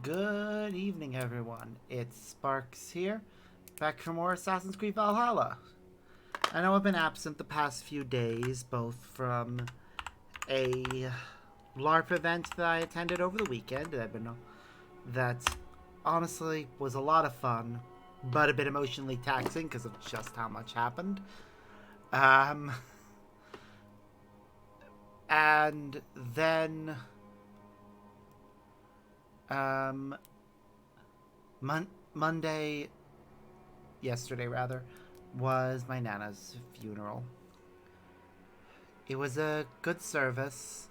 Good evening, everyone. It's Sparks here, back for more Assassin's Creed Valhalla. I know I've been absent the past few days, both from a LARP event that I attended over the weekend that honestly was a lot of fun, but a bit emotionally taxing because of just how much happened. Um, and then um, Monday, yesterday rather, was my Nana's funeral. It was a good service.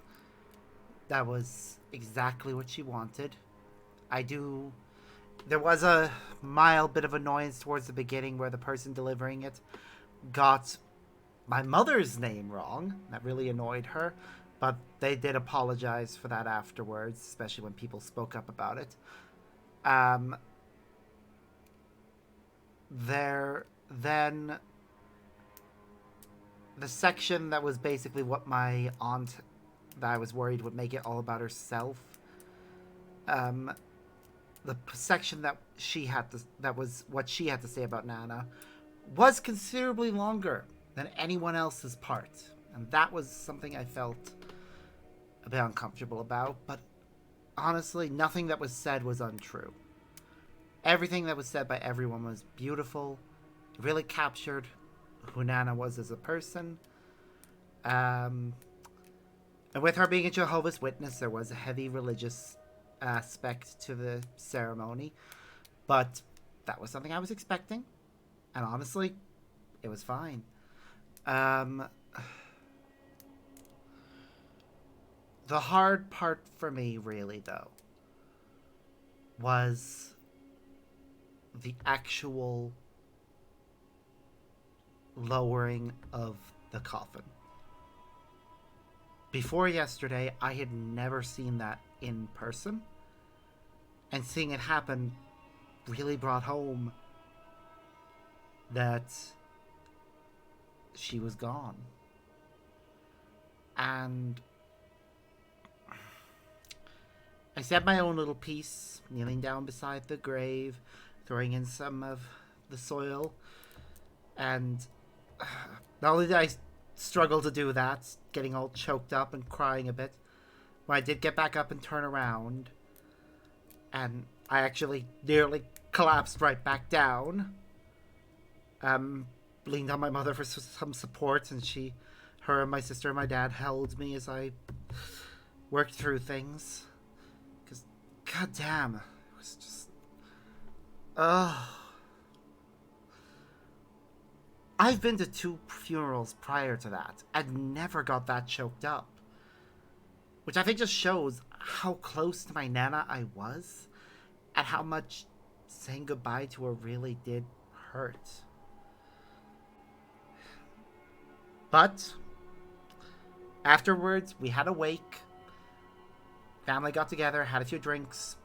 That was exactly what she wanted. I do. There was a mild bit of annoyance towards the beginning where the person delivering it got my mother's name wrong. That really annoyed her. But they did apologize for that afterwards, especially when people spoke up about it. Um, then the section that was basically what my aunt that I was worried would make it all about herself. Um, the section that was what she had to say about Nana was considerably longer than anyone else's part, and that was something I felt a bit uncomfortable about. But honestly, nothing that was said was untrue. Everything that was said by everyone was beautiful. It really captured who Nana was as a person. Um, and with her being a Jehovah's Witness, there was a heavy religious aspect to the ceremony. But that was something I was expecting. And honestly, it was fine. Um, the hard part for me, really, though, was the actual lowering of the coffin. Before yesterday, I had never seen that in person, and seeing it happen really brought home that she was gone. And I said my own little piece, kneeling down beside the grave, throwing in some of the soil, and not only did I struggle to do that, getting all choked up and crying a bit, when I did get back up and turn around, and I actually nearly collapsed right back down. Leaned on my mother for some support, and her and my sister and my dad held me as I worked through things. Because, goddamn, it was just, I've been to 2 funerals prior to that and never got that choked up. Which I think just shows how close to my Nana I was and how much saying goodbye to her really did hurt. But afterwards, we had a wake. Family got together, had a few drinks,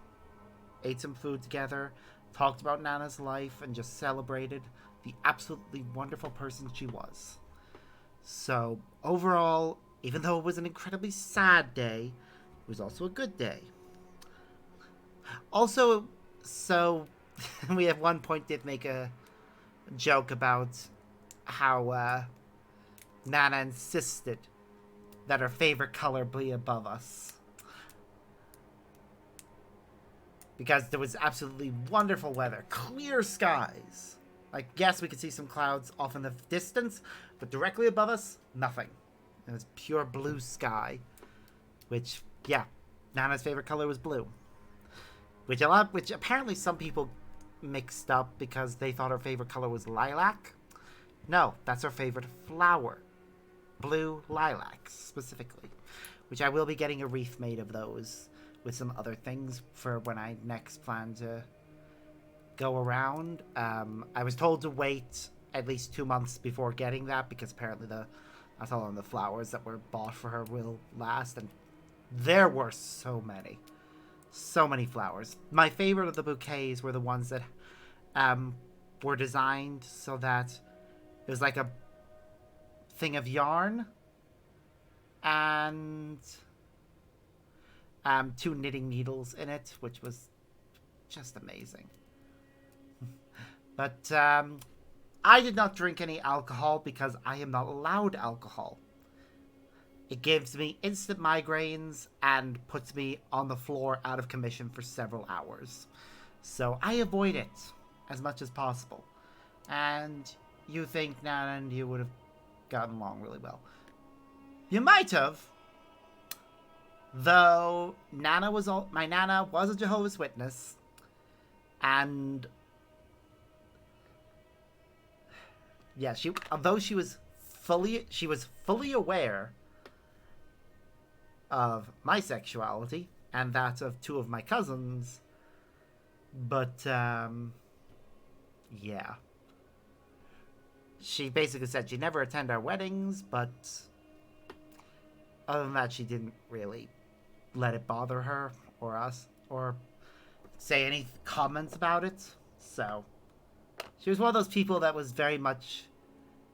ate some food together, talked about Nana's life, and just celebrated the absolutely wonderful person she was. So, overall, even though it was an incredibly sad day, it was also a good day. Also, so we at one point did make a joke about how Nana insisted that her favorite color be above us. Because there was absolutely wonderful weather, clear skies. Like, yes, we could see some clouds off in the distance, but directly above us, nothing. It was pure blue sky. Which, yeah, Nana's favorite color was blue. Which apparently some people mixed up because they thought her favorite color was lilac. No, that's her favorite flower. Blue lilacs, specifically. Which I will be getting a wreath made of those with some other things for when I next plan to go around. I was told to wait at least 2 months before getting that because apparently that's all on the flowers that were bought for her will last, and there were so many flowers. My favorite of the bouquets were the ones that were designed so that it was like a thing of yarn and 2 knitting needles in it, which was just amazing. But I did not drink any alcohol because I am not allowed alcohol. It gives me instant migraines and puts me on the floor out of commission for several hours. So I avoid it as much as possible. And you think, Nana, and you would have gotten along really well. You might have. Though my Nana was a Jehovah's Witness. And yeah, although she was fully aware of my sexuality and that of two of my cousins, but yeah, she basically said she'd never attend our weddings, but other than that, she didn't really let it bother her or us or say any comments about it. So she was one of those people that was very much,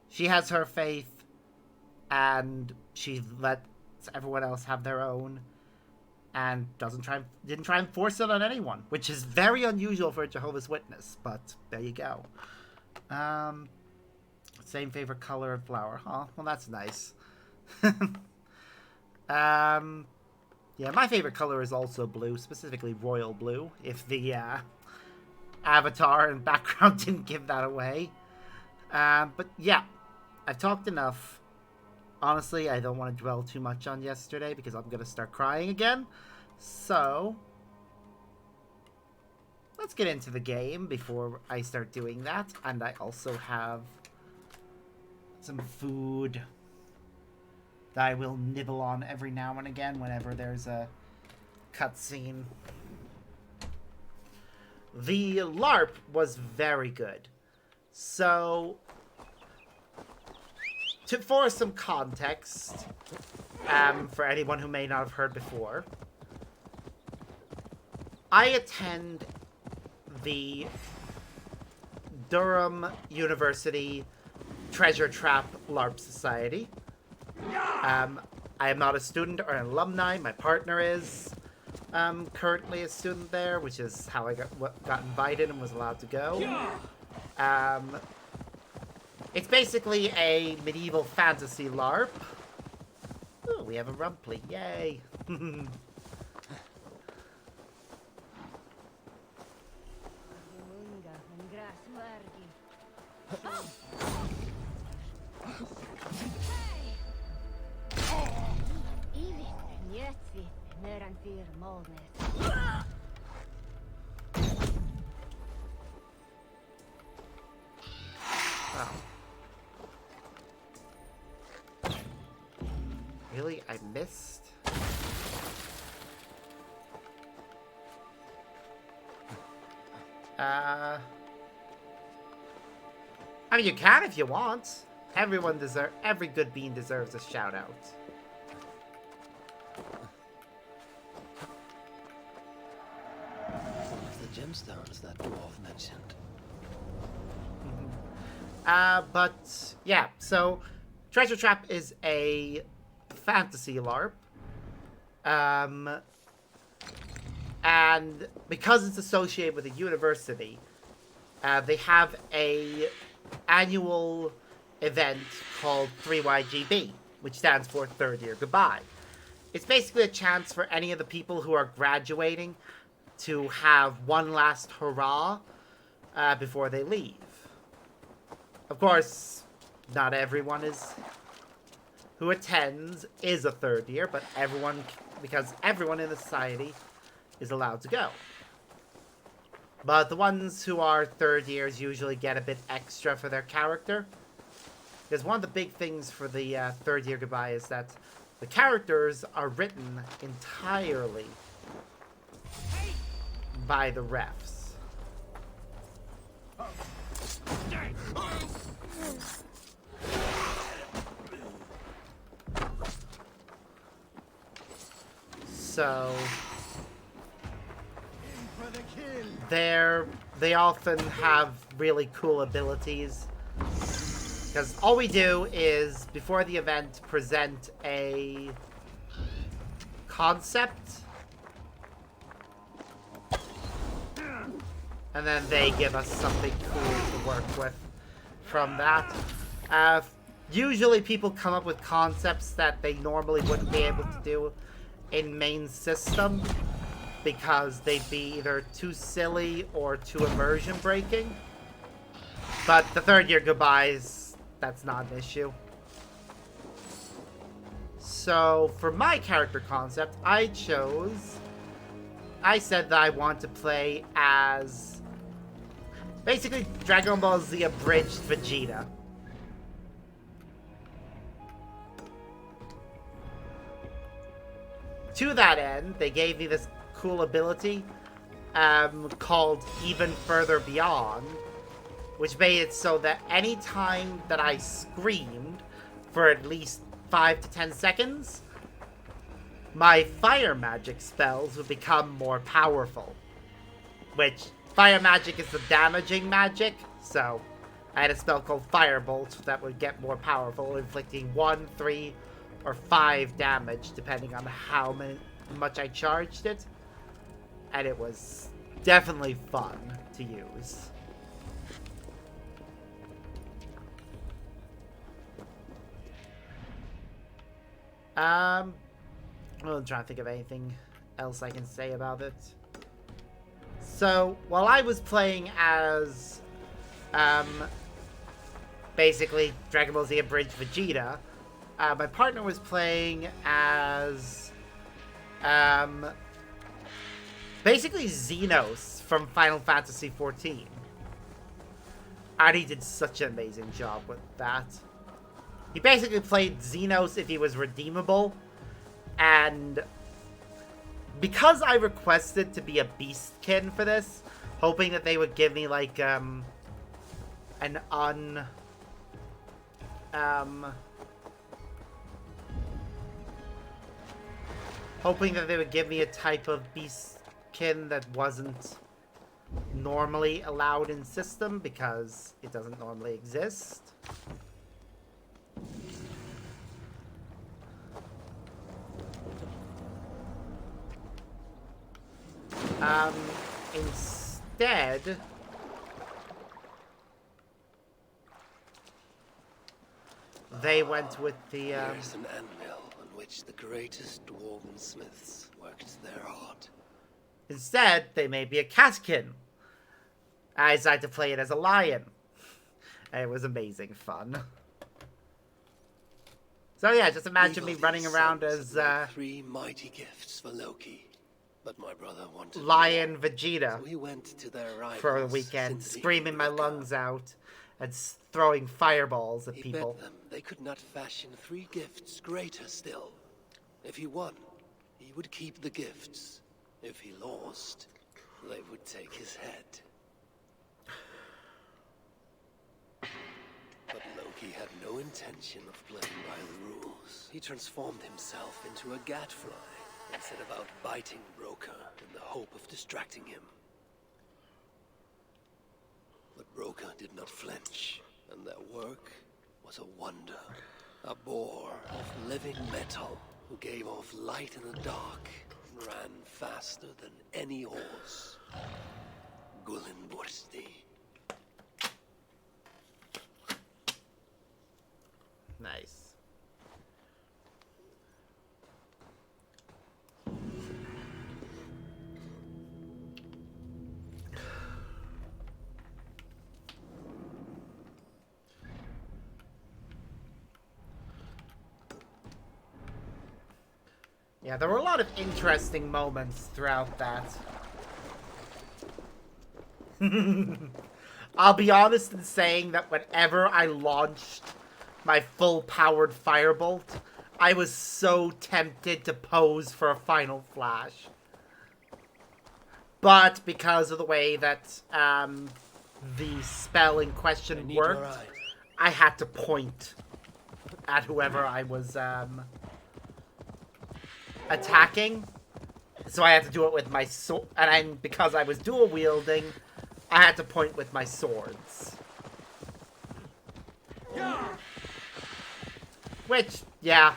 she has her faith and she lets everyone else have their own and didn't try and force it on anyone, which is very unusual for a Jehovah's Witness, but there you go. Same favorite color of flower. Oh, well, that's nice. Yeah, my favorite color is also blue, specifically royal blue, if the avatar and background didn't give that away. But yeah, I've talked enough. Honestly, I don't want to dwell too much on yesterday because I'm going to start crying again. So, let's get into the game before I start doing that. And I also have some food that I will nibble on every now and again whenever there's a cutscene. The LARP was very good. So, for some context, for anyone who may not have heard before, I attend the Durham University Treasure Trap LARP Society. I am not a student or an alumni. My partner is currently a student there, which is how I got invited and was allowed to go. It's basically a medieval fantasy LARP. Ooh, we have a Rumply. Yay! Wow. Really? I missed? I mean, you can if you want. Every good bean deserves a shout out. The gemstones that dwarf mentioned. But yeah, so Treasure Trap is a fantasy LARP. And because it's associated with a university, they have a annual event called 3YGB, which stands for Third Year Goodbye. It's basically a chance for any of the people who are graduating to have one last hurrah before they leave. Of course, not everyone who attends is a third year, but because everyone in the society is allowed to go. But the ones who are third years usually get a bit extra for their character. Because one of the big things for the Third Year Goodbye is that the characters are written entirely by the refs. So they often have really cool abilities. Because all we do is, before the event, present a concept. And then they give us something cool to work with from that. Usually people come up with concepts that they normally wouldn't be able to do in main system because they'd be either too silly or too immersion breaking. But the third year goodbyes, that's not an issue. So for my character concept, I said that I want to play as basically Dragon Ball Z abridged Vegeta. To that end, they gave me this cool ability called Even Further Beyond, which made it so that any time that I screamed for at least 5 to 10 seconds, my fire magic spells would become more powerful. Which, fire magic is the damaging magic, so I had a spell called Firebolt that would get more powerful, inflicting 1, 3, or 5 damage, depending on how much I charged it. And it was definitely fun to use. I'm trying to think of anything else I can say about it. So, while I was playing as, basically Dragon Ball Z Abridged Vegeta, my partner was playing as, basically Xenos from Final Fantasy XIV. And he did such an amazing job with that. He basically played Xenos if he was redeemable, and because I requested to be a Beastkin for this, hoping that they would give me like hoping that they would give me a type of Beastkin that wasn't normally allowed in system, because it doesn't normally exist. Instead, they went with the, Here's an anvil on which the greatest dwarven smiths worked their art. Instead, they made me a catkin. I decided to play it as a lion. And it was amazing fun. So yeah, just imagine me running around as, 3 mighty gifts for Loki. But my brother wanted Lion more. Vegeta So he went to their rivals for the weekend, Sindri screaming and my Ruka. lungs out and throwing fireballs at He people. bet them they could not fashion 3 gifts greater still. If he won, he would keep the gifts. If he lost, they would take his head. But Loki had no intention of playing by the rules. He transformed himself into a gadfly and set about biting Broca in the hope of distracting him. But Broca did not flinch, and their work was a wonder. A boar of living metal who gave off light in the dark and ran faster than any horse. Gullinbursti. Nice. Yeah, there were a lot of interesting moments throughout that. I'll be honest in saying that whenever I launched my full-powered Firebolt, I was so tempted to pose for a final flash. But because of the way that the spell in question worked, I had to point at whoever I was attacking. So I had to do it with my sword, and because I was dual wielding, I had to point with my swords. Which, yeah.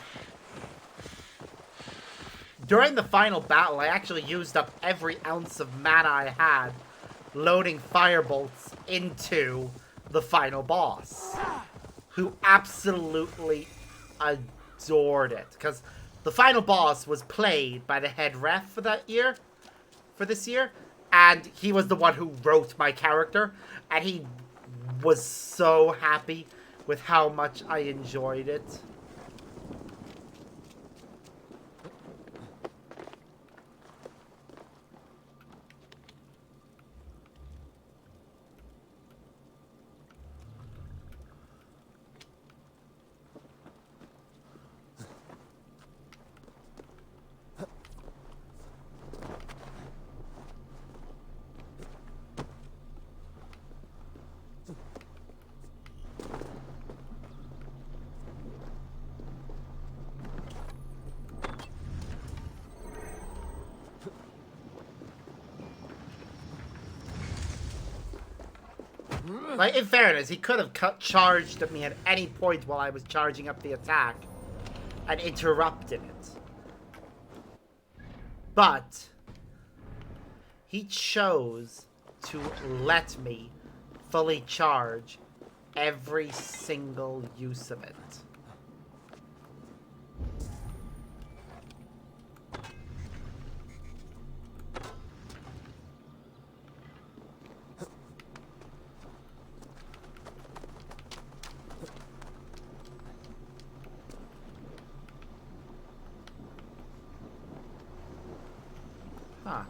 During the final battle, I actually used up every ounce of mana I had loading firebolts into the final boss, who absolutely adored it. Because the final boss was played by the head ref for this year, and he was the one who wrote my character, and he was so happy with how much I enjoyed it. Like, in fairness, he could have charged at me at any point while I was charging up the attack and interrupted it. But he chose to let me fully charge every single use of it. Huh.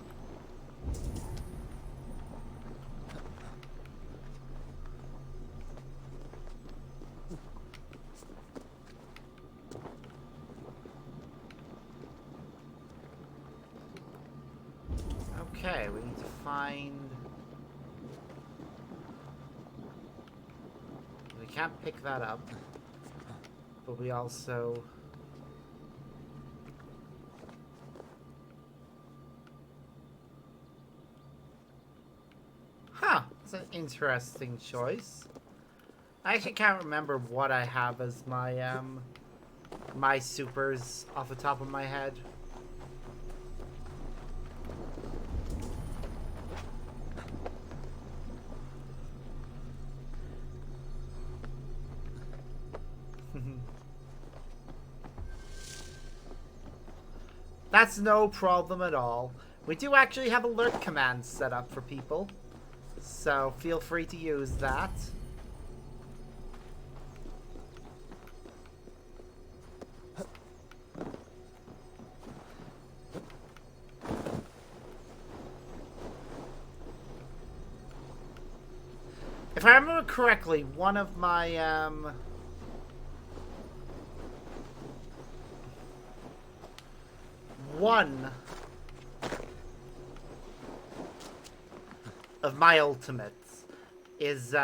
Okay, we need to find... We can't pick that up, but we also... Huh, that's an interesting choice. I actually can't remember what I have as my, my supers off the top of my head. That's no problem at all. We do actually have alert commands set up for people, so feel free to use that. If I remember correctly, one of my, one of my ultimates is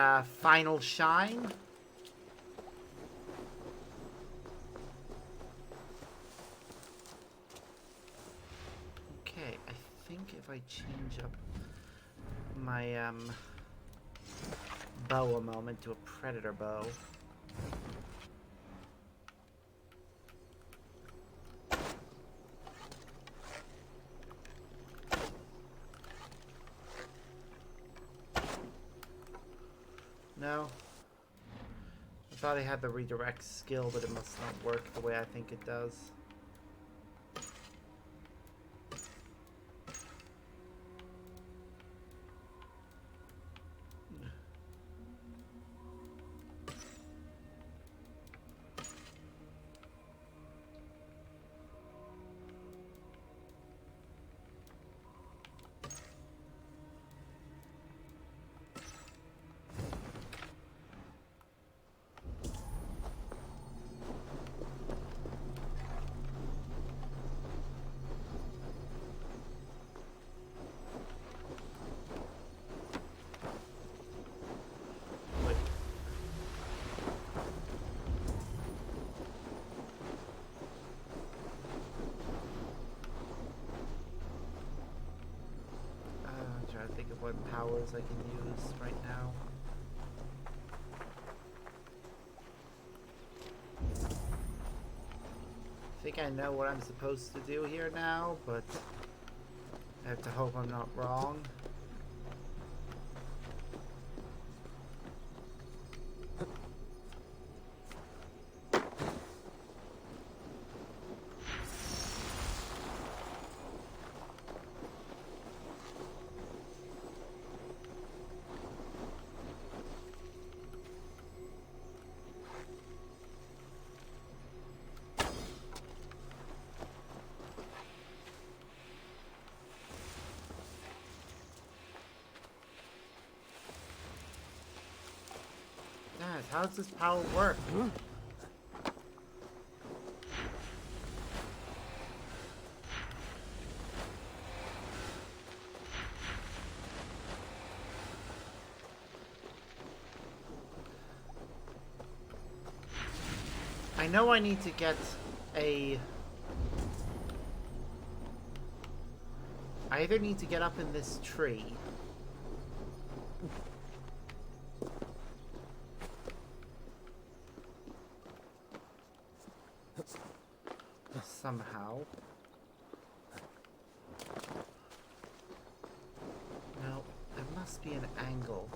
Final Shine. Okay, I think if I change up my bow a moment to a predator bow. No. I thought I had the redirect skill, but it must not work the way I think it does. Trying to think of what powers I can use right now. I think I know what I'm supposed to do here now, but I have to hope I'm not wrong. How does this power work? I know I need to get a... I either need to get up in this tree. Somehow. No, there must be an angle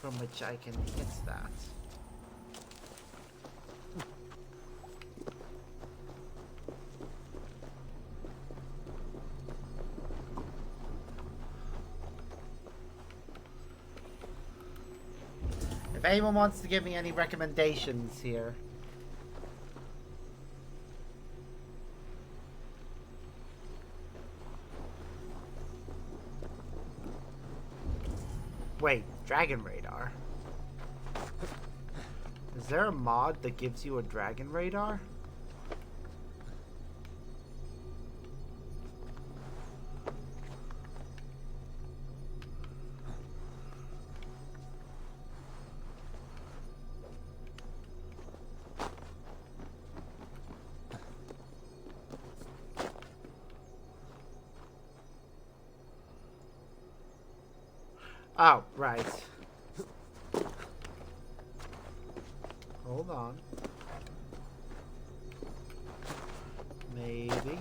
from which I can hit that. If anyone wants to give me any recommendations here. Wait, dragon radar? Is there a mod that gives you a dragon radar? Oh, right. Hold on. Maybe.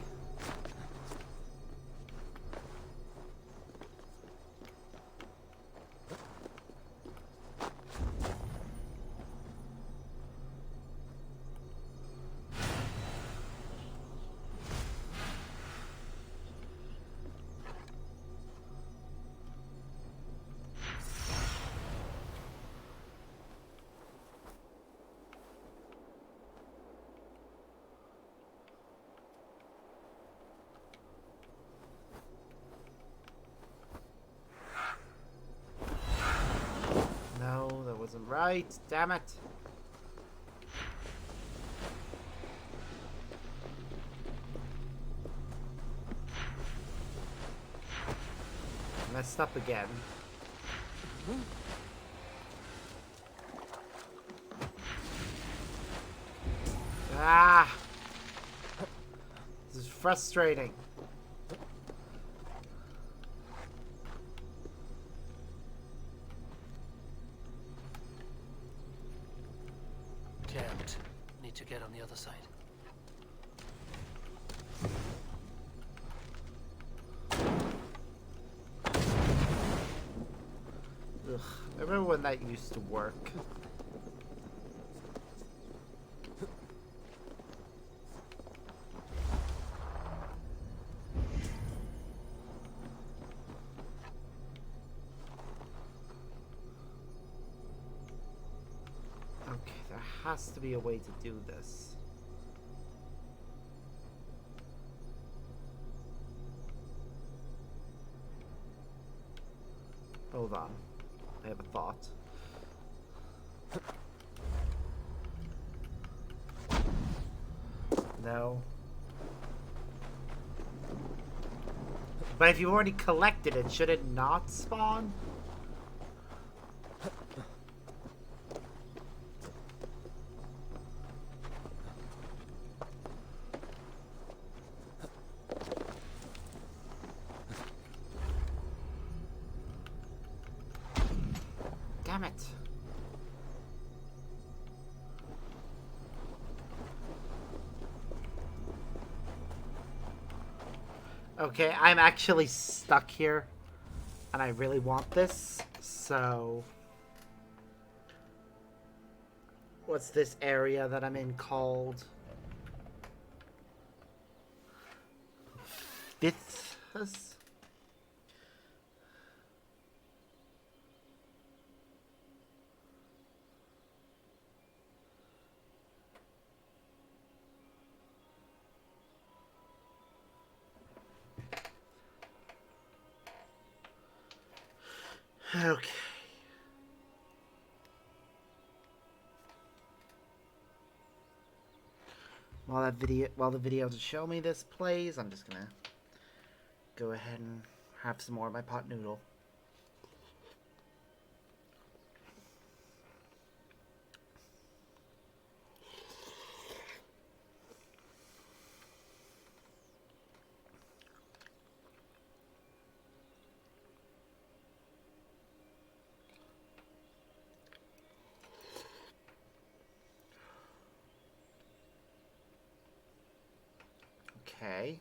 No, that wasn't right. Damn it. Messed up again. Ah! This is frustrating. Damn it. Need to get on the other side. Ugh, I remember when that used to work. Okay, there has to be a way to do this. Hold on. I have a thought. No. But if you already collected it, should it not spawn? Damn it. Okay, I'm actually stuck here. And I really want this, so... What's this area that I'm in called? Fifthus? Okay. While the video to show me this plays, I'm just gonna go ahead and have some more of my pot noodle. Okay.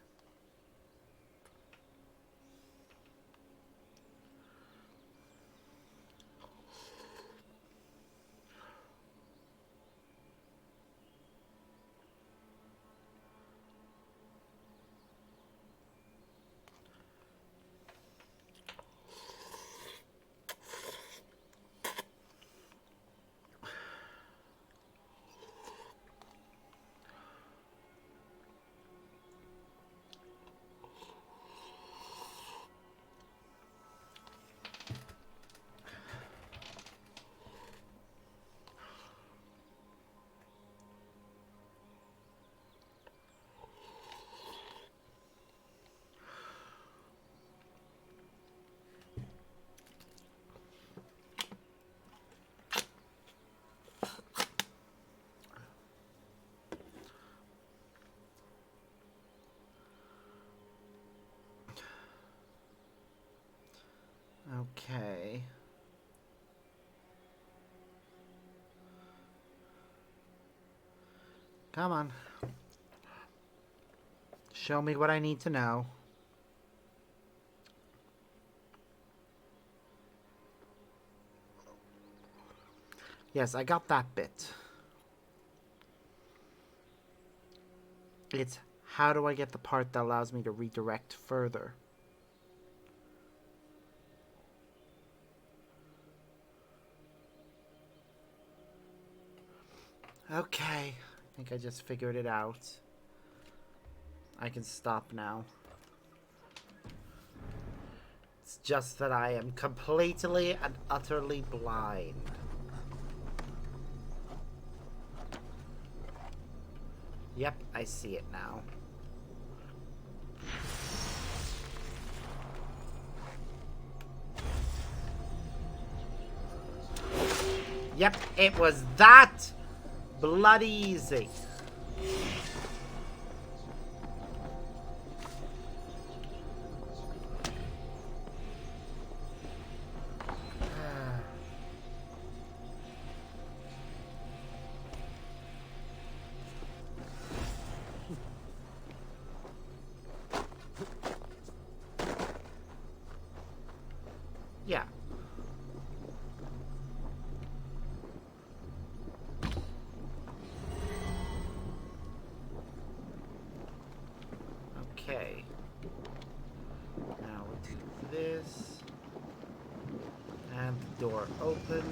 Okay. Come on. Show me what I need to know. Yes, I got that bit. It's how do I get the part that allows me to redirect further? Okay. I think I just figured it out. I can stop now. It's just that I am completely and utterly blind. Yep, I see it now. Yep, it was that bloody easy. Yeah. Okay. Now we'll do this. And the door opens,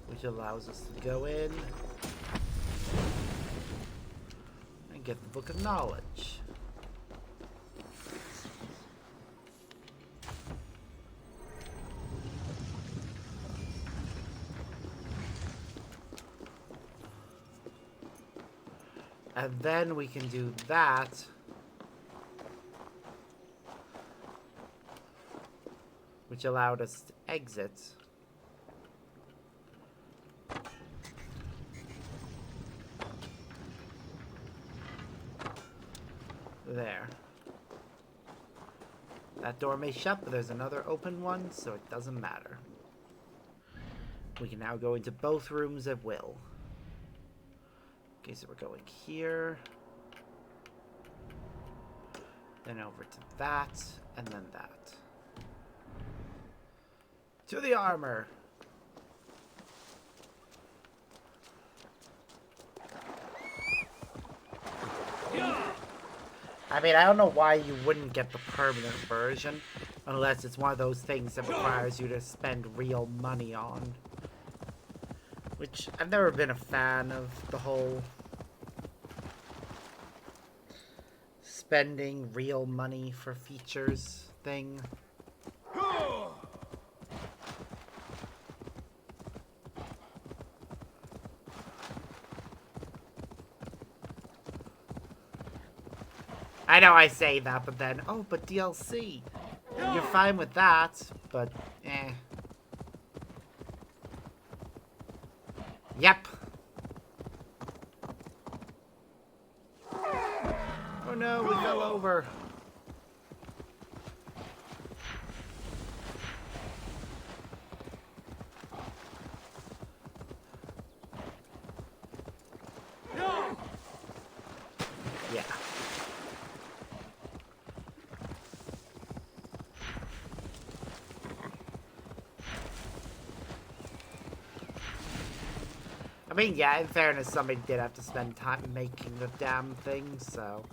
which allows us to go in and get the Book of Knowledge. And then we can do that. Which allowed us to exit. There. That door may shut, but there's another open one, so it doesn't matter. We can now go into both rooms at will. Okay, so we're going here. Then over to that, and then that. To the armor! I mean, I don't know why you wouldn't get the permanent version, unless it's one of those things that requires you to spend real money on. Which, I've never been a fan of the whole spending real money for features thing. I know I say that, but then, oh, but DLC. You're fine with that, but eh. Yep. Oh no, we fell over. Yeah. I mean, yeah, in fairness, somebody did have to spend time making the damn thing, so...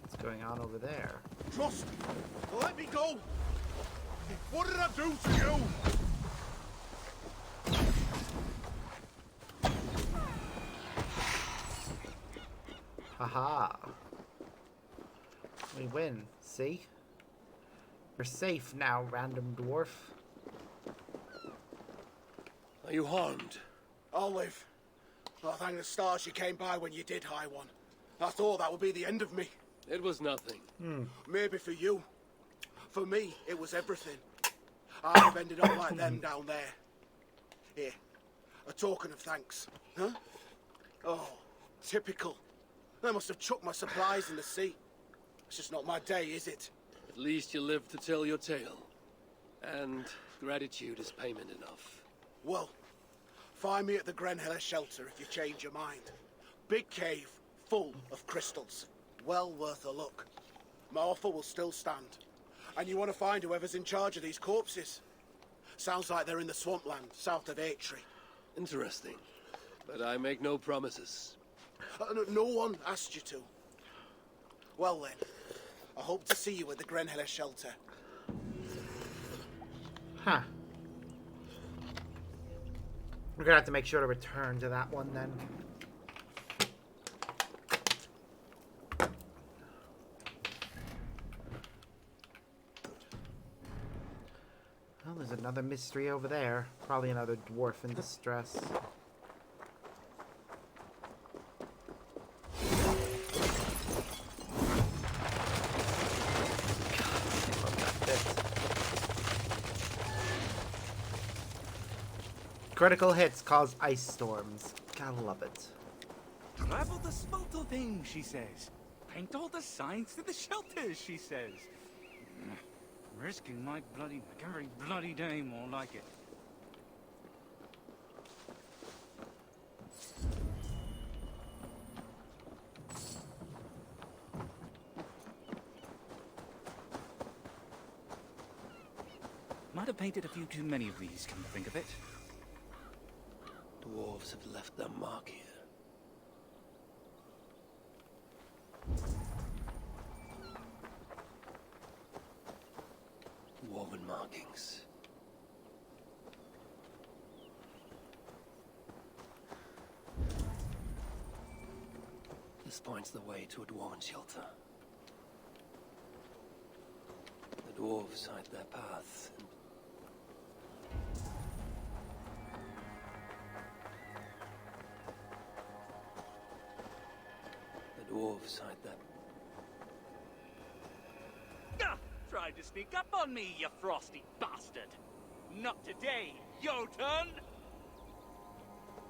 What's going on over there? Trust! Let me go! What did I do to you? Haha. We win, see? We're safe now, random dwarf. Are you harmed? I'll live. Oh, thank the stars you came by when you did, High One. I thought that would be the end of me. It was nothing. Maybe for you. For me, it was everything. I'd have ended up like them down there. Here, a token of thanks. Huh? Oh, typical. They must have chucked my supplies in the sea. It's just not my day, is it? At least you lived to tell your tale. And gratitude is payment enough. Well, find me at the Grenhiller shelter if you change your mind. Big cave, full of crystals. Well worth a look. My offer will still stand. And you want to find whoever's in charge of these corpses. Sounds like they're in the swampland, south of Atri. Interesting. But I make no promises. No one asked you to. Well then, I hope to see you at the Grenhiller shelter. Huh. We're gonna have to make sure to return to that one then. Well, there's another mystery over there. Probably another dwarf in distress. Critical hits cause ice storms. Gotta love it. Travel the Spaltovane, she says. Paint all the signs to the shelters, she says. Risking my every bloody day more like it. Might have painted a few too many of these, come to think of it. Dwarves have left their mark here. Dwarven markings. This points the way to a dwarven shelter. The dwarves hide their path. The dwarves hide their... Tried to sneak up on me, you frosty bastard! Not today, Jotun!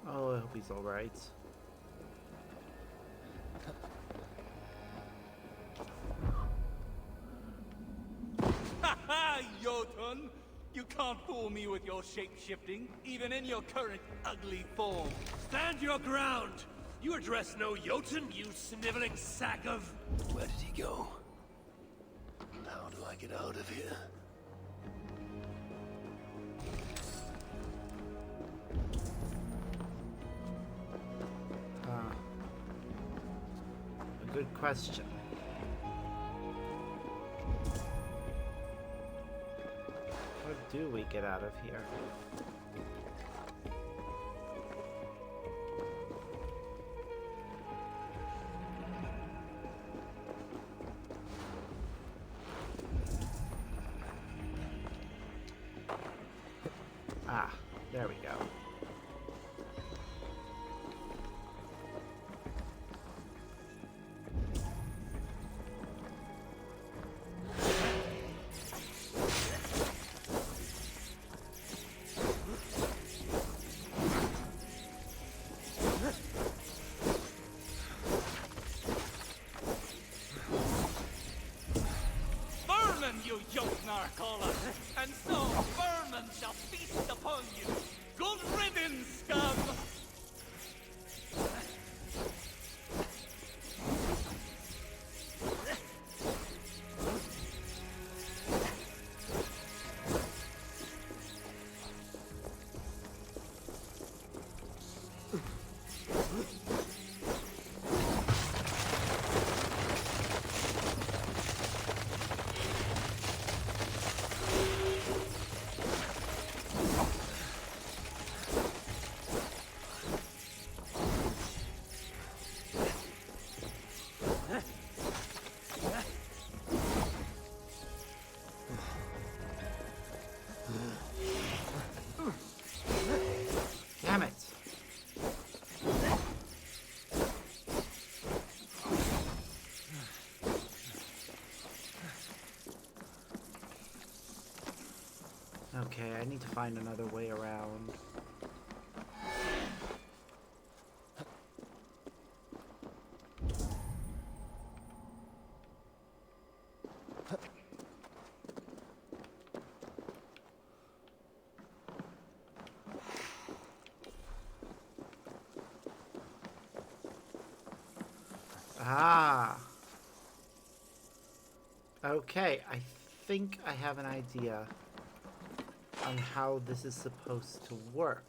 Oh, I hope he's alright. Ha ha, Jotun! You can't fool me with your shape-shifting, even in your current ugly form. Stand your ground! You address no Jotun, you sniveling sack of... Where did he go? How do I get out of here? good question. What do we get out of here? Ah, there we go. Vermin, you Jotnar caller! And so vermin shall feast upon you! Good riddance, scum! Damn it. Okay, I need to find another way around. Ah. Okay, I think I have an idea on how this is supposed to work.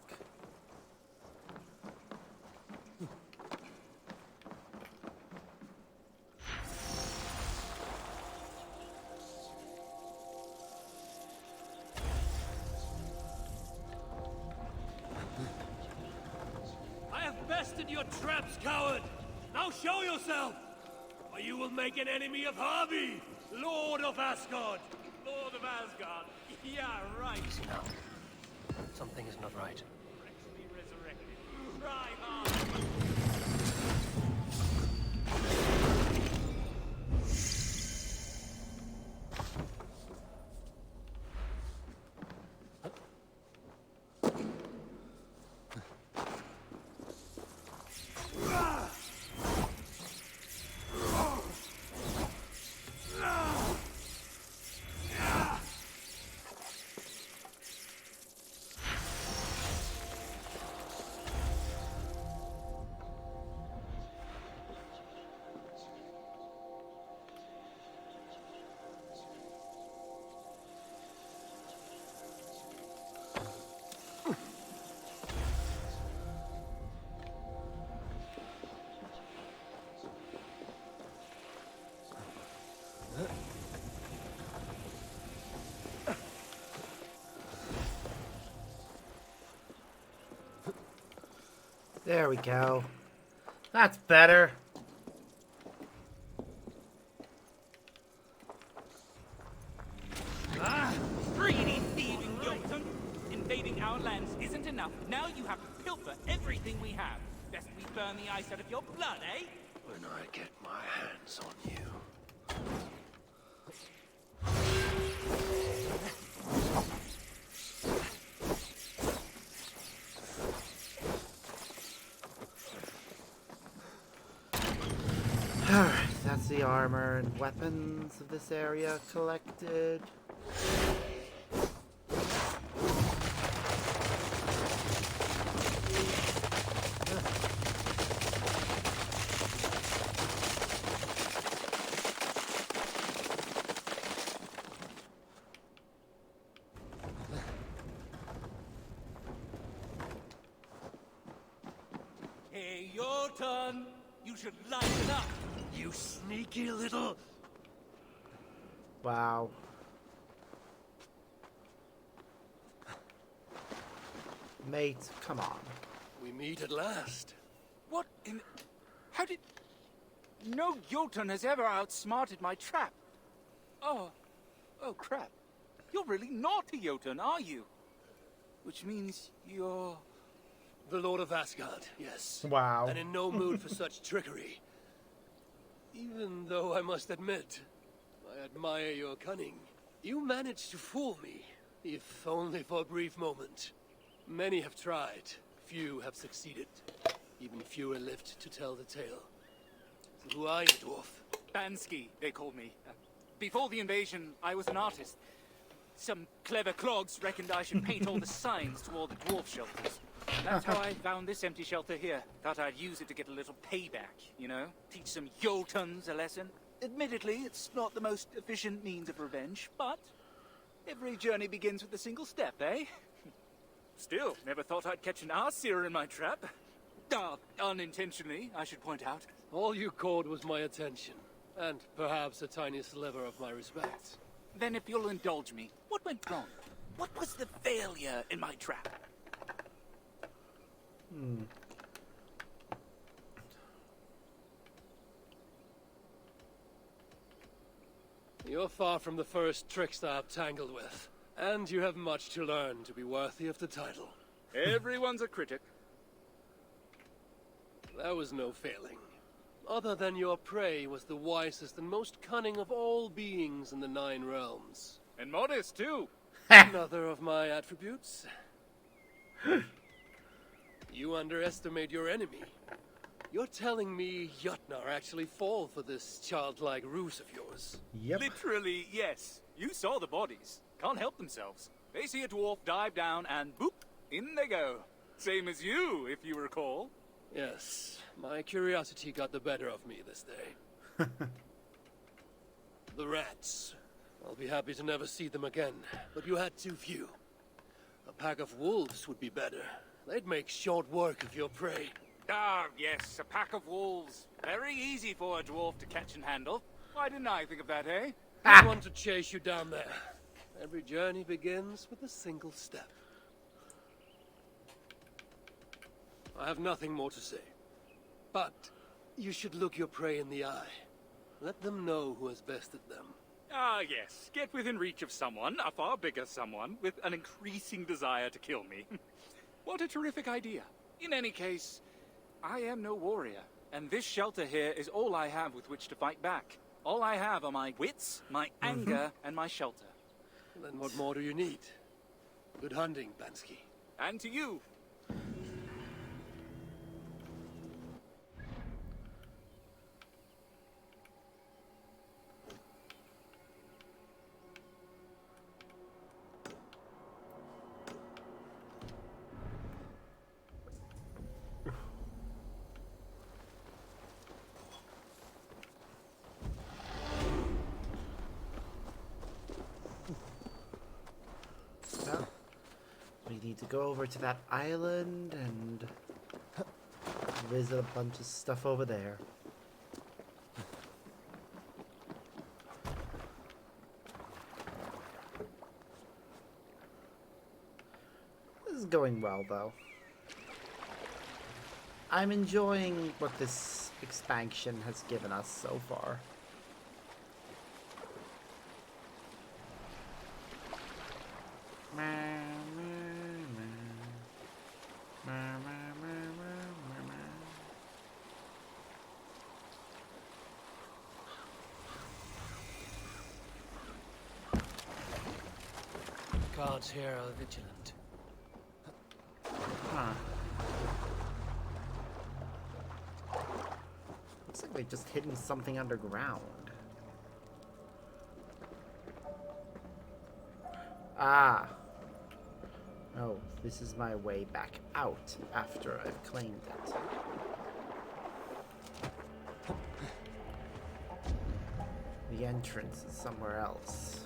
I have bested your traps, coward! Now show yourself! Or you will make an enemy of Harvey, Lord of Asgard! Lord of Asgard. Yeah, right. Easy now. Something is not right. Freshly resurrected. Try hard. There we go. That's better. Greedy thieving Jotun! Invading our lands isn't enough. Now you have to pilfer everything we have. Best we burn the ice out of your blood, eh? When I get my hands on you. Alright, that's the armor and weapons of this area collected. Hey, Jotun! You should lighten up. You sneaky little... Wow. Mate, come on. We meet at last. What in... How did... No Jotun has ever outsmarted my trap. Oh crap. You're really not a Jotun, are you? Which means you're... The Lord of Asgard, yes. Wow. And in no mood for such trickery. Even though I must admit, I admire your cunning. You managed to fool me, if only for a brief moment. Many have tried, few have succeeded. Even fewer lived to tell the tale. So who are you, dwarf? Bansky, they called me. Before the invasion, I was an artist. Some clever clogs reckoned I should paint all the signs to all the dwarf shelters. That's how I found this empty shelter here. Thought I'd use it to get a little payback, you know? Teach some Jotuns a lesson. Admittedly, it's not the most efficient means of revenge, but every journey begins with a single step, eh? Still, never thought I'd catch an Aesir in my trap. Unintentionally, I should point out. All you caught was my attention, and perhaps a tiny sliver of my respect. Then if you'll indulge me, what went wrong? What was the failure in my trap? You're far from the first trickster I've tangled with, and you have much to learn to be worthy of the title. Everyone's a critic. There was no failing. Other than your prey was the wisest and most cunning of all beings in the 9 realms. And modest, too. Another of my attributes. You underestimate your enemy. You're telling me Jotnar actually fall for this childlike ruse of yours? Yep. Literally, yes. You saw the bodies. Can't help themselves. They see a dwarf dive down and boop, in they go. Same as you, if you recall. Yes, my curiosity got the better of me this day. The rats. I'll be happy to never see them again, but you had too few. A pack of wolves would be better. They'd make short work of your prey. Ah, yes, a pack of wolves. Very easy for a dwarf to catch and handle. Why didn't I think of that, eh? I want to chase you down there. Every journey begins with a single step. I have nothing more to say. But you should look your prey in the eye. Let them know who has bested them. Ah, yes. Get within reach of someone, a far bigger someone, with an increasing desire to kill me. What a terrific idea. In any case, I am no warrior, and this shelter here is all I have with which to fight back. All I have are my wits, my anger, and my shelter. Then what more do you need? Good hunting, Bansky. And to you. Well, we need to go over to that island and visit a bunch of stuff over there. This is going well, though. I'm enjoying what this expansion has given us so far. Guards here are vigilant. Huh. Looks like they've just hidden something underground. Ah. Oh, this is my way back out after I've claimed it. The entrance is somewhere else.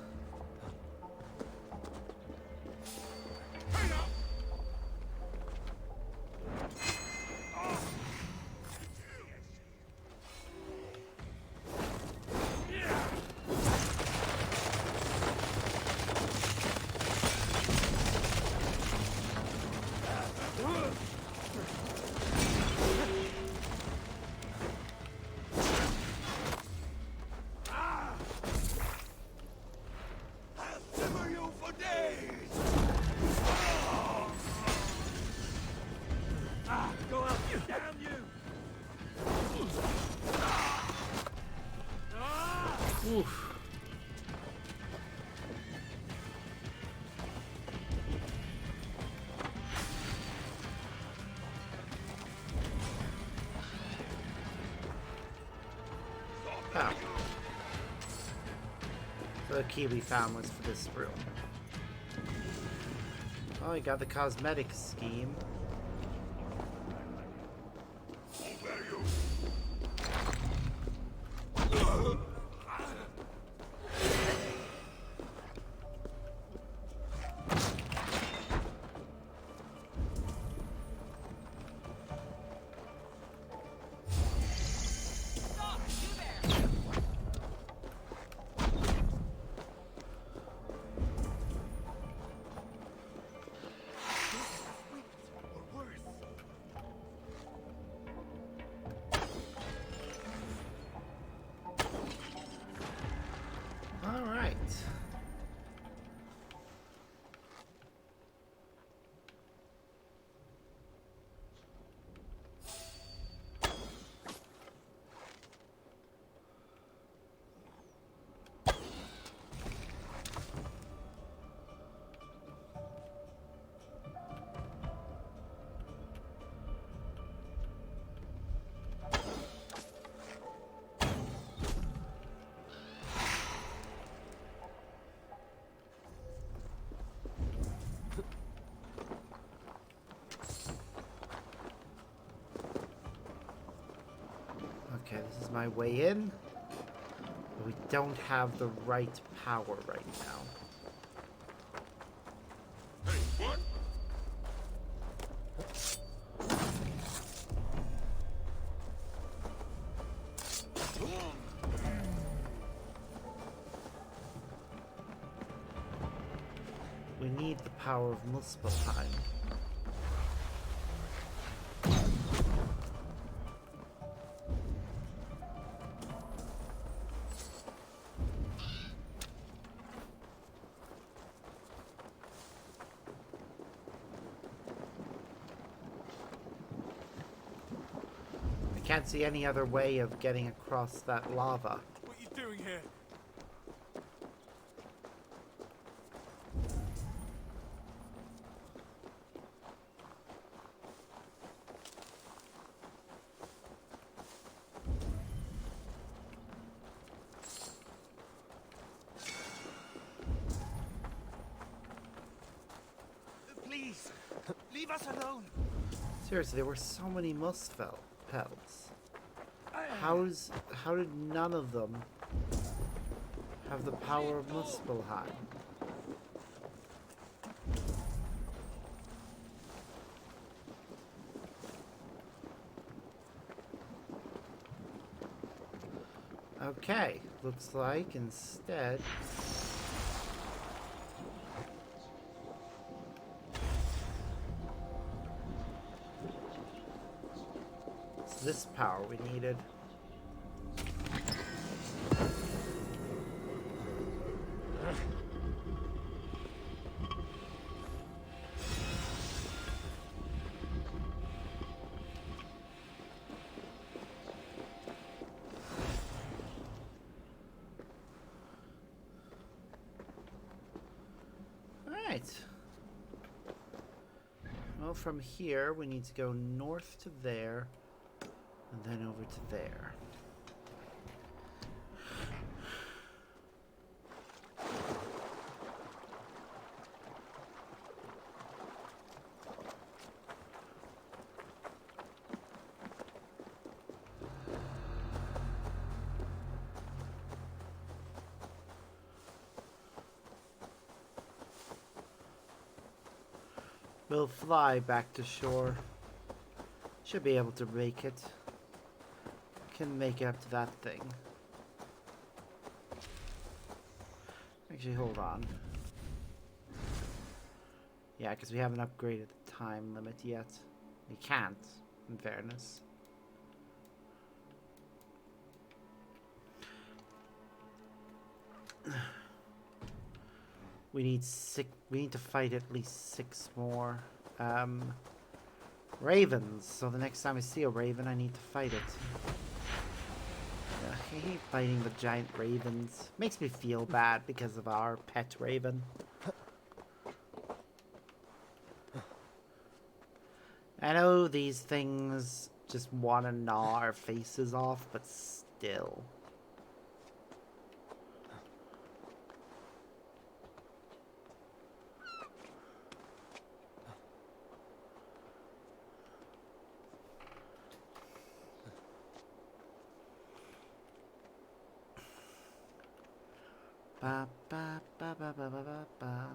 Oof. Oh. So the key we found was for this room. Oh, you got the cosmetic scheme. All right. Okay, this is my way in. But we don't have the right power right now. We need the power of Muspelheim. I can't see any other way of getting across that lava. What are you doing here? Please, leave us alone. Seriously, there were so many Muspels. How did none of them have the power of Muspelheim? Okay, looks like instead it's this power we needed. Well, from here, we need to go north to there, and then over to there. We'll fly back to shore. Should be able to make it. Can make it up to that thing. Actually, hold on. Yeah, because we haven't upgraded the time limit yet. We can't, in fairness. We need to fight at least 6 more ravens. So the next time I see a raven, I need to fight it. I hate fighting with giant ravens. Makes me feel bad because of our pet raven. I know these things just want to gnaw our faces off, but still. Ba ba ba ba ba ba ba ba.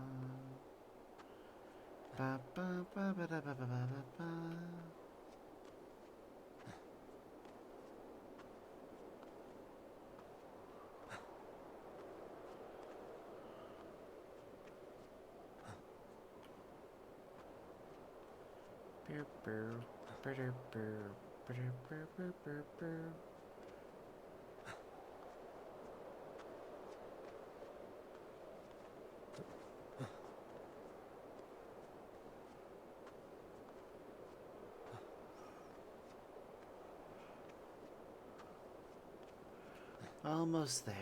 Ba ba ba ba ba ba ba ba ba. Burr, burr, burr, burr, burr, burr, burr, burr, burr. Almost there.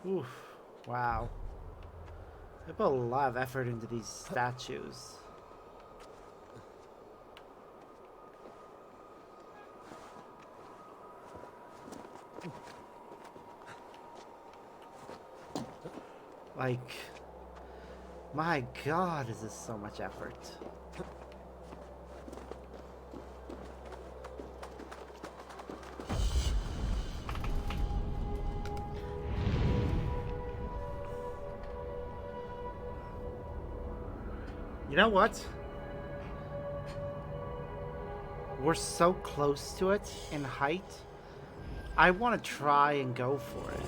Oof. Wow. I put a lot of effort into these statues. Like, my god, is this so much effort. You know what? We're so close to it in height. I want to try and go for it.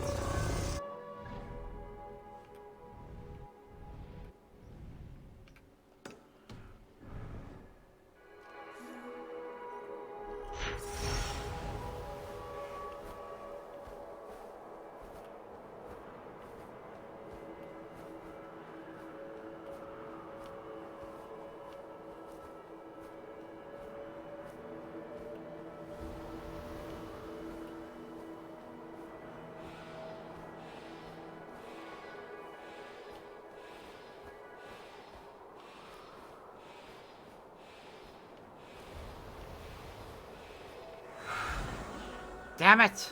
Damn it!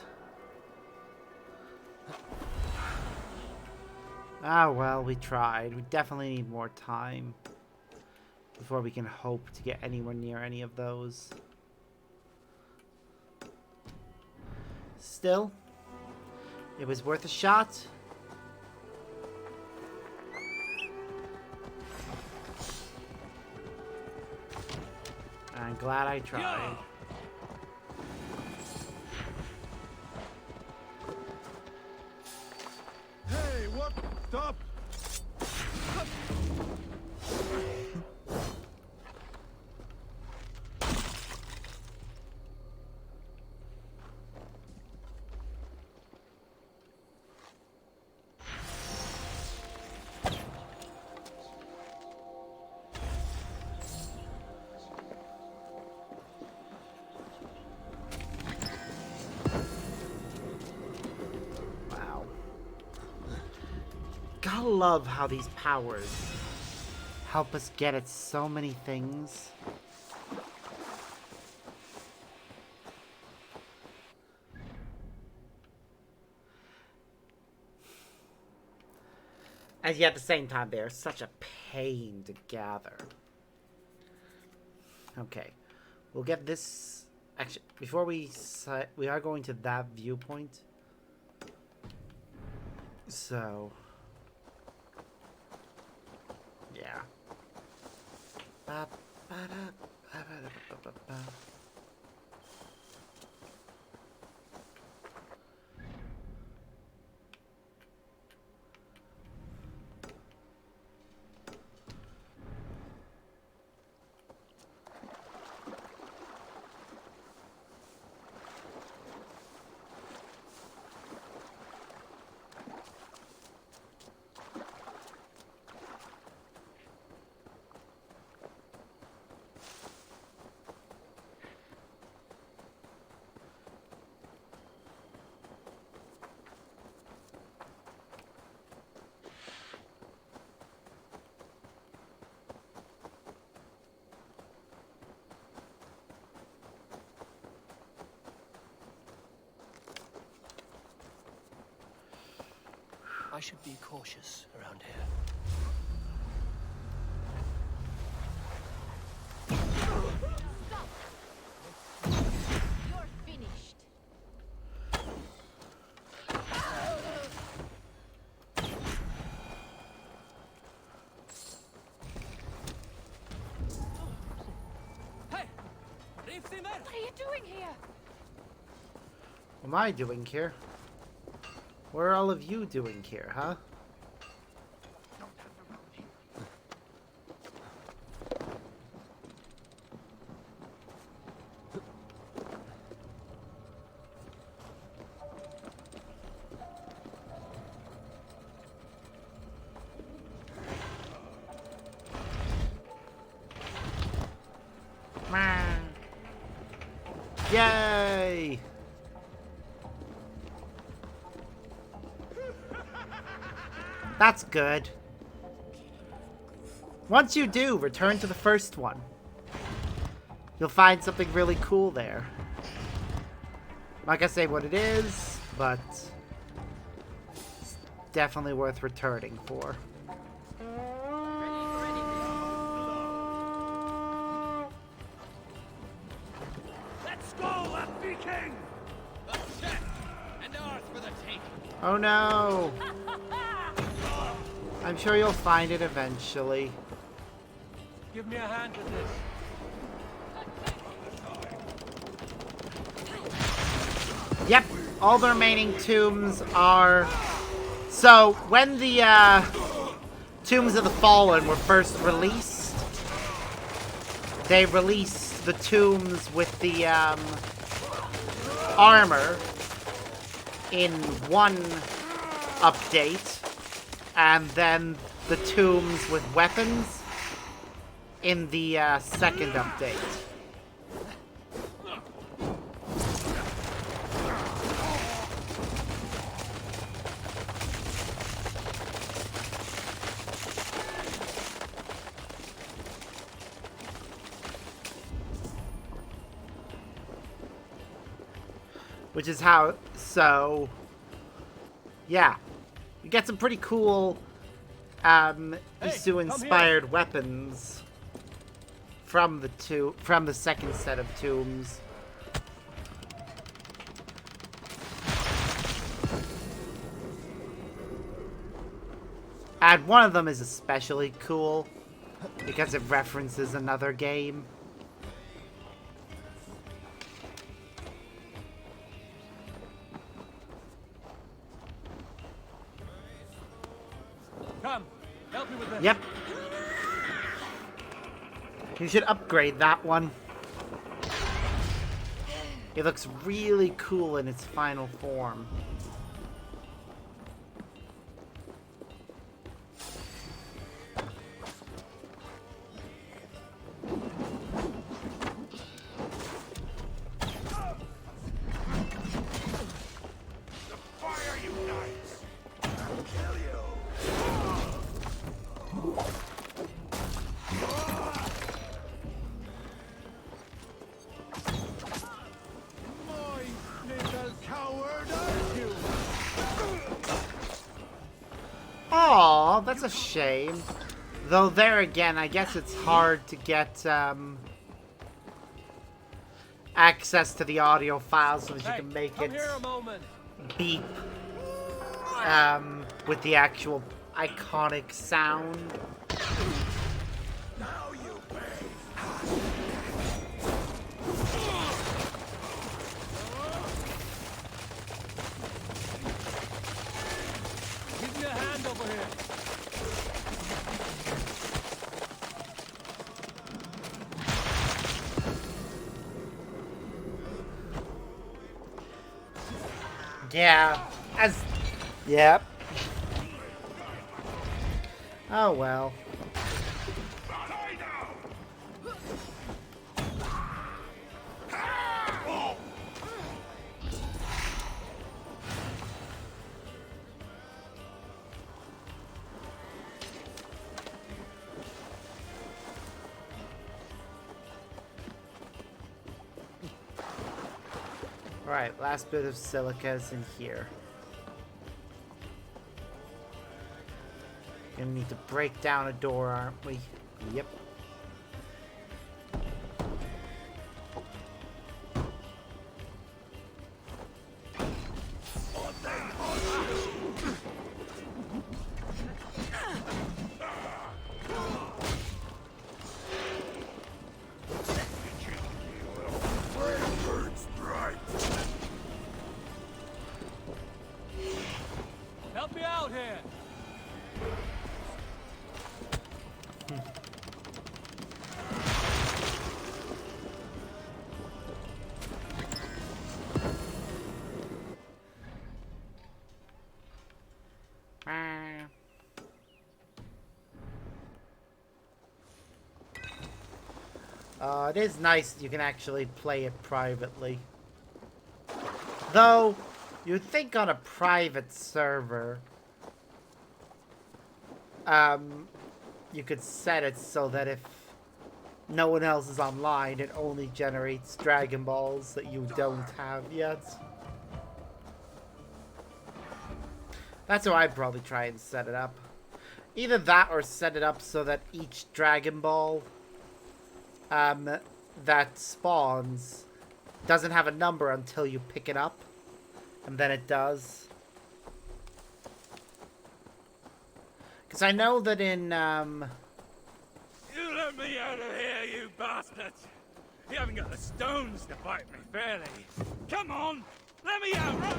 Ah, well, we tried. We definitely need more time before we can hope to get anywhere near any of those. Still, it was worth a shot. I'm glad I tried. Hey, what? Stop! Wow. Gotta love how these powers help us get at so many things. And yet at the same time, they're such a pain to gather. Okay. We'll get this... Actually, before we are going to that viewpoint. So... Yeah. I should be cautious around here. Stop! You're finished. Hey! Leave him What are you doing here? What am I doing here? What are all of you doing here, huh? Yay! That's good. Once you do, return to the first one. You'll find something really cool there. I'm not gonna say what it is, but it's definitely worth returning for. Let's go, Viking! A check and ours for the taking. Oh no! I'm sure you'll find it eventually. Give me a hand with this. Yep, all the remaining tombs are... So, when the Tombs of the Fallen were first released, they released the tombs with the armor in one update, and then the tombs with weapons in the second update. Which is how, so, yeah. You get some pretty cool, Isu-inspired weapons from the second set of tombs. And one of them is especially cool, because it references another game. Come, help me with this. Yep. You should upgrade that one. It looks really cool in its final form. Aw, that's a shame. Though there again, I guess it's hard to get access to the audio files so that you can make it beep with the actual iconic sound. Now you pay. Give me a hand over here. Yeah, yep. Oh well. Alright, last bit of silica is in here. Gonna need to break down a door, aren't we? Yep. Help me out here. It is nice you can actually play it privately. Though, you'd think on a private server, you could set it so that if no one else is online, it only generates Dragon Balls that you don't have yet. That's how I'd probably try and set it up. Either that or set it up so that each Dragon Ball that spawns doesn't have a number until you pick it up, and then it does. Because I know that in You let me out of here, you bastards! You haven't got the stones to fight me fairly. Come on, let me out!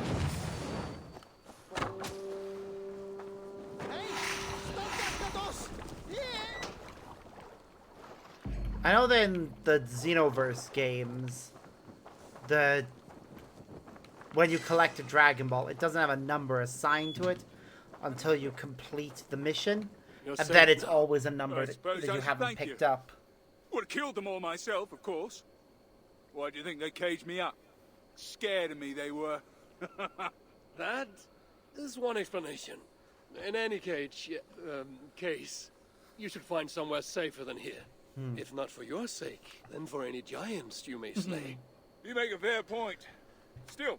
I know that in the Xenoverse games, when you collect a Dragon Ball, it doesn't have a number assigned to it until you complete the mission, You're and safe then it's now. always a number I that suppose you I should haven't thank picked you. up. Would have killed them all myself, of course. Why do you think they caged me up? Scared of me, they were. That is one explanation. In any case, you should find somewhere safer than here. If not for your sake, then for any giants you may slay. You make a fair point. Still,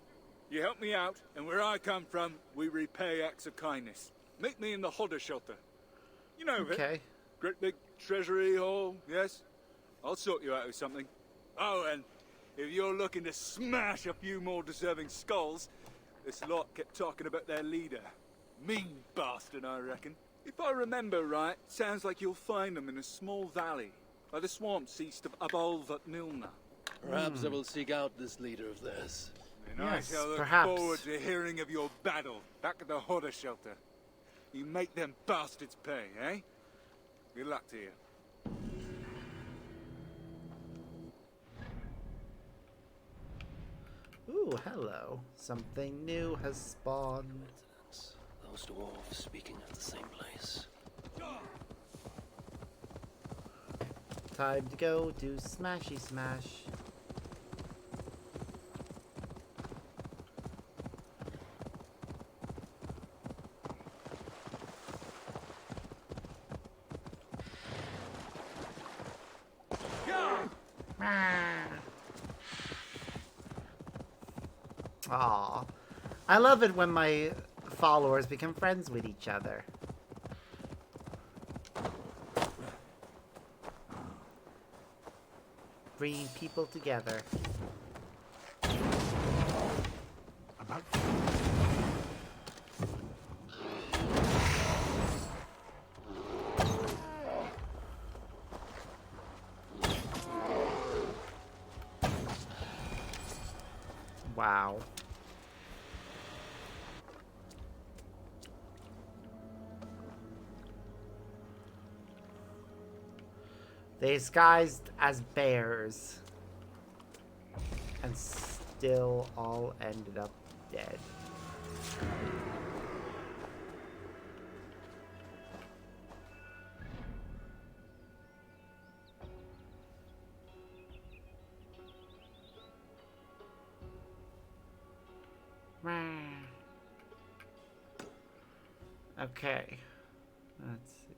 you helped me out, and where I come from, we repay acts of kindness. Meet me in the Hodder shelter. You know of it. Okay. Great big treasury hall, yes? I'll sort you out with something. Oh, and if you're looking to smash a few more deserving skulls, this lot kept talking about their leader. Mean bastard, I reckon. If I remember right, sounds like you'll find them in a small valley, by the swamps east of Abolv at Milna. Perhaps I will seek out this leader of theirs. And I Yes, shall look perhaps. forward to hearing of your battle back at the Hodder shelter. You make them bastards pay, eh? Good luck to you. Ooh, hello. Something new has spawned. Those dwarves speaking of the same place. Time to go do smashy smash. Aw. I love it when my followers become friends with each other. Bringing people together. Wow. They disguised as bears. And still all ended up dead. Okay. Let's see.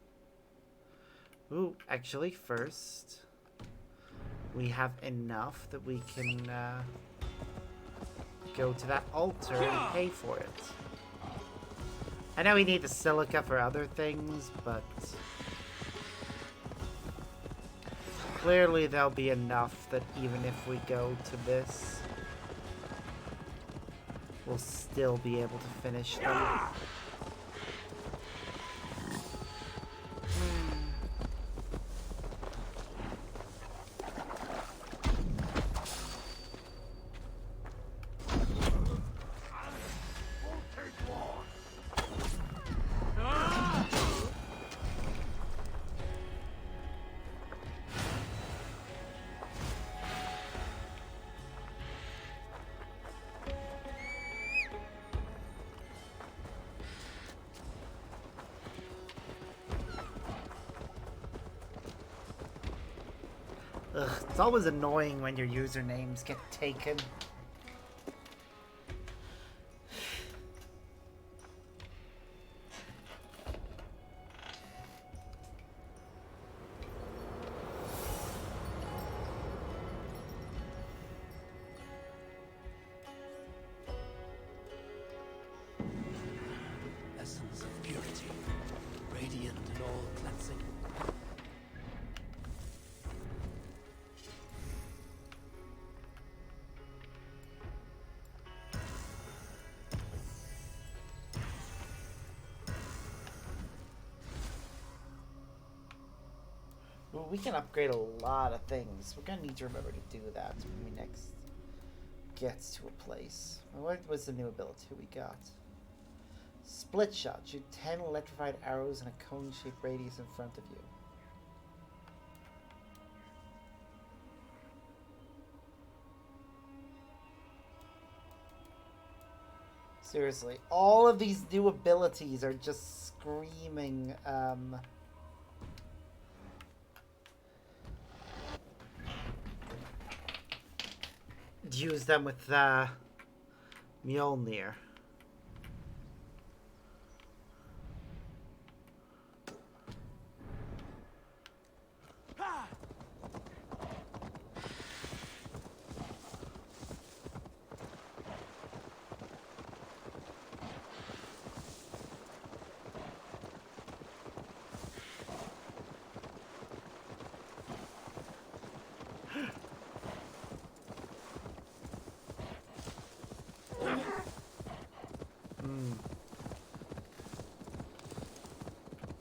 Ooh, actually, first, we have enough that we can go to that altar and pay for it. I know we need the silica for other things, but clearly there'll be enough that even if we go to this, we'll still be able to finish them. Ugh, it's always annoying when your usernames get taken. Essence of purity, radiant and all cleansing. Well, we can upgrade a lot of things. We're gonna need to remember to do that when we next get to a place. What was the new ability we got? Split shot. Shoot 10 electrified arrows in a cone-shaped radius in front of you. Seriously, all of these new abilities are just screaming, use them with, Mjolnir.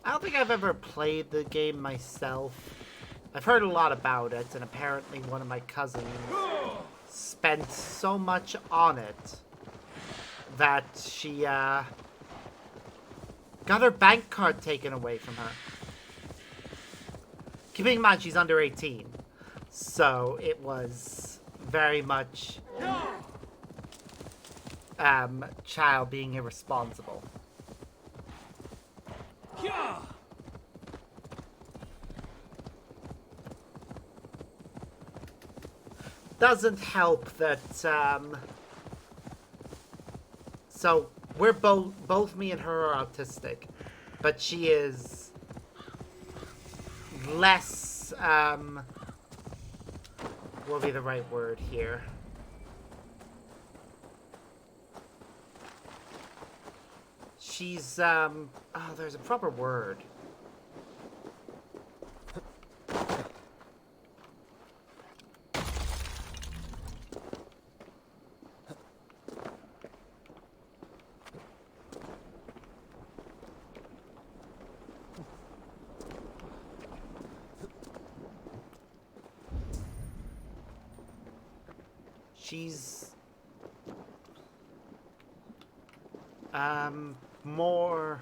I don't think I've ever played the game myself. I've heard a lot about it, and apparently one of my cousins spent so much on it that she got her bank card taken away from her. Keeping in mind she's under 18, so it was very much child being irresponsible. Doesn't help that, so we're both me and her are autistic, but she is less, what will be the right word here? She's, oh, there's a proper word. She's more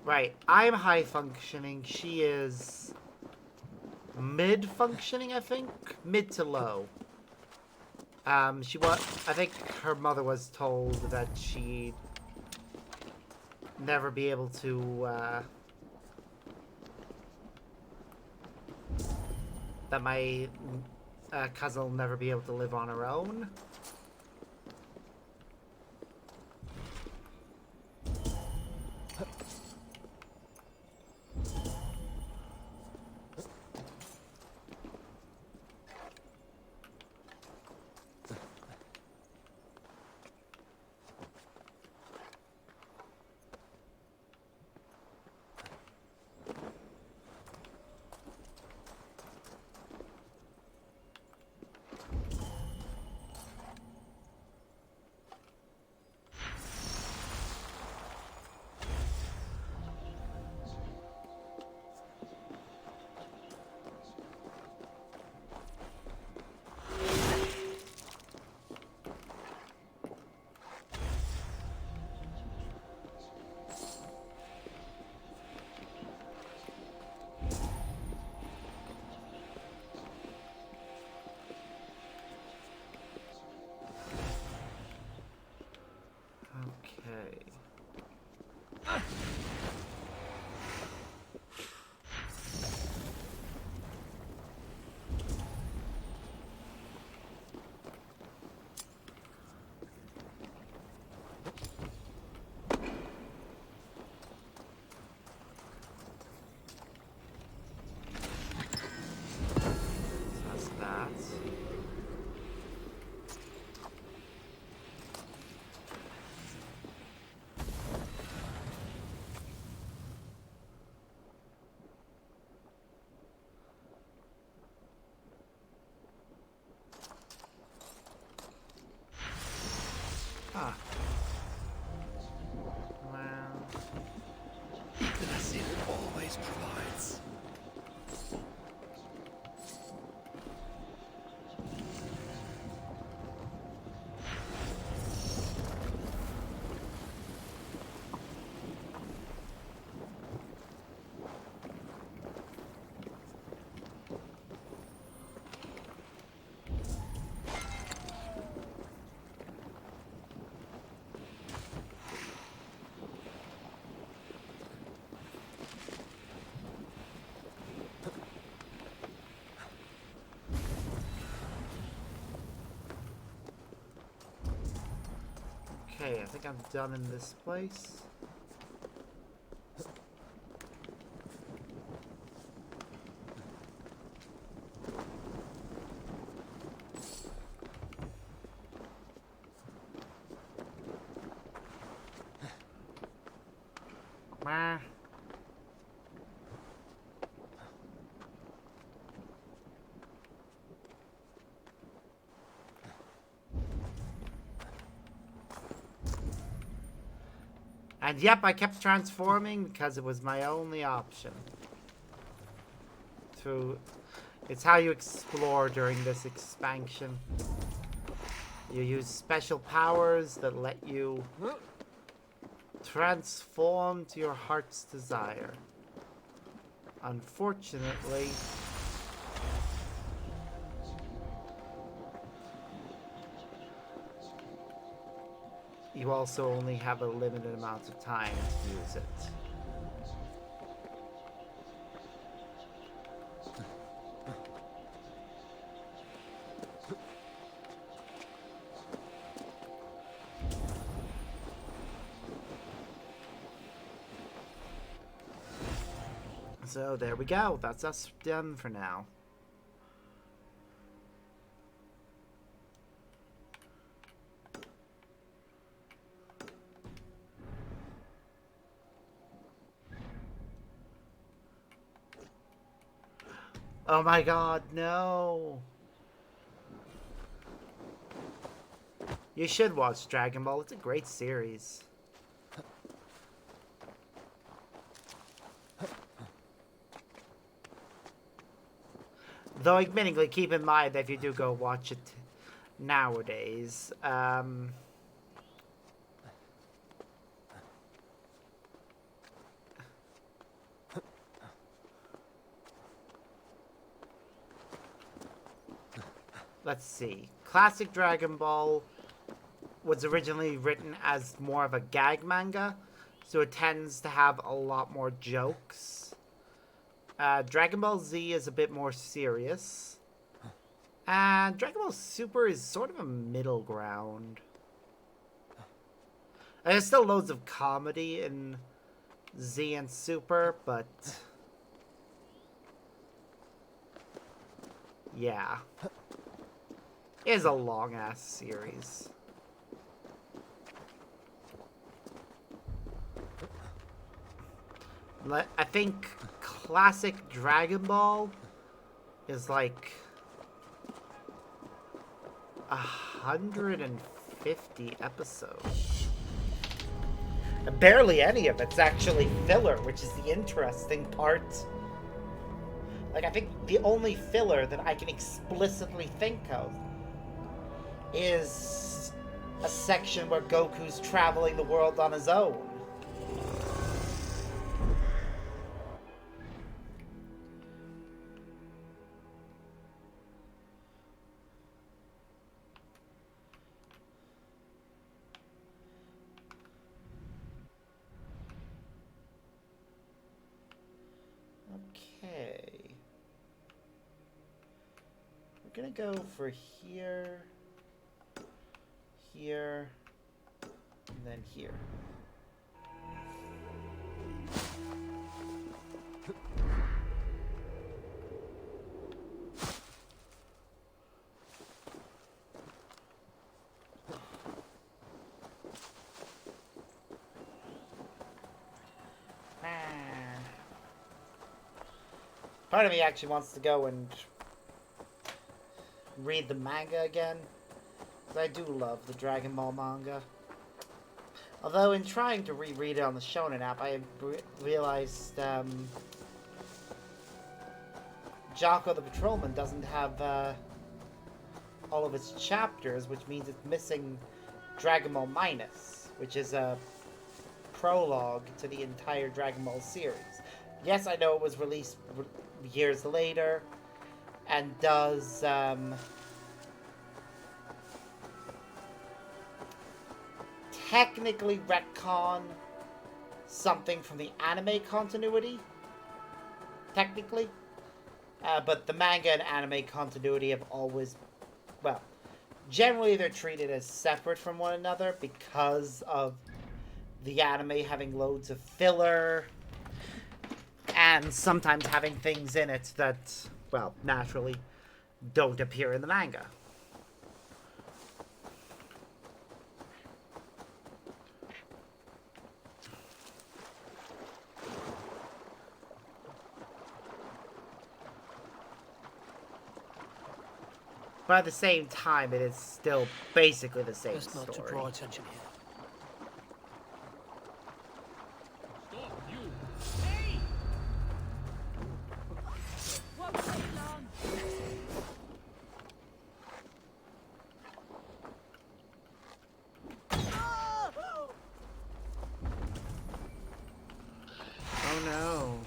right. I'm high functioning. She is mid functioning, I think. Mid to low. I think her mother was told that she'd never be able to that my cousin will never be able to live on her own. Okay, I think I'm done in this place. Meh. And yep, I kept transforming because it was my only option. It's how you explore during this expansion. You use special powers that let you transform to your heart's desire. Unfortunately, you also only have a limited amount of time to use it. So there we go. That's us done for now. Oh my god, no. You should watch Dragon Ball. It's a great series. Though, admittingly, keep in mind that if you do go watch it nowadays, let's see. Classic Dragon Ball was originally written as more of a gag manga, so it tends to have a lot more jokes. Dragon Ball Z is a bit more serious. And Dragon Ball Super is sort of a middle ground. And there's still loads of comedy in Z and Super, but yeah. It is a long-ass series. I think classic Dragon Ball is like 150 episodes. Barely any of it's actually filler, which is the interesting part. Like, I think the only filler that I can explicitly think of is a section where Goku's traveling the world on his own. Okay. We're gonna go for here, here, and then here. Part of me actually wants to go and read the manga again, because I do love the Dragon Ball manga. Although in trying to reread it on the Shonen app, I realized Jocko the Patrolman doesn't have all of its chapters, which means it's missing Dragon Ball Minus, which is a prologue to the entire Dragon Ball series. Yes, I know it was released years later, and does technically retcon something from the anime continuity, technically, but the manga and anime continuity have always, well, Generally, they're treated as separate from one another because of the anime having loads of filler and sometimes having things in it that, well, naturally don't appear in the manga. But at the same time, it is still basically the same Best not to story. draw attention here. Won't take long. Oh no.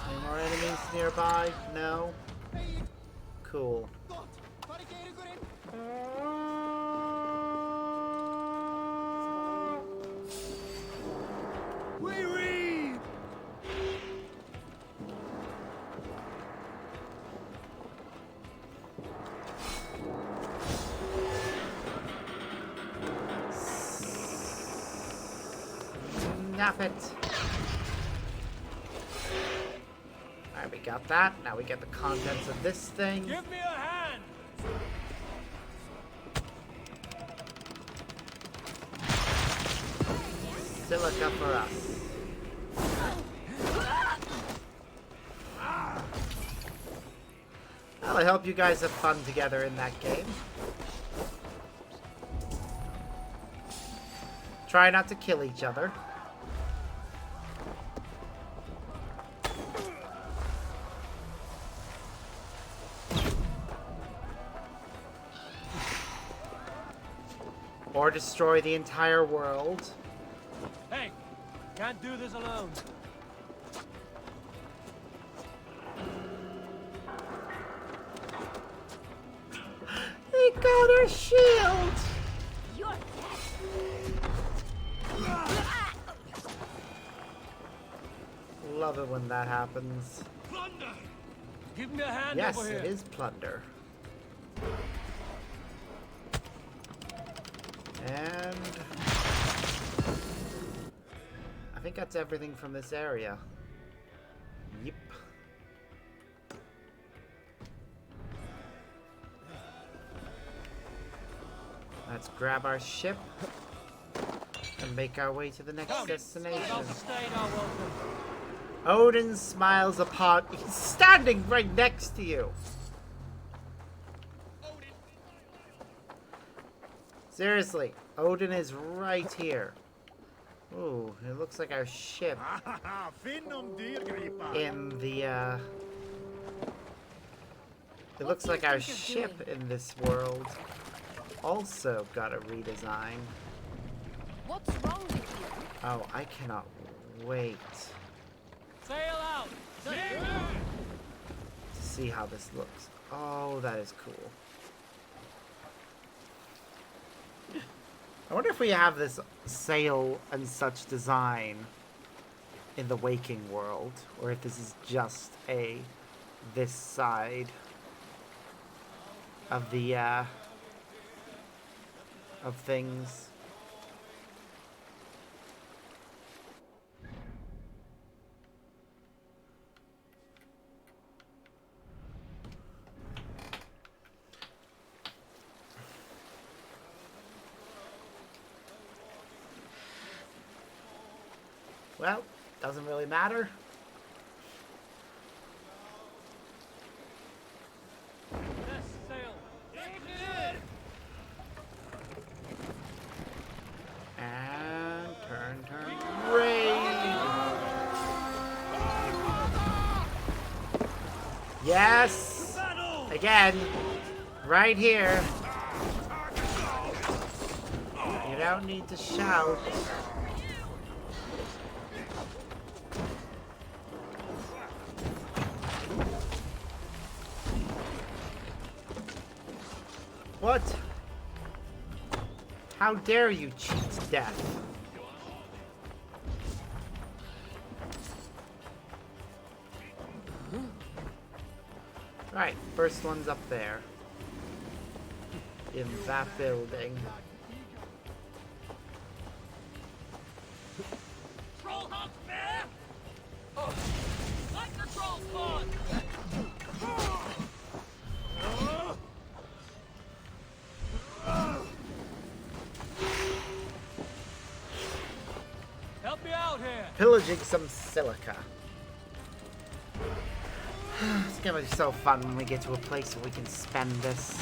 Any more enemies nearby? No? Cool. We read! Snap it. Alright, we got that. Now we get the contents of this thing. Give me a hand! Silica for us. Well, I hope you guys have fun together in that game. Try not to kill each other. Or destroy the entire world. Hey, can't do this alone. They got our shield! You're Love it when that happens. Plunder! Give me a hand Yes, over here. it is plunder. And I think that's everything from this area. Yep. Let's grab our ship and make our way to the next destination. Odin smiles upon... He's standing right next to you! Seriously, Odin is right here. Ooh, it looks like our ship in the, It looks like our ship in this world also got a redesign. What's wrong with you? Oh, I cannot wait Sail out! to see how this looks. Oh, that is cool. I wonder if we have this sail and such design in the waking world, or if this is just this side of the of things. Well, doesn't really matter. Yes, sail. And turn, raid! Yes! Again, right here. You don't need to shout. What? How dare you cheat? death. Right, first one's up there. In that building. Troll hunt there! Oh, like the troll spawn! Help me out here! Pillaging some silica. It's gonna be so fun when we get to a place where we can spend this.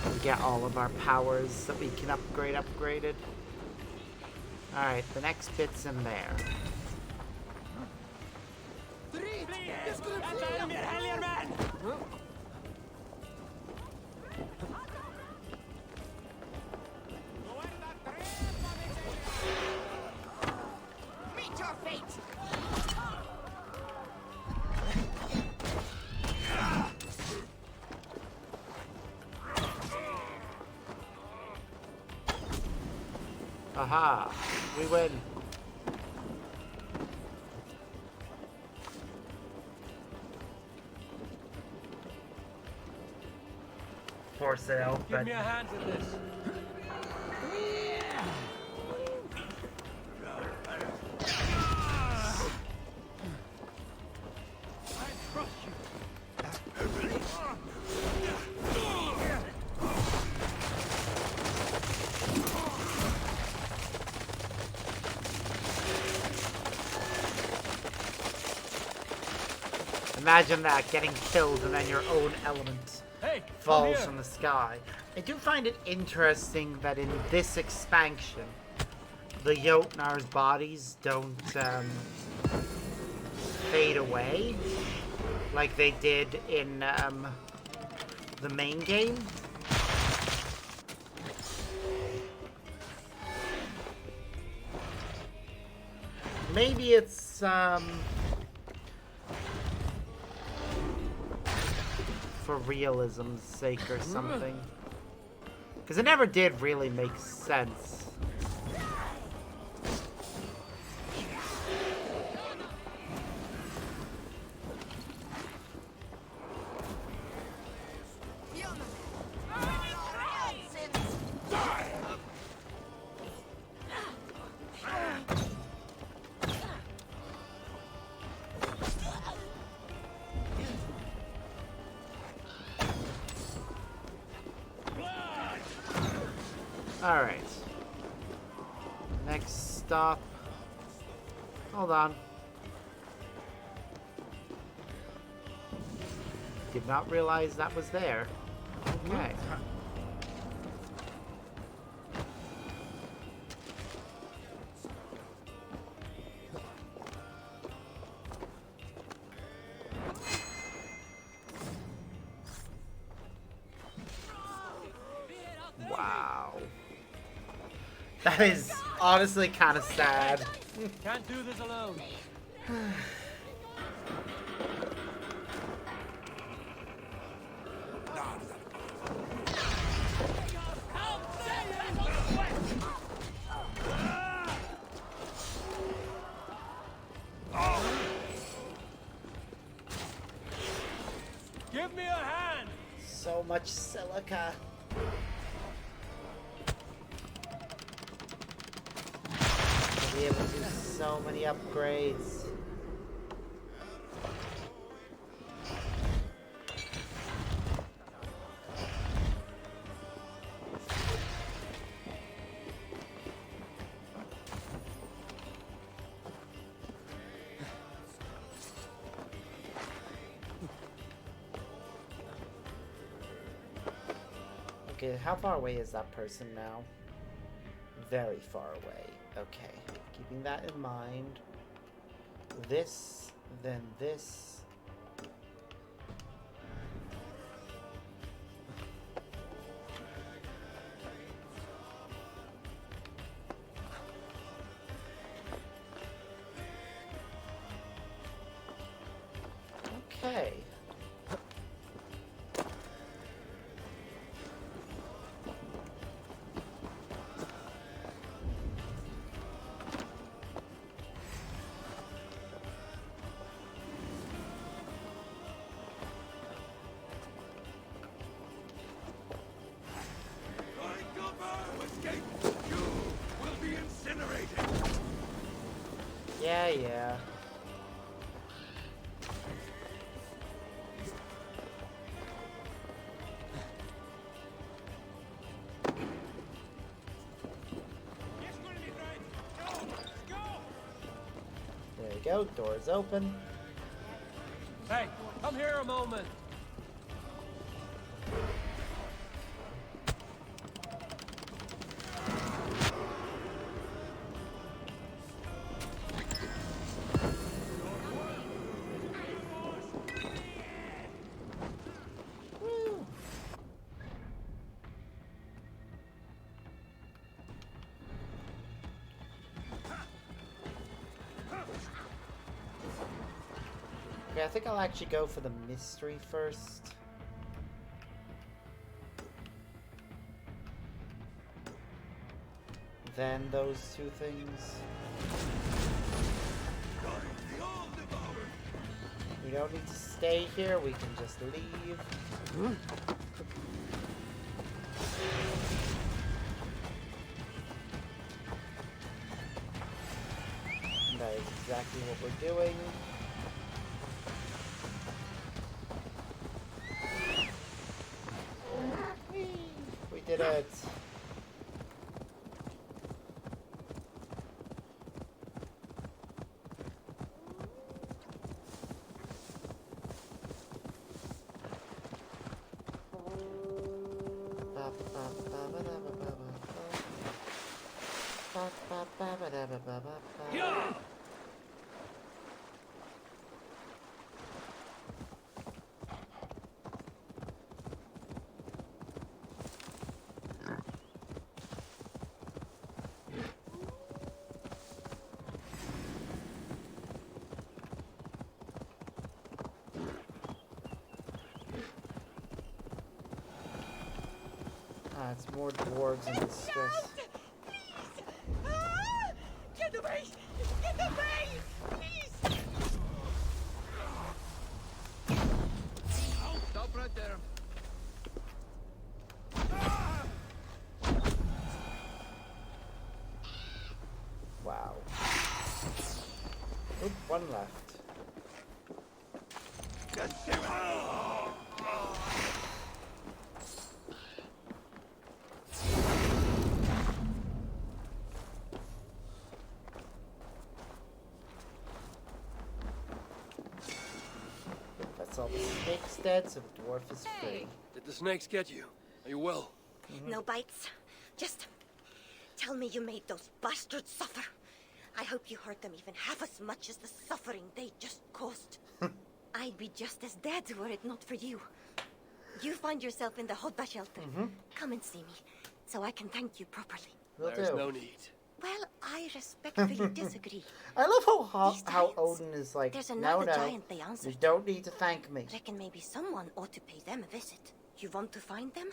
And get all of our powers that we can upgraded. Alright, the next bit's in there. Meet your fate! Aha! We win! For sale, Give but me a hand with this. I trust you. imagine that, getting killed and then your own element Hey, come falls here. from the sky. I do find it interesting that in this expansion, the Jotnar's bodies don't fade away like they did in the main game. Maybe it's for realism's sake or something. Because it never did really make sense. Alright. Next stop. Hold on. Did not realize that was there. Okay. Wow. That is honestly kind of sad. Can't do this alone. Give me a hand. So much silica. I'll be able to do so many upgrades. Okay, how far away is that person now? Very far away. Okay, keeping that in mind. This, then this. Okay. Yeah, yeah. There you go, door's open. Hey, come here a moment. Woo. Okay, I think I'll actually go for the mystery first. Then those two things. We don't need to stay here, we can just leave. And that is exactly what we're doing. Whee! We did it! Yeah! Ah, it's more dwarves in distress. Ah! Get away! Get away! Please! Stop right there. Wow. Oop, one left. That's all the snakes dead, so the dwarf is free. Did the snakes get you? Are you well? No bites. Just tell me you made those bastards suffer. I hope you hurt them even half as much as the suffering they just caused. I'd be just as dead were it not for you. You find yourself in the Hodva shelter. Come and see me, so I can thank you properly. Will There's do. no need. Well, I respectfully disagree. I love how These how giants. Odin is like, There's no, another no, giant they you answered. don't need to thank me. Reckon maybe someone ought to pay them a visit. You want to find them?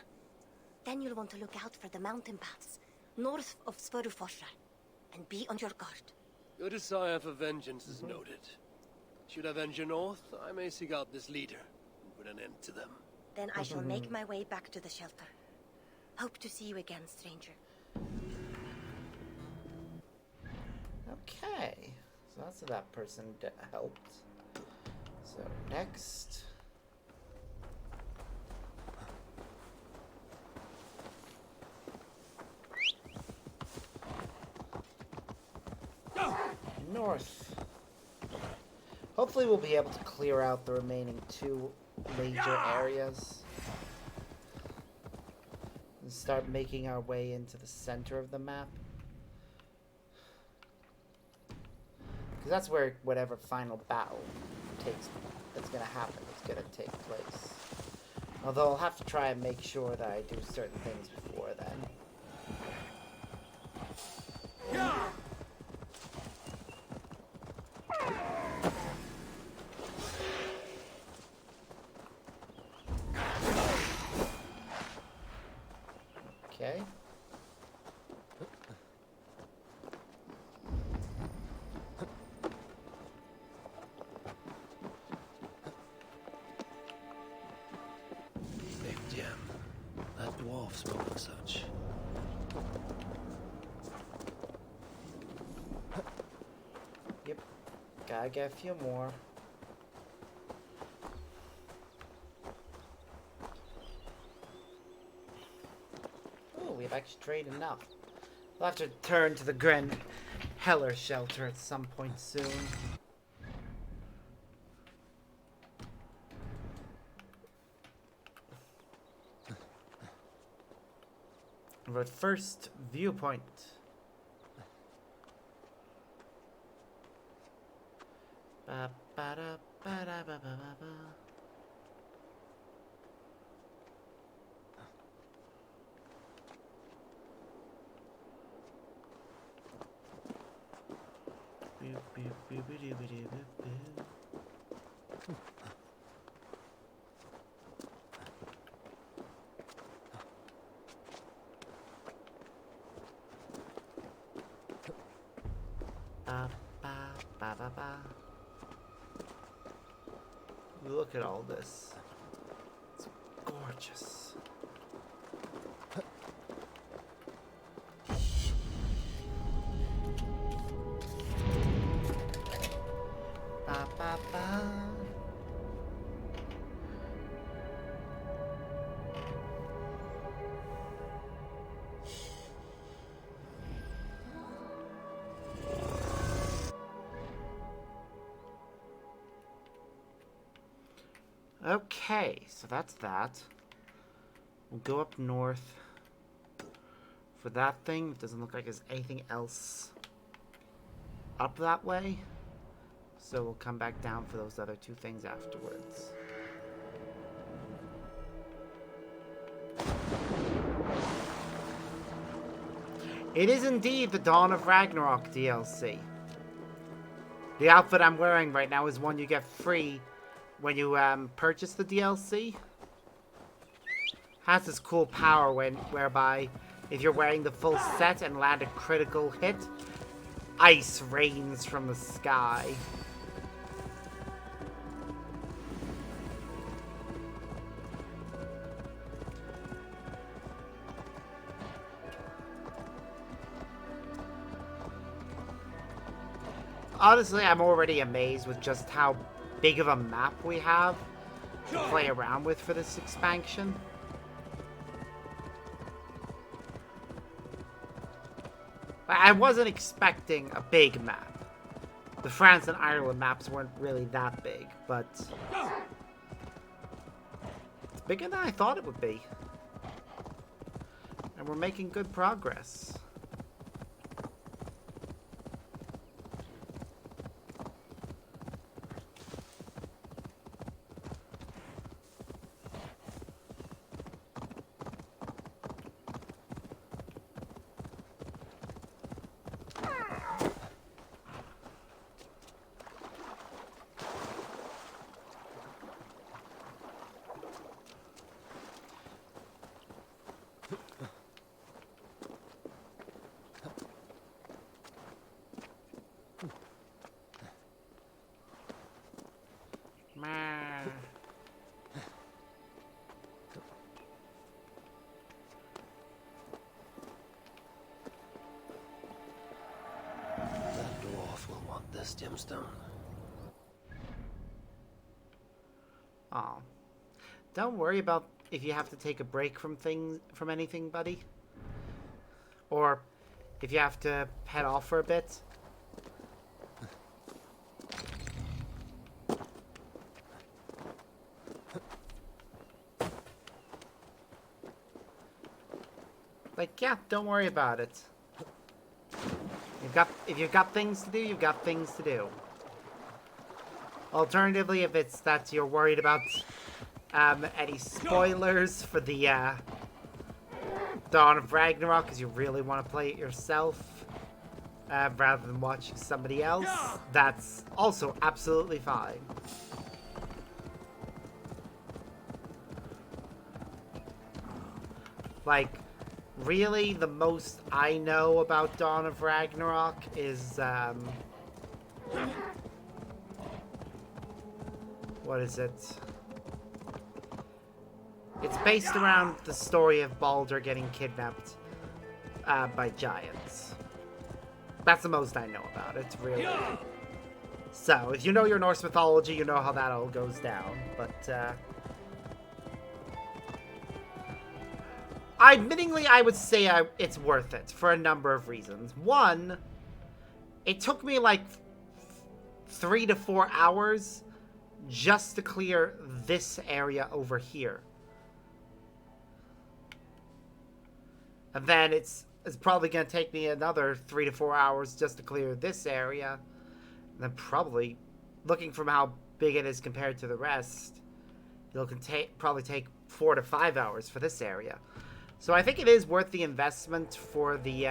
Then you'll want to look out for the mountain paths, north of Svörufosra, and be on your guard. Your desire for vengeance is noted. Should I venture north, I may seek out this leader and put an end to them. Then I shall make my way back to the shelter. Hope to see you again, stranger. Okay, so that's that person helped. So next, north. Hopefully we'll be able to clear out the remaining two major areas and start making our way into the center of the map. Because that's where whatever final battle that's going to happen is going to take place. Although I'll have to try and make sure that I do certain things before then. Okay. Big gem. That dwarf spoke of such. Gotta get a few more. Oh, we've actually traded enough. We'll have to turn to the Grand Heller shelter at some point soon. But first, viewpoint. Ba, ba, da, ba, da, ba, ba, ba, ba. Boop, boop, boop, boop, boop, boop, boop, boop. Ba, ba, ba, ba, ba. Look at all this. It's gorgeous. Ba, ba, ba. Okay, so that's that. We'll go up north for that thing. It doesn't look like there's anything else up that way. So we'll come back down for those other two things afterwards. It is indeed the Dawn of Ragnarok DLC. The outfit I'm wearing right now is one you get free when you purchase the DLC. Has this cool power whereby if you're wearing the full set and land a critical hit, ice rains from the sky. Honestly, I'm already amazed with just how big of a map we have to play around with for this expansion. I wasn't expecting a big map. The France and Ireland maps weren't really that big, but it's bigger than I thought it would be. And we're making good progress. That dwarf will want this gemstone. Oh. Don't worry about if you have to take a break from anything, buddy. Or if you have to head off for a bit. Like, yeah, don't worry about it. If you've got things to do, you've got things to do. Alternatively, if it's that you're worried about any spoilers for the Dawn of Ragnarok, because you really want to play it yourself rather than watching somebody else, that's also absolutely fine. Like, really, the most I know about Dawn of Ragnarok is, what is it? It's based around the story of Baldur getting kidnapped by giants. That's the most I know about it, really. So, if you know your Norse mythology, you know how that all goes down. But, admittingly, I would say it's worth it for a number of reasons. One, it took me like 3 to 4 hours just to clear this area over here. And then it's probably going to take me another 3 to 4 hours just to clear this area. And then probably, looking from how big it is compared to the rest, it'll probably take 4 to 5 hours for this area. So I think it is worth the investment for the,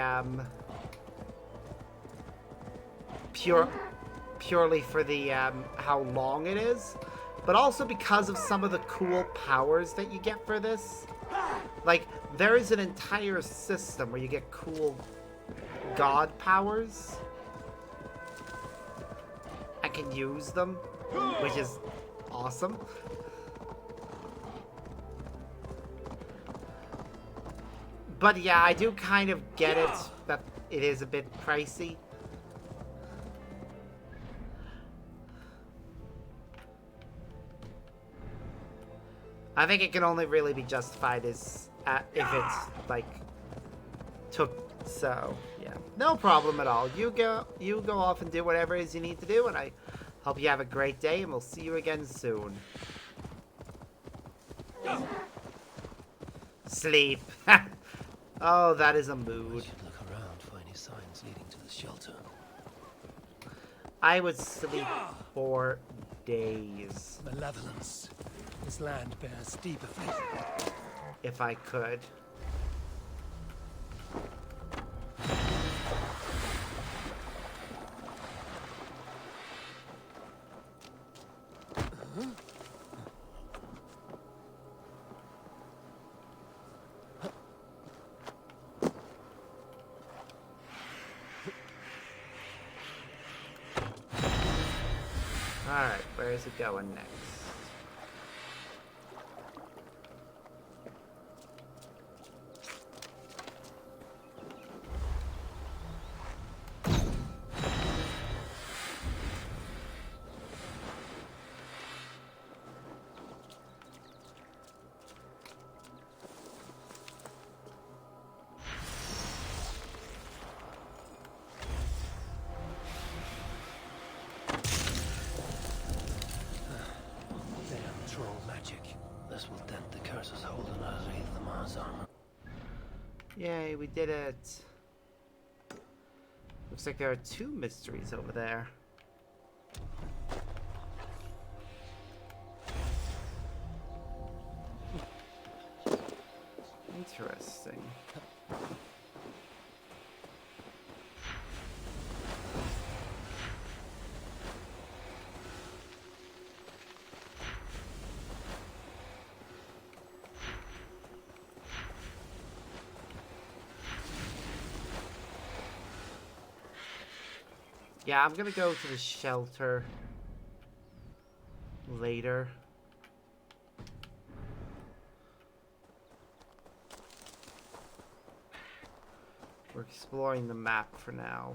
purely for the, how long it is. But also because of some of the cool powers that you get for this. Like, there is an entire system where you get cool god powers. I can use them, which is awesome. But yeah, I do kind of get it that it is a bit pricey. I think it can only really be justified as if it's like so yeah, no problem at all. You go off and do whatever it is you need to do, and I hope you have a great day, and we'll see you again soon. Sleep. Oh, that is a mood. should look around for any signs leading to the shelter. I would sleep for days Malevolence. This land bears deep affliction. if I could. Alright, where is it going next? Troll magic. This will dent the curses holding underneath the Mars armor. Yay, we did it. Looks like there are 2 mysteries over there. Interesting. Yeah, I'm gonna go to the shelter later. We're exploring the map for now.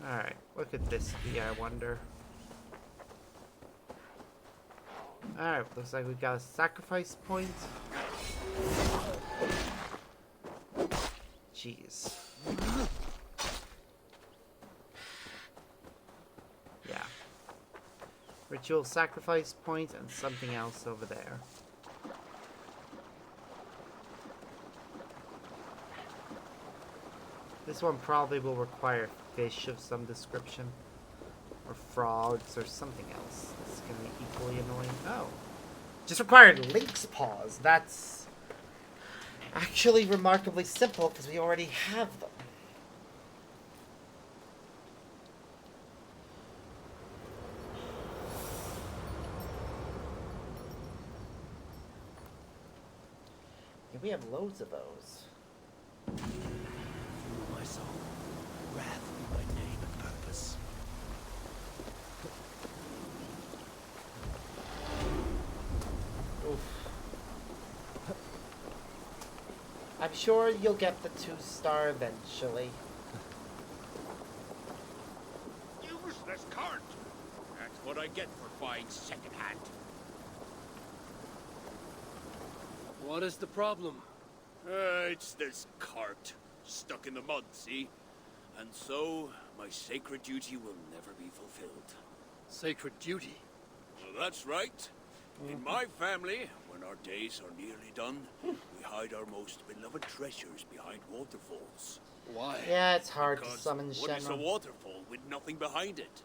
Alright, what could this be, I wonder? Alright, looks like we've got a sacrifice point. Jeez. Yeah. Ritual sacrifice point and something else over there. This one probably will require fish of some description. Or frogs or something else. That's gonna be equally annoying. Oh. Just required lynx paws. That's actually remarkably simple because we already have them. And we have loads of those. My soul, wrath be my name and purpose. Oof. I'm sure you'll get the 2-star eventually. Useless cart! That's what I get for buying secondhand. What is the problem? It's this cart. Stuck in the mud, see? And so, my sacred duty will never be fulfilled. Sacred duty. Well, that's right. In my family, when our days are nearly done, we hide our most beloved treasures behind waterfalls. Why? Yeah, it's hard Because to summon what is a Shenron. waterfall with nothing behind it?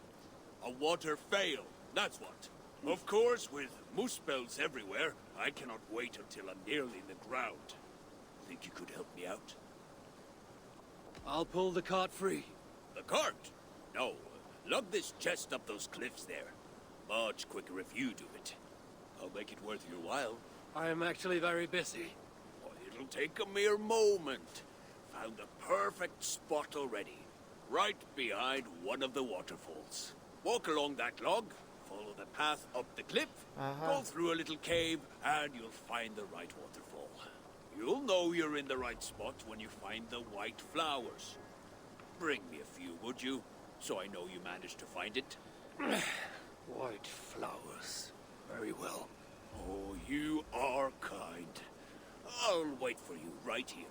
A water fail, that's what. Of course, with moose spells everywhere, I cannot wait until I'm nearly in the ground. Think you could help me out? I'll pull the cart free. The cart? No. Lug this chest up those cliffs there. Much quicker if you do it. I'll make it worth your while. I am actually very busy. Oh, it'll take a mere moment. Found the perfect spot already. Right behind one of the waterfalls. Walk along that log, follow the path up the cliff, go through a little cave, and you'll find the right waterfall. You'll know you're in the right spot when you find the white flowers. Bring me a few, would you? So I know you managed to find it. White flowers. Very well. Oh, you are kind. I'll wait for you right here.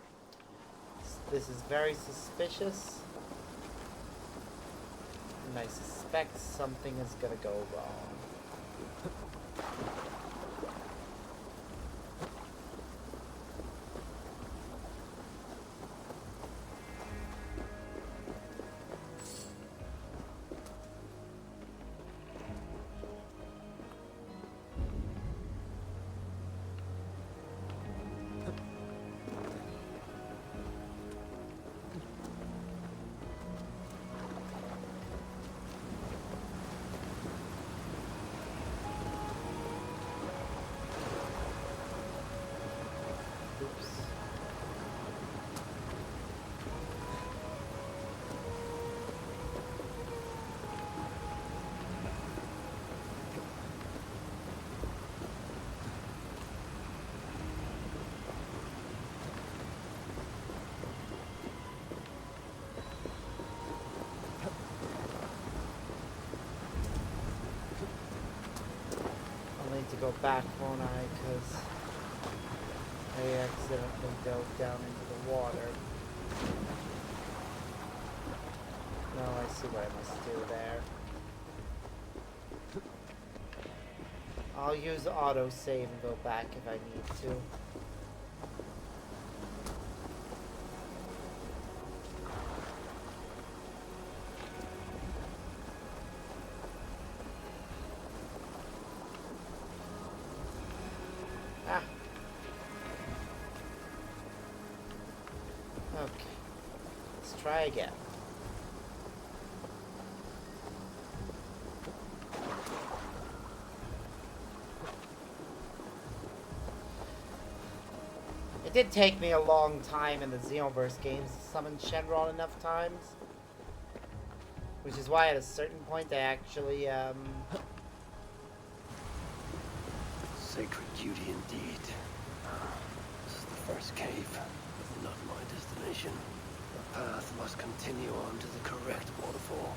This is very suspicious. And I suspect something is gonna go wrong. Oops. I'll need to go back, won't I? Because I accidentally dove down into the water. No, I see what I must do there. I'll use auto save and go back if I need to. Ah. Okay. Let's try again. It did take me a long time in the Xenoverse games to summon Shenron enough times. Which is why at a certain point I actually, Sacred duty indeed. This is the first cave, but not my destination. The path must continue on to the correct waterfall.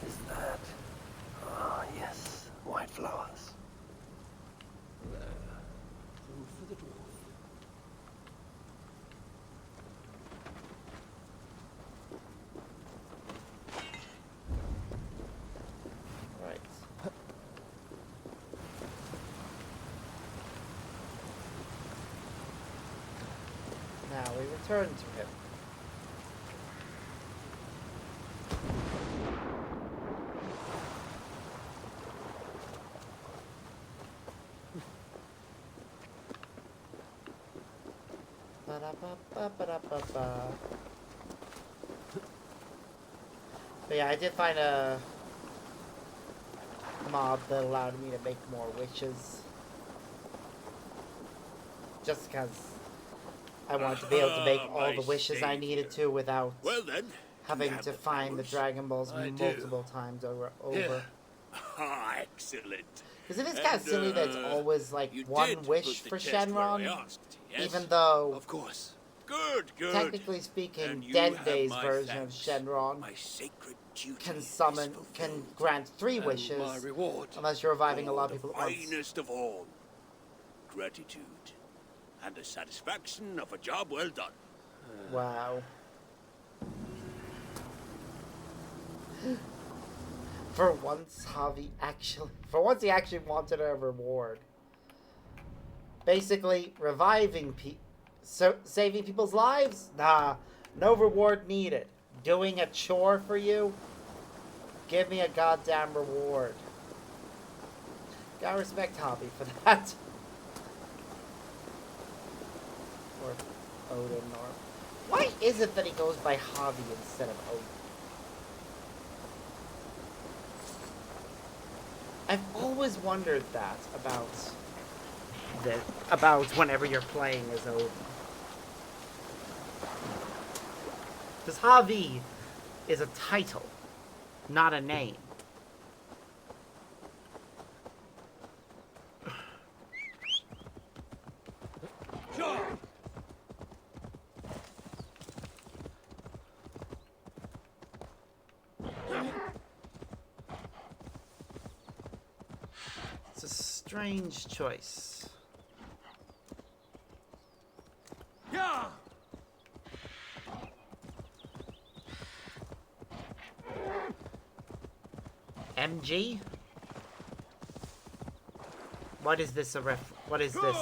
Is that? Ah, yes. White flowers. There. Food for the dwarf. right. Now we return to him. Ba-da-ba-ba-ba-da-ba-ba. But yeah, I did find a mod that allowed me to make more wishes. Just because I wanted to be able to make all the wishes I needed to without Well then, having to find the Dragon Balls I do. multiple times over. Ah, excellent. Because it is kind of silly that it's always like You one did wish put for the test where I Shenron, asked, yes? even though Of course. Good, good. technically speaking, And you have Dende's my version of thanks. Shenron My sacred duty can is can fulfilled. grant 3 And wishes, my reward, unless you're reviving a lot of the people at once. finest of all, gratitude, and the satisfaction of a job well done. Wow. For once, he actually wanted a reward. Basically, saving people's lives? Nah, no reward needed. Doing a chore for you? Give me a goddamn reward. Gotta respect Hobby for that. Or Odin, or... Why is it that he goes by Hobby instead of Odin? I've always wondered that about whenever you're playing as Odin. Because Javi is a title, not a name. It's a strange choice. Yeah. MG? What is this what is this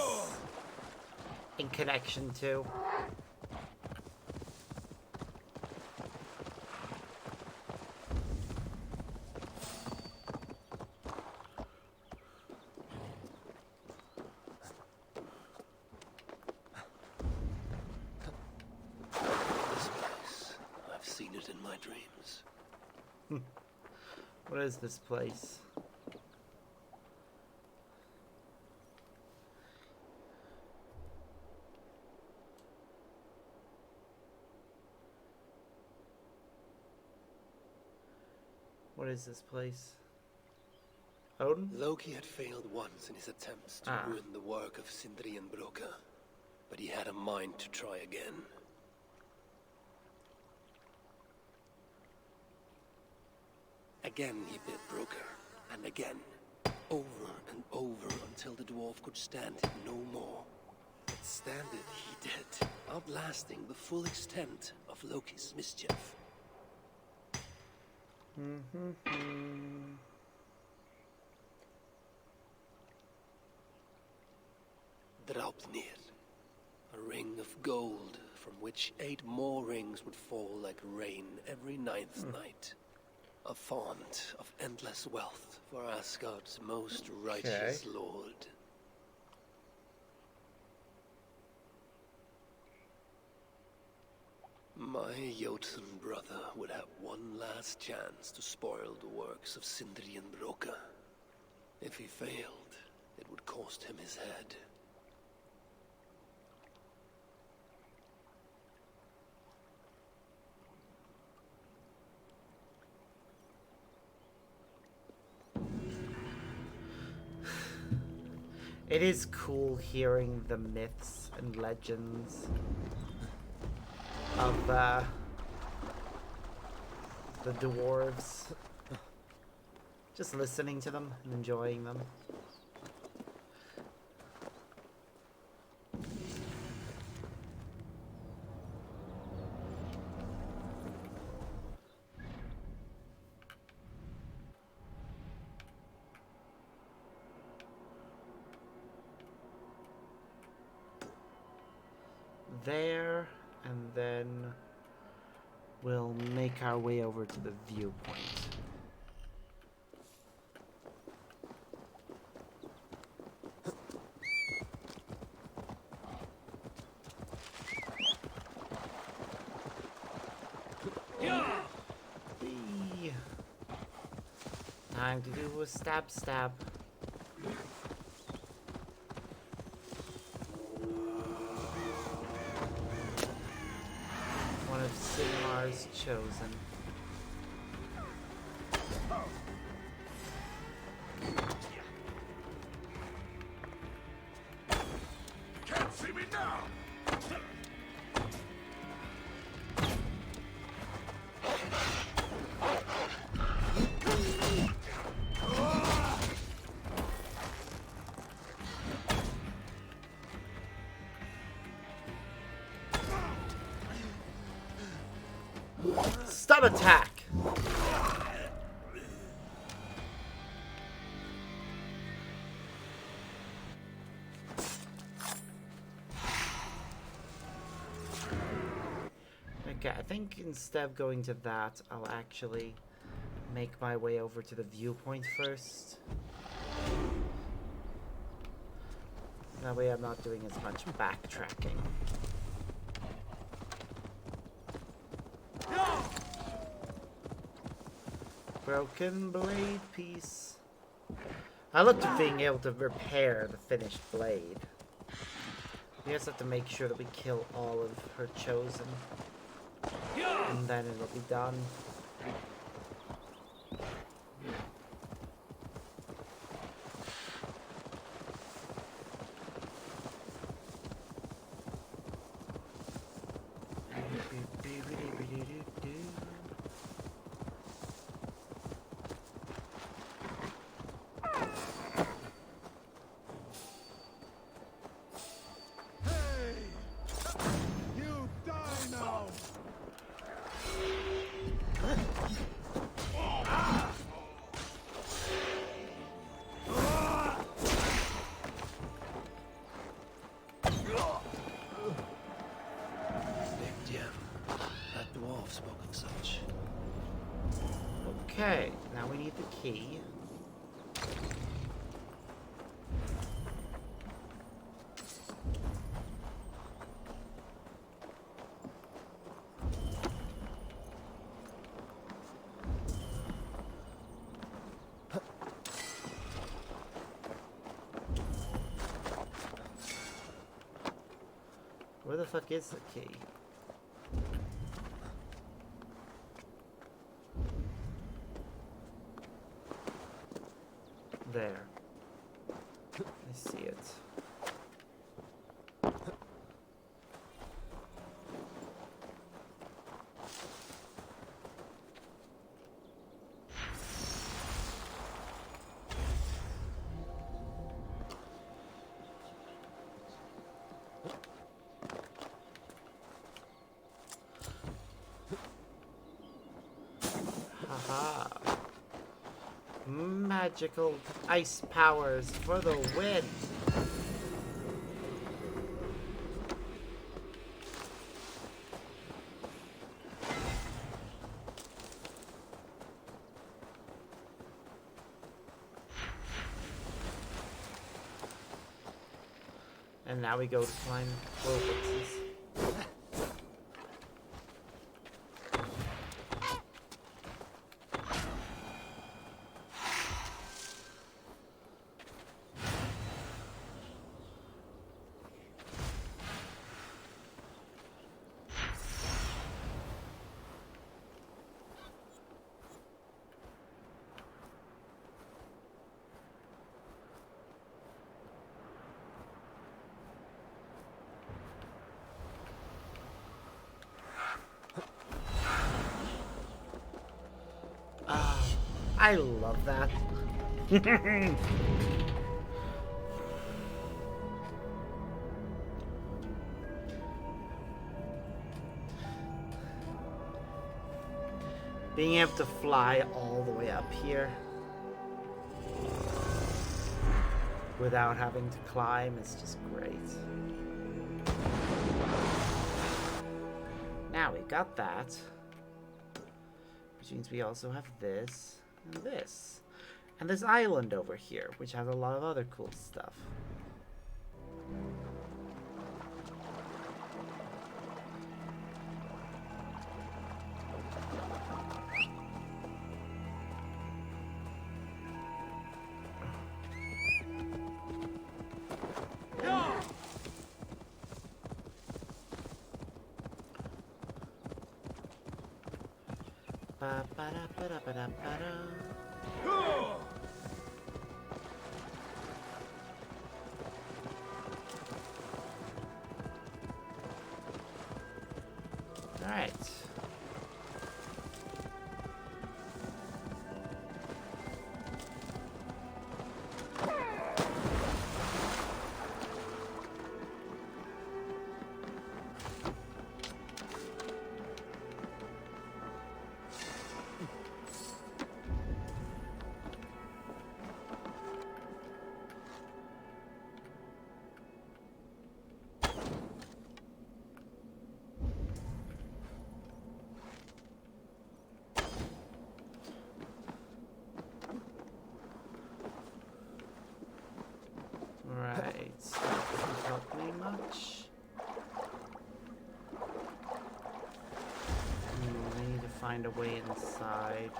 in connection to? This place. I've seen it in my dreams. What is this place? What is this place? Odin? Loki had failed once in his attempts to ruin the work of Sindri and Broca, but he had a mind to try again. Again he bit Broca, and again, over and over until the dwarf could stand it no more. But stand it he did, outlasting the full extent of Loki's mischief. Draupnir, a ring of gold from which 8 more rings would fall like rain every 9th night. A font of endless wealth for Asgard's most righteous lord. My Jotun brother would have one last chance to spoil the works of Sindri and Broca. If he failed, it would cost him his head. It is cool hearing the myths and legends of the dwarves. Just listening to them and enjoying them. There, and then we'll make our way over to the viewpoint. Time to do a stab stab. One of Sigmar's chosen. Can't see me now! Stun attack! Okay, I think instead of going to that, I'll actually make my way over to the viewpoint first. That way I'm not doing as much backtracking. Broken blade piece. I look to being able to repair the finished blade. We just have to make sure that we kill all of her chosen. And then it'll be done. You die now! Big gem. That dwarf spoke of such. Okay, now we need the key. Where the fuck is the key? There. I see it. Haha. Magical ice powers for the win. And now we go to climb Robloxes. I love that. Being able to fly all the way up here without having to climb is just great. Now we got that. Which means we also have this and this. And this island over here, which has a lot of other cool stuff. Alright. Right, so that doesn't help me much. I need to find a way inside.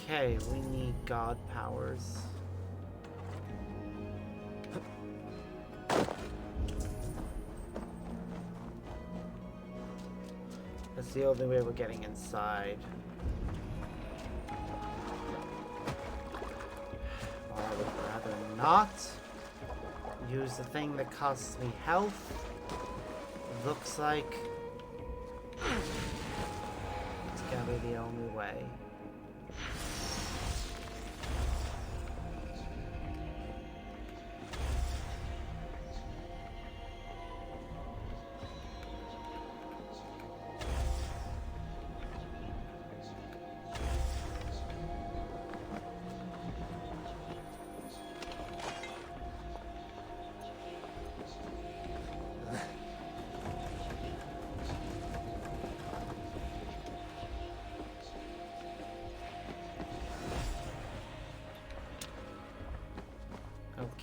Okay, we need god powers. That's the only way we're getting inside. Or I would rather not use the thing that costs me health. Looks like it's gonna be the only way.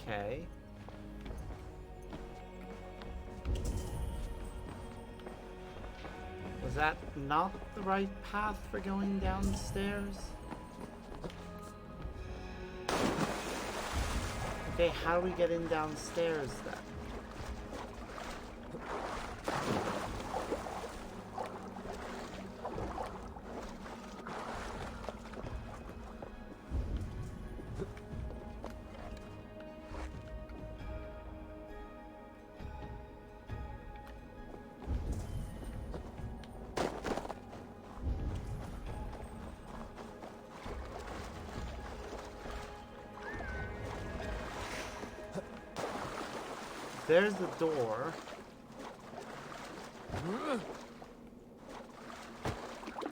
Okay. Was that not the right path for going downstairs? Okay, how do we get in downstairs then? There's the door.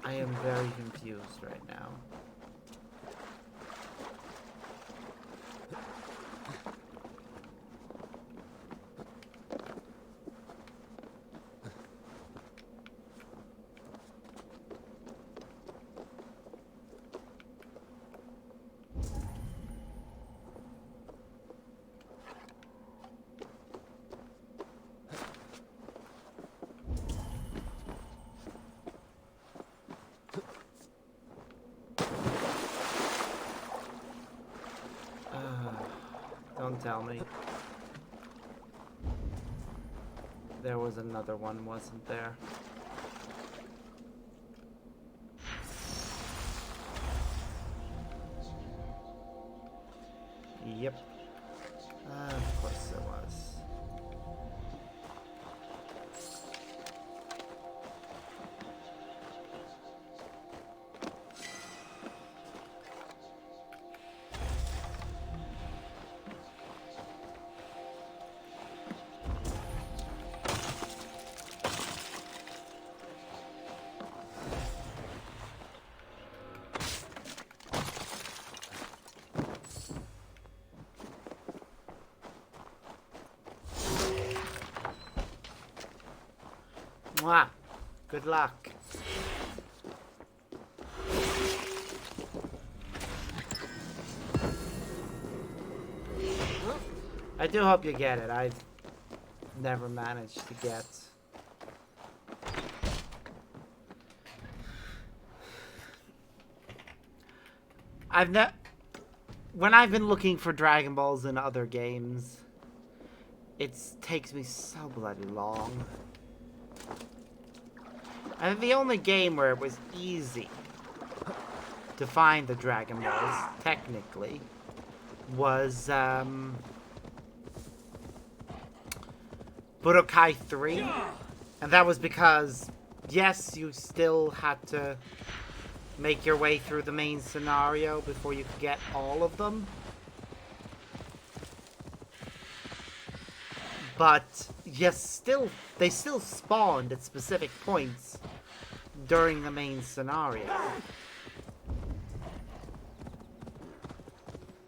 I am very confused right now. Don't tell me. There was another one, wasn't there? Yep. Of course there was. Mwah! Good luck. I do hope you get it. I've never managed to get. When I've been looking for Dragon Balls in other games, it takes me so bloody long. And the only game where it was easy to find the Dragon Balls, technically, was Budokai 3. And that was because, yes, you still had to make your way through the main scenario before you could get all of them. But yes, they still spawned at specific points during the main scenario.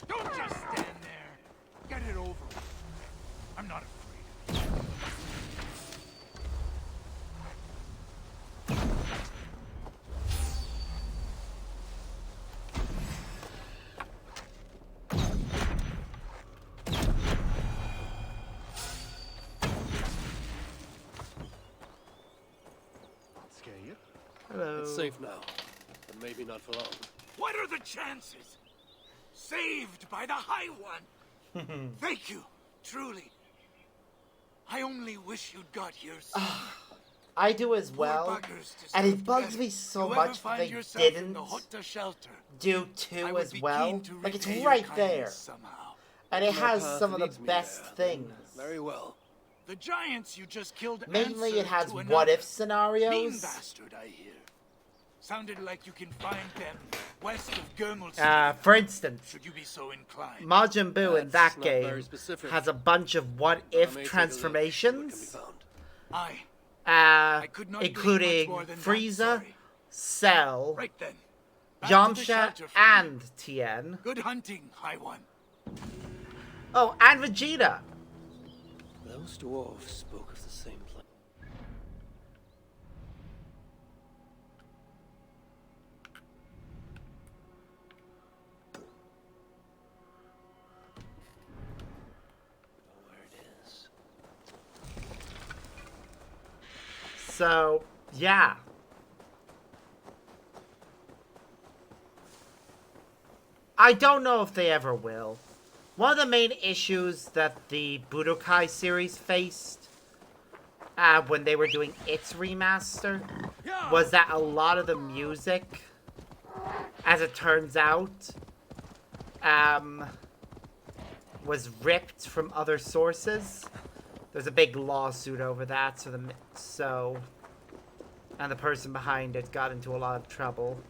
Don't just stand there. Get it over with. I'm not afraid. Scare you? Hello. It's safe now, but maybe not for long. What are the chances? Saved by the High One. Thank you, truly. I only wish you'd got here sooner. I do as well, buggers and it deserve bugs better. me so You ever much that find they yourself in didn't the Hutta shelter? do I 2 would as be well. keen to Like, it's repay your right kindness there. somehow. And it My has path some of the leads me best there. things. Very well. The giants you just killed Mainly it answered has to what another. if Mean scenarios. bastard, I hear. Sounded like you can find them west of Gurmulstein. For instance, Should you be so inclined. Majin Buu in That's that not very game specific. has a bunch of what I if may take a look, see what can be transformations, found. Aye. I could not glean including much more than that, Frieza, sorry. Cell, Right then. Back to the Yamcha, shelter for and Tien. Good hunting, High One. Oh, and Vegeta. Those dwarves spoke of the same place. Where it is. So, yeah. I don't know if they ever will. One of the main issues that the Budokai series faced when they were doing its remaster was that a lot of the music, as it turns out, was ripped from other sources. There's a big lawsuit over that, and the person behind it got into a lot of trouble.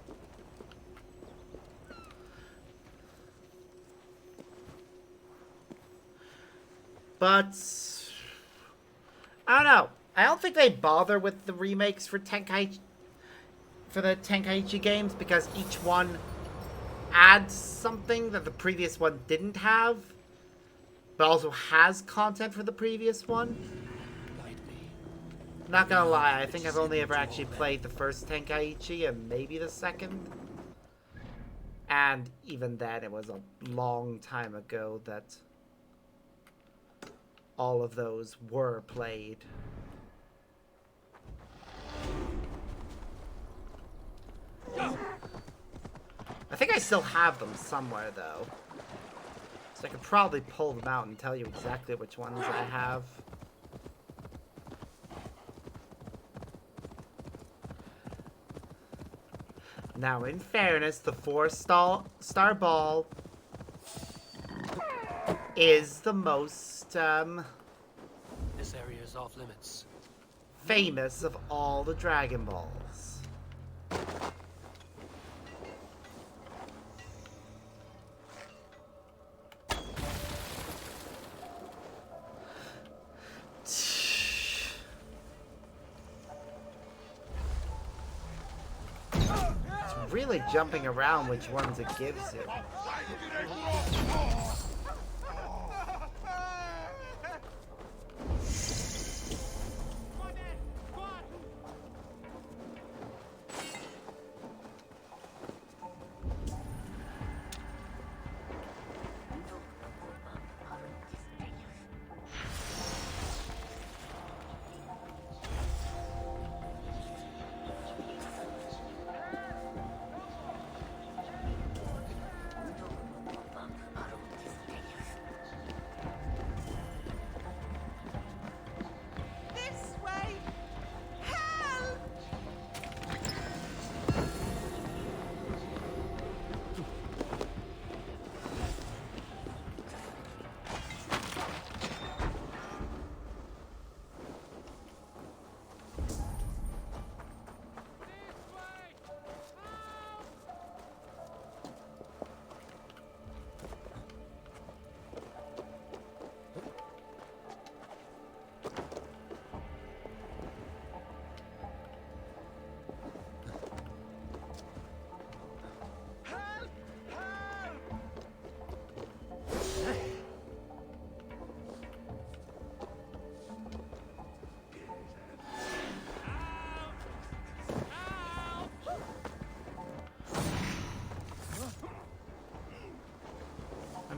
But I don't know. I don't think they bother with the remakes for the Tenkaichi games because each one adds something that the previous one didn't have, but also has content for the previous one. Not gonna lie, I think I've only ever actually played the first Tenkaichi and maybe the second. And even then, it was a long time ago that all of those were played. I think I still have them somewhere, though. So I could probably pull them out and tell you exactly which ones I have. Now, in fairness, the 4-star ball is the most This area is off limits. famous of all the Dragon Balls. It's really jumping around which ones it gives you.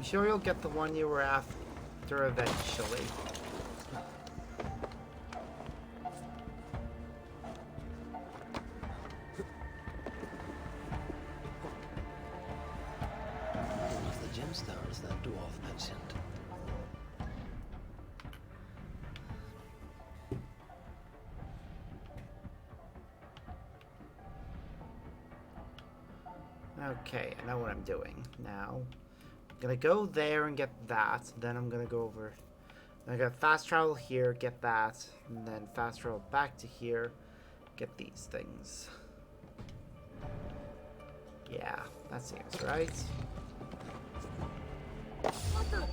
sure you'll get the one you were after eventually. What was the gemstones that dwarf mentioned? Okay, I know what I'm doing now. I'm gonna go there and get that. Then I'm gonna go over. I got fast travel here, get that, and then fast travel back to here, get these things. Yeah, that seems right. What the?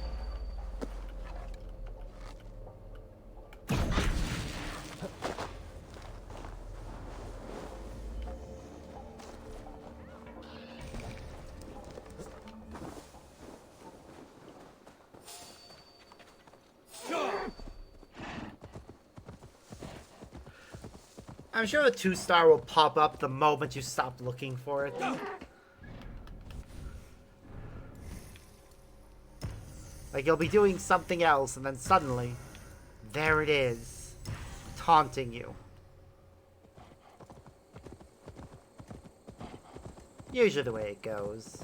I'm sure the 2-star will pop up the moment you stop looking for it. Like you'll be doing something else and then suddenly, there it is, taunting you. Usually the way it goes.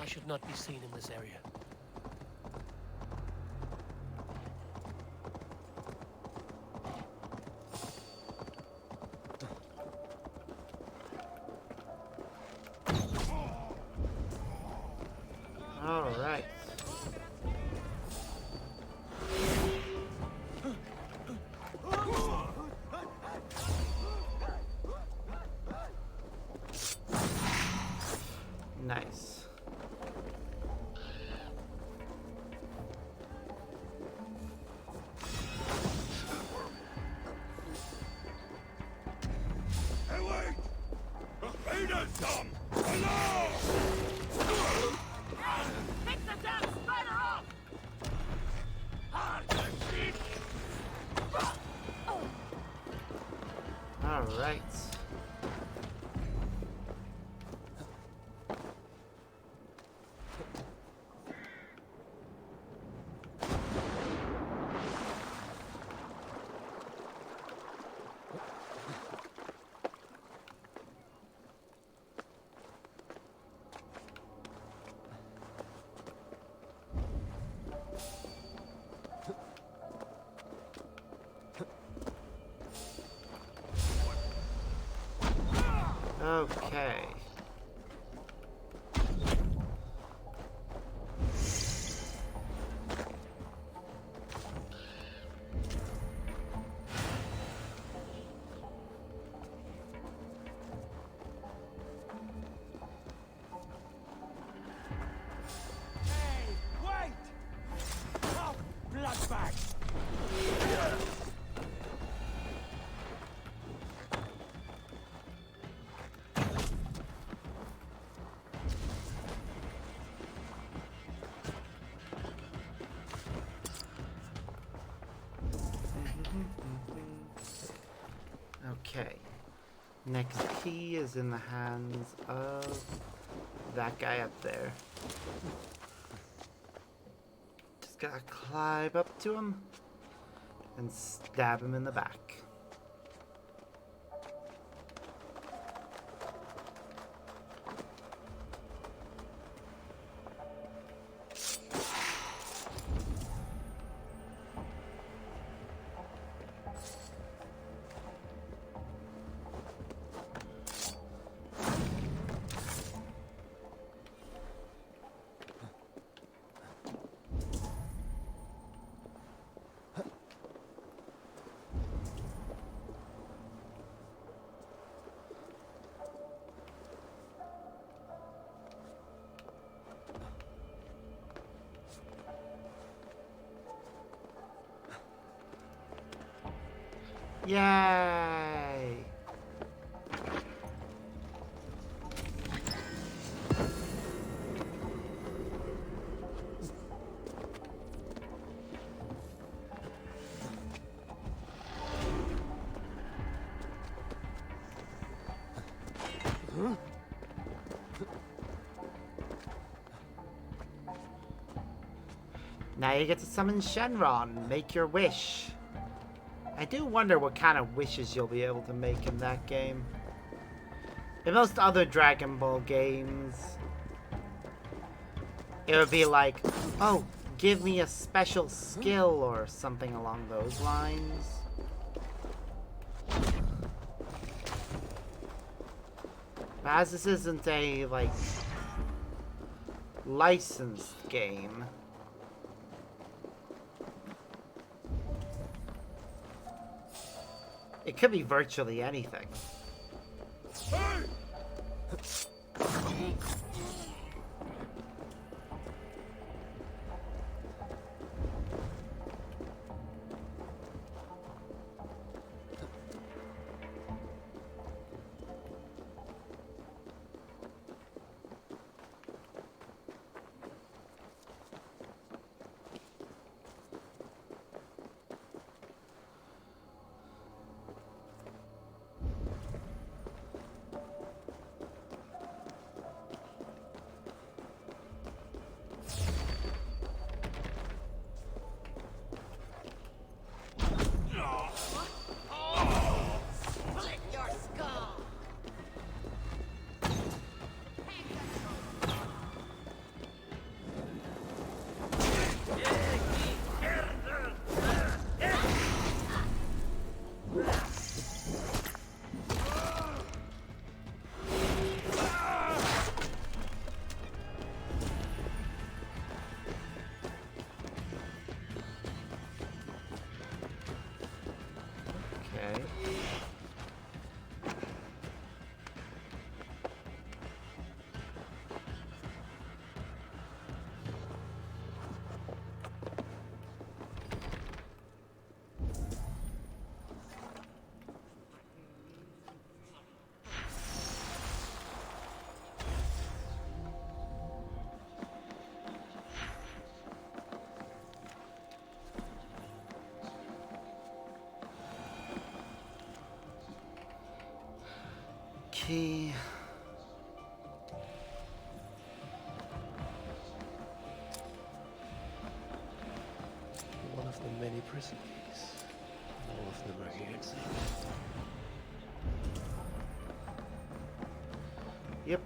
I should not be seen in this area. All right. Nice. Hey, wait! Raiders come! Hello! Take the damn spider off! Hard to see. All right. Okay. Hey, wait! Oh, bloodbag! Okay. Next key is in the hands of that guy up there. Just gotta climb up to him and stab him in the back. Yay! Now you get to summon Shenron. Make your wish. I do wonder what kind of wishes you'll be able to make in that game. In most other Dragon Ball games, it would be like, oh, give me a special skill or something along those lines. But as this isn't a, like, licensed game, it could be virtually anything. Key. One of the many prison keys. All of them are here. Yep.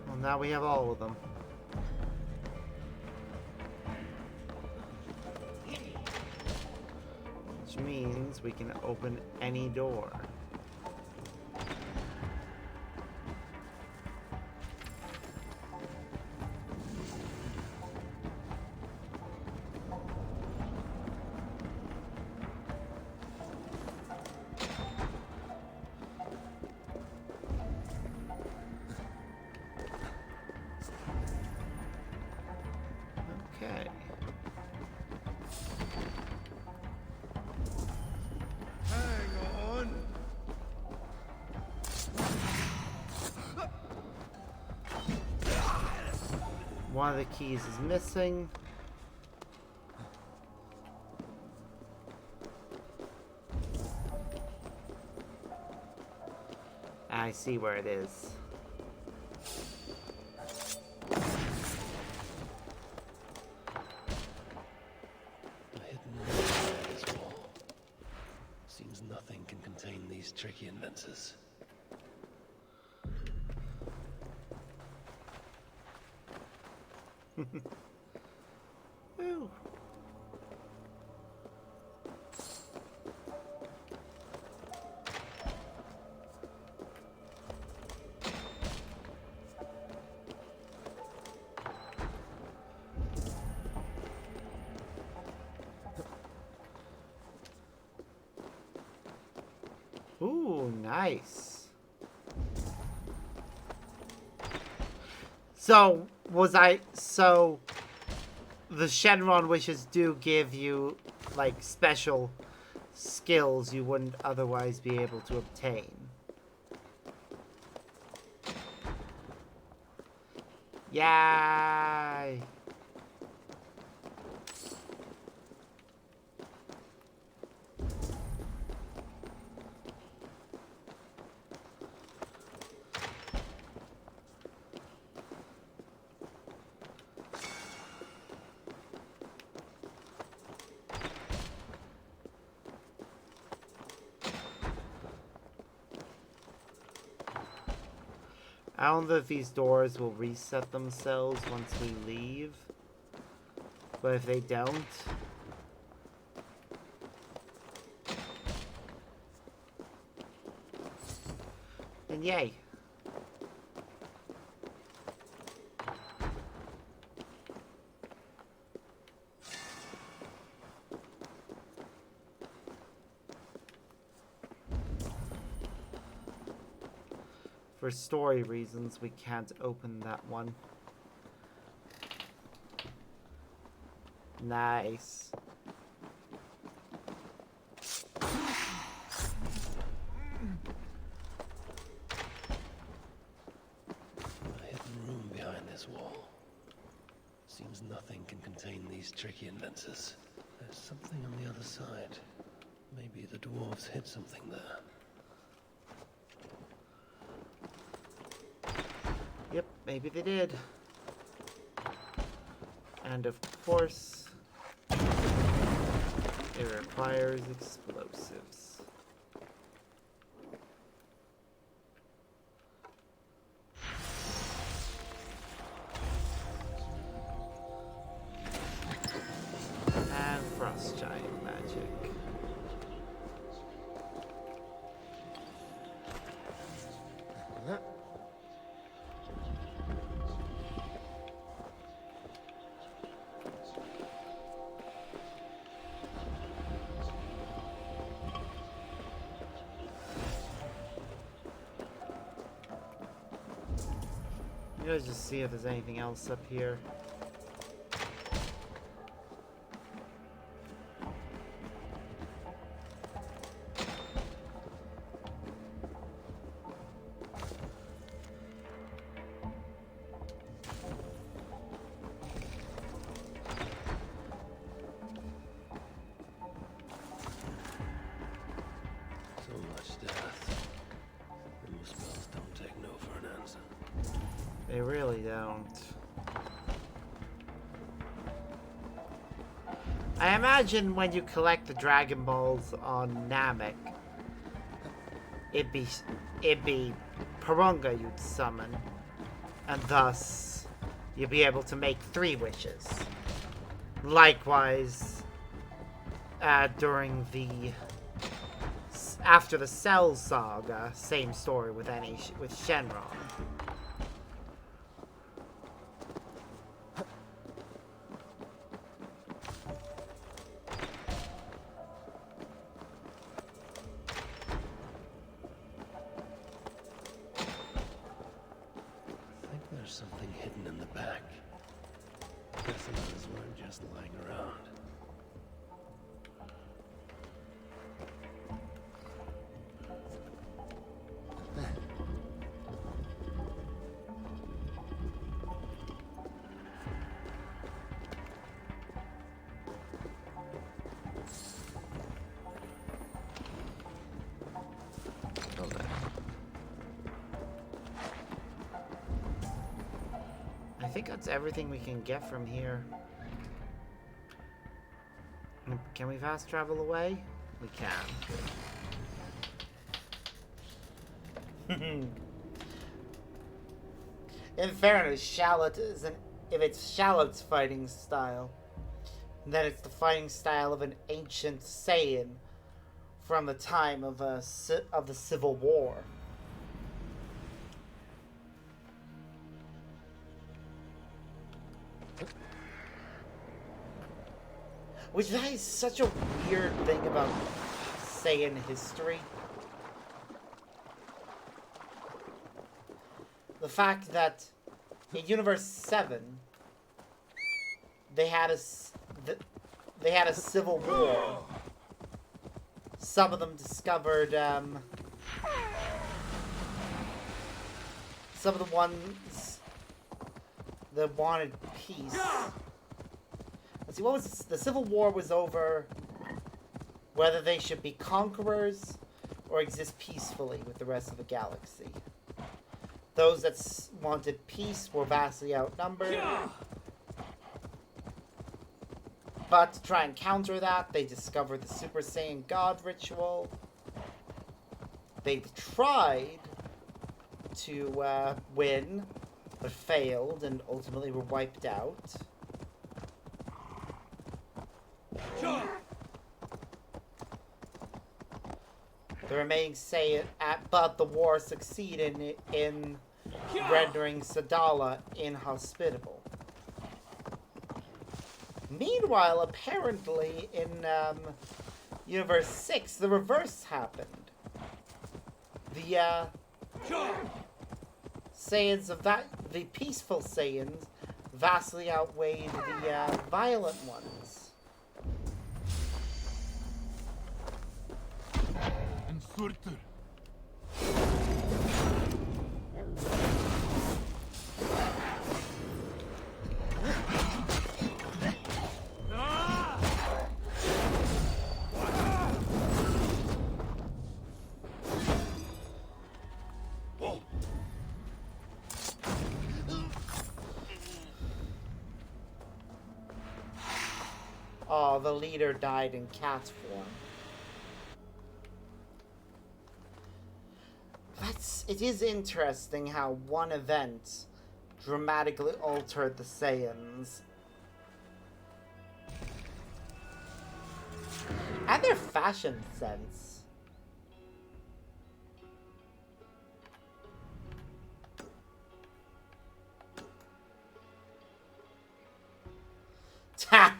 Well, now we have all of them. Which means we can open any door. Okay. Hang on. One of the keys is missing. I see where it is. A hidden room behind this wall. Seems nothing can contain these tricky inventors. Ooh. Ooh, nice. So, the Shenron wishes do give you, like, special skills you wouldn't otherwise be able to obtain. Yay! I don't know if these doors will reset themselves once we leave. But if they don't... then yay. For story reasons, we can't open that one. Nice. A hidden room behind this wall. Seems nothing can contain these tricky inventors. There's something on the other side. Maybe the dwarves hid something there. Yep, maybe they did. And of course, it requires explosives. And frost giant magic. Let's just see if there's anything else up here. So much death. And the spells don't take no for an answer. They really don't. I imagine when you collect the Dragon Balls on Namek, it'd be Parunga you'd summon, and thus you'd be able to make 3 wishes. Likewise, after the Cell Saga, same story with Shenron. I think there's something hidden in the back. Guess the others weren't just lying around. think that's everything we can get from here. Can we fast travel away? We can. In fairness, Shallot is if it's Shallot's fighting style, then it's the fighting style of an ancient Saiyan from the time of the Civil War. Which that is such a weird thing about Saiyan history. The fact that in Universe 7, they had a civil war. Some of them discovered, some of the ones that wanted peace. Let's see, what was the Civil War was over whether they should be conquerors or exist peacefully with the rest of the galaxy. Those that wanted peace were vastly outnumbered. But to try and counter that, they discovered the Super Saiyan God ritual. They tried to win, but failed and ultimately were wiped out. The remaining Saiyan, but the war succeeded in rendering Sadala inhospitable. Meanwhile, apparently in Universe 6, the reverse happened. The Saiyans of the peaceful Saiyans vastly outweighed the violent ones. Oh, the leader died in cat form. It is interesting how one event dramatically altered the Saiyans. And their fashion sense. Ta!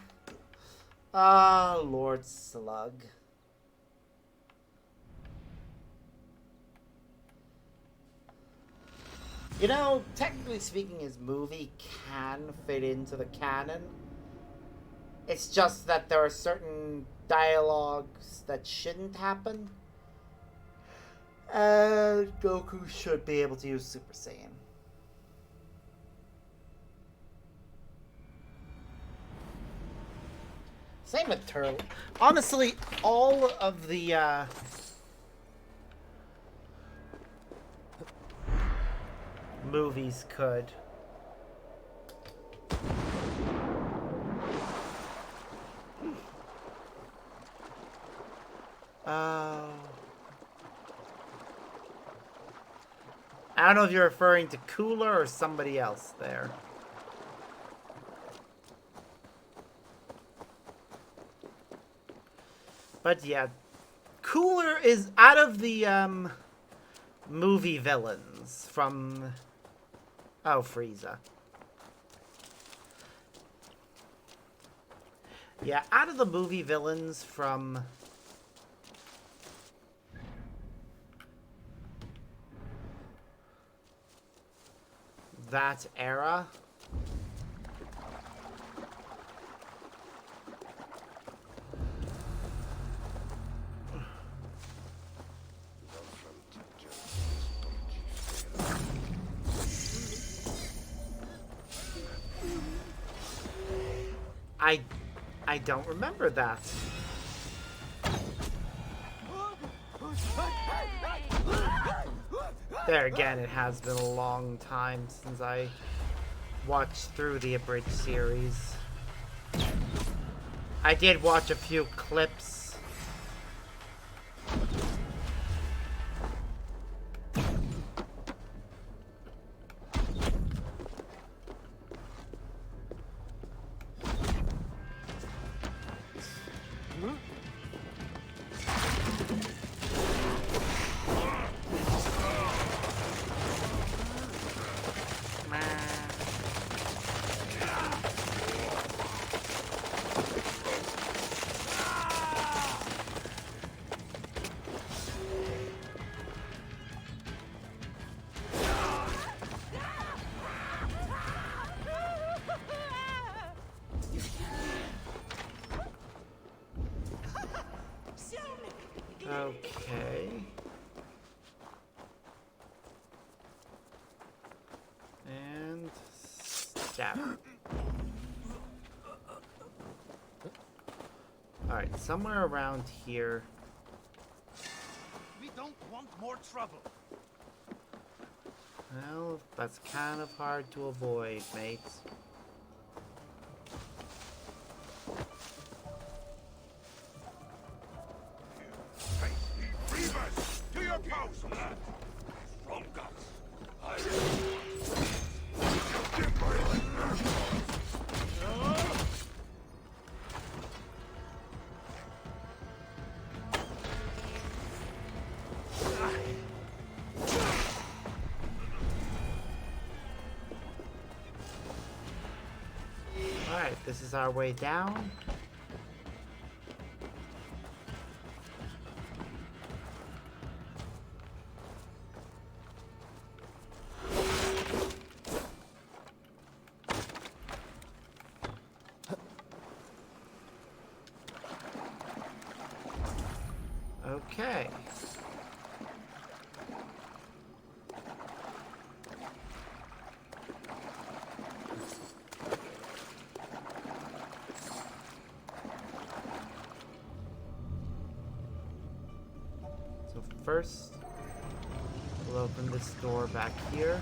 Ah, Lord Slug. You know, technically speaking, his movie can fit into the canon. It's just that there are certain dialogues that shouldn't happen. And Goku should be able to use Super Saiyan. Same with Turtle. Honestly, all of the movies could. I don't know if you're referring to Cooler or somebody else there. But yeah, Cooler is out of the movie villains from Frieza. Yeah, out of the movie villains from that era, I don't remember that. There again, it has been a long time since I watch through the abridged series. I did watch a few clips. Okay. And stab. Alright, somewhere around here. We don't want more trouble. Well, that's kind of hard to avoid, mates. Reavers, to your post, lad. Strong guts. Alright, this is our way down. Okay. So first, we'll open this door back here.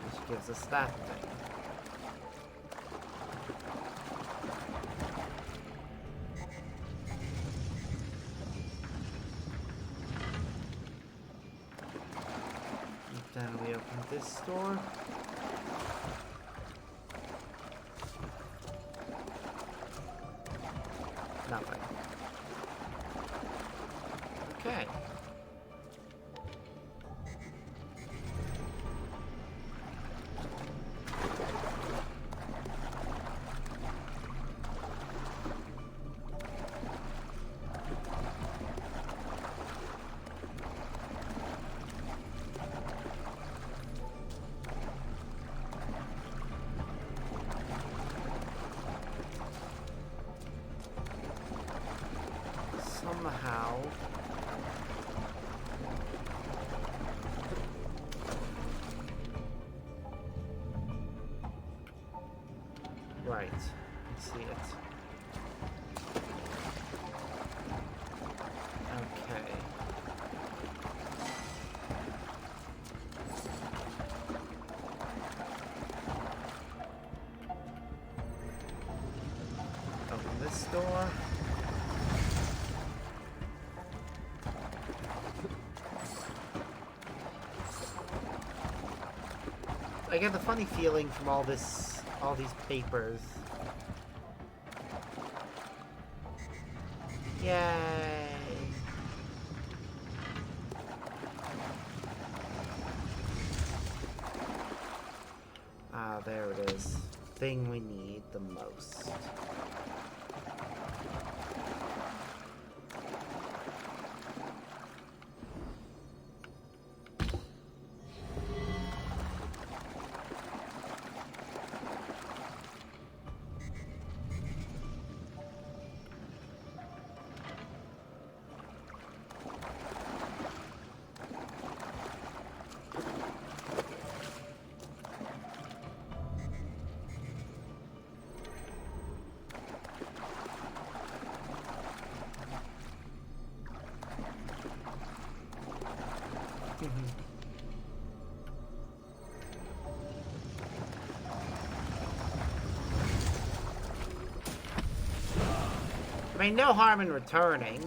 Which gives us that thing. Then we open this door. Nothing. Okay. Somehow right, I see it. Okay. Open this door. I get the funny feeling from all these papers. Yay! Ah, there it is. Thing we need the most. mean, no harm in returning.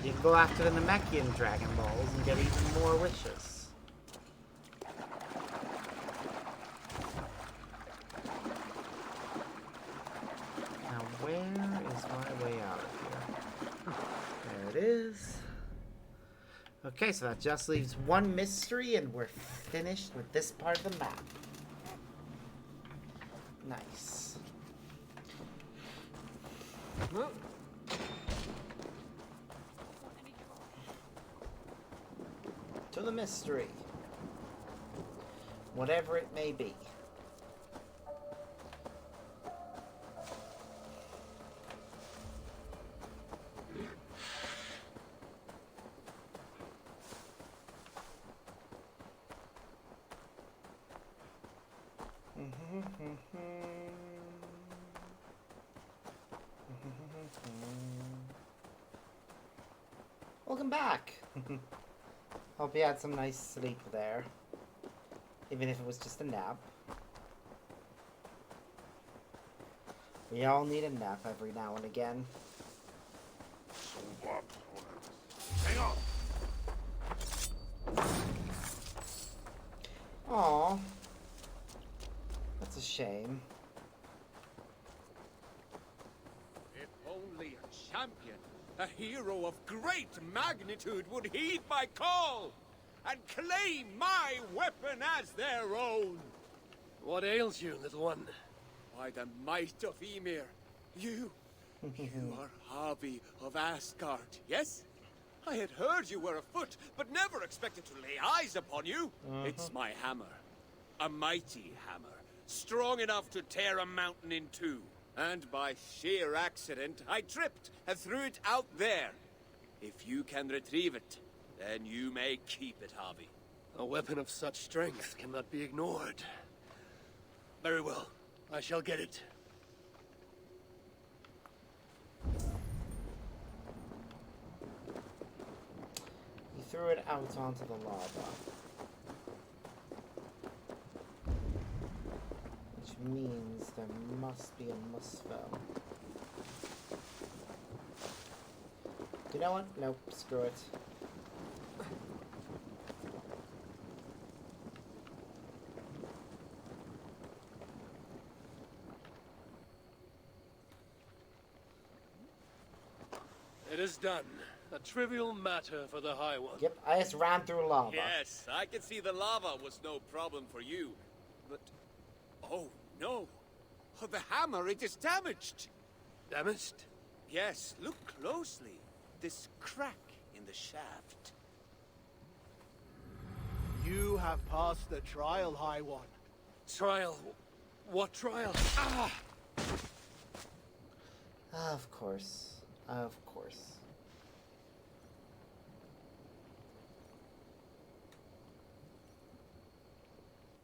You can go after the Namekian Dragon Balls and get even more wishes. Now, where is my way out of here? There it is. Okay, so that just leaves one mystery, and we're finished with this part of the map. Nice. To the mystery. Whatever it may be. Welcome back. Hope you had some nice sleep there. Even if it was just a nap. We all need a nap every now and again. Hang on. Aw. That's a shame. If only a champion, a hero of great magnitude would heed my call and claim my weapon as their own. What ails you, little one? By the might of Ymir, you are Harvey of Asgard, yes? I had heard you were afoot, but never expected to lay eyes upon you. It's my hammer. A mighty hammer, strong enough to tear a mountain in two. And by sheer accident, I tripped and threw it out there. If you can retrieve it, then you may keep it, Harvey. A weapon of such strength cannot be ignored. Very well. I shall get it. He threw it out onto the lava. Which means there must be a Musfell. You know what? Nope, screw it. It is done. A trivial matter for the High One. Yep, I just ran through lava. Yes, I can see the lava was no problem for you. But, oh no. Oh, the hammer, it is damaged. Damaged? Yes, look closely. This crack in the shaft. You have passed the trial, High One. Trial? What trial? Ah! Of course. Of course.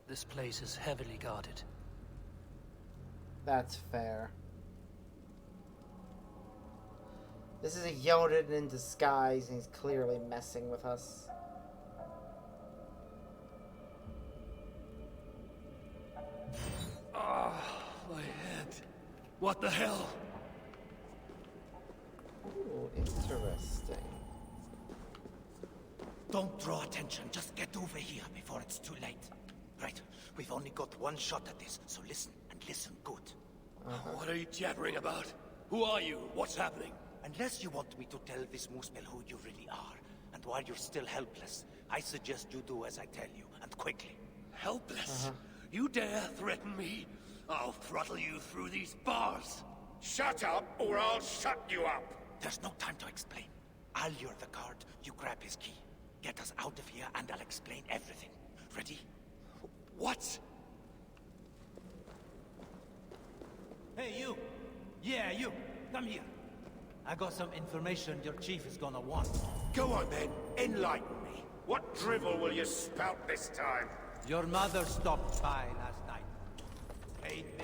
This place is heavily guarded. That's fair. This is a Jotun in disguise, and he's clearly messing with us. Ah, my head. What the hell? Ooh, interesting. Don't draw attention. Just get over here before it's too late. Right. We've only got one shot at this, so listen, and listen good. What are you jabbering about? Who are you? What's happening? Unless you want me to tell this Muspel who you really are, and while you're still helpless, I suggest you do as I tell you, and quickly. Helpless? You dare threaten me? I'll throttle you through these bars. Shut up, or I'll shut you up. There's no time to explain. I'll lure the guard, you grab his key. Get us out of here, and I'll explain everything. Ready? What? Hey, you! Yeah, you! Come here. I got some information your chief is gonna want. Go on then, enlighten me. What drivel will you spout this time? Your mother stopped by last night. Paid me.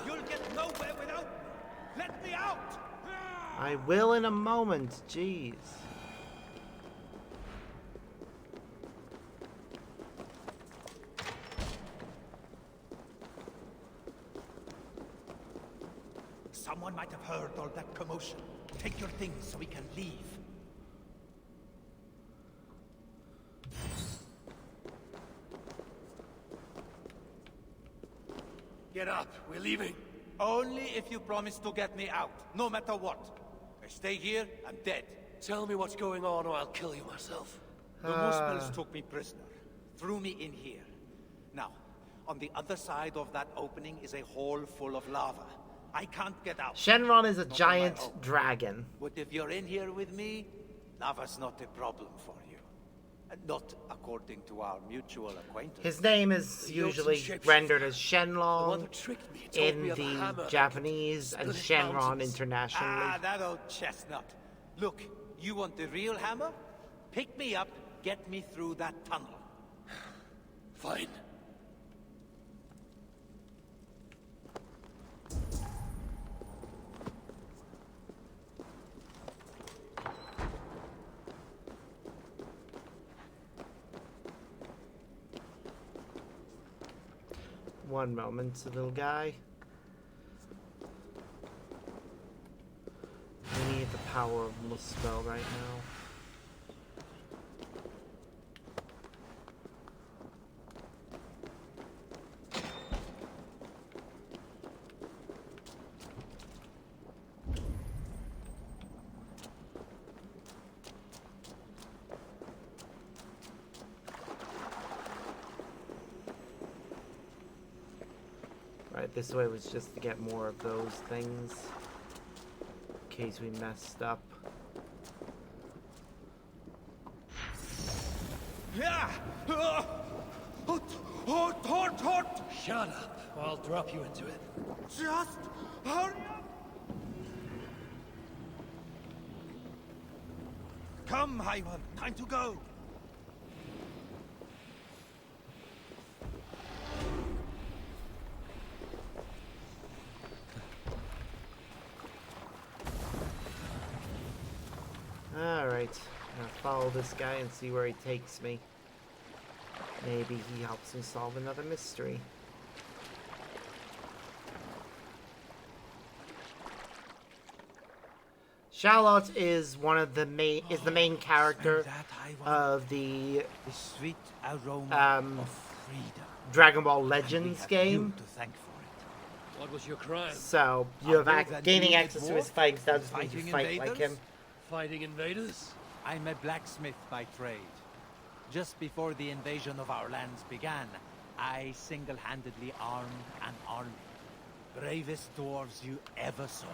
You'll get nowhere without me. Let me out. I will in a moment. Jeez. Someone might have heard all that commotion. Take your things so we can leave. Get up. We're leaving. Only if you promise to get me out, no matter what. I stay here, I'm dead. Tell me what's going on or I'll kill you myself. The Muspels took me prisoner, threw me in here. Now, on the other side of that opening is a hole full of lava. I can't get out. Shenron is a Not on my giant own. dragon. But if you're in here with me, lava's not a problem for you. Not according to our mutual acquaintance. His name is usually rendered as Shenlong in the Japanese and Shenron internationally. Ah, that old chestnut. Look, you want the real hammer? Pick me up, get me through that tunnel. Fine. One moment, little guy. We need the power of Muspel right now. Right, this way was just to get more of those things. In case we messed up. Yeah! Hot! Shut up, or I'll drop you into it. Just hurry up! Come, High One, time to go! Alright, I'm gonna follow this guy and see where he takes me. Maybe he helps me solve another mystery. Charlotte is one of the main character of the The sweet aroma of freedom. Dragon Ball And Legends we have game. you to thank for it. What was your crime? So you have Other than gaining being access a to his dwarf fights and doesn't mean you fighting fight like him. invaders? Fighting invaders? I'm a blacksmith by trade. Just before the invasion of our lands began, I single-handedly armed an army. Bravest dwarves you ever saw.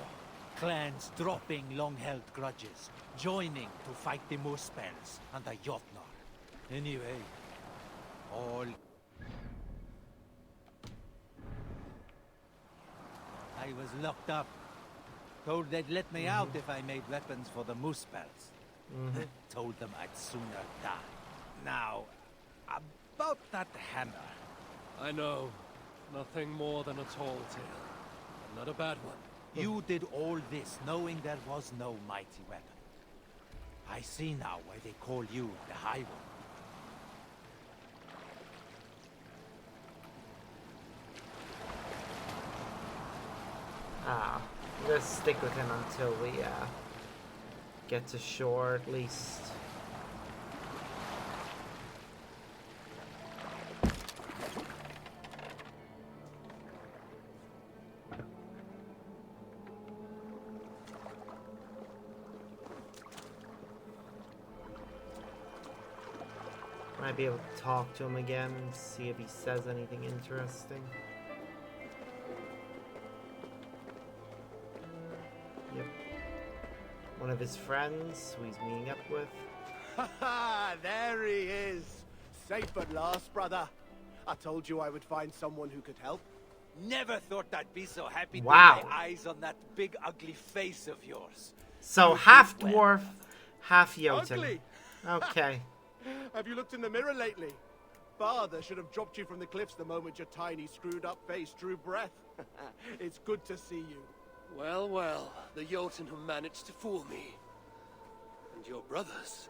Clans dropping long-held grudges, joining to fight the Muspels and the Jotnar. Anyway, all... I was locked up. Told they'd let me out if I made weapons for the Muspels. Told them I'd sooner die. Now, about that hammer. I know. Nothing more than a tall tale. But not a bad one. You did all this knowing there was no mighty weapon. I see now why they call you the High One. Let's stick with him until we get to shore at least. Might be able to talk to him again, see if he says anything interesting. Yep. One of his friends who he's meeting up with. Ha ha! There he is. Safe at last, brother. I told you I would find someone who could help. Never thought I'd be so happy to Wow. lay eyes on that big ugly face of yours. So You half did well. dwarf, half Jotun. Ugly. Okay. Have you looked in the mirror lately? father should have dropped you from the cliffs the moment your tiny, screwed-up face drew breath. It's good to see you. Well, well, the Jotun who managed to fool me. And your brothers.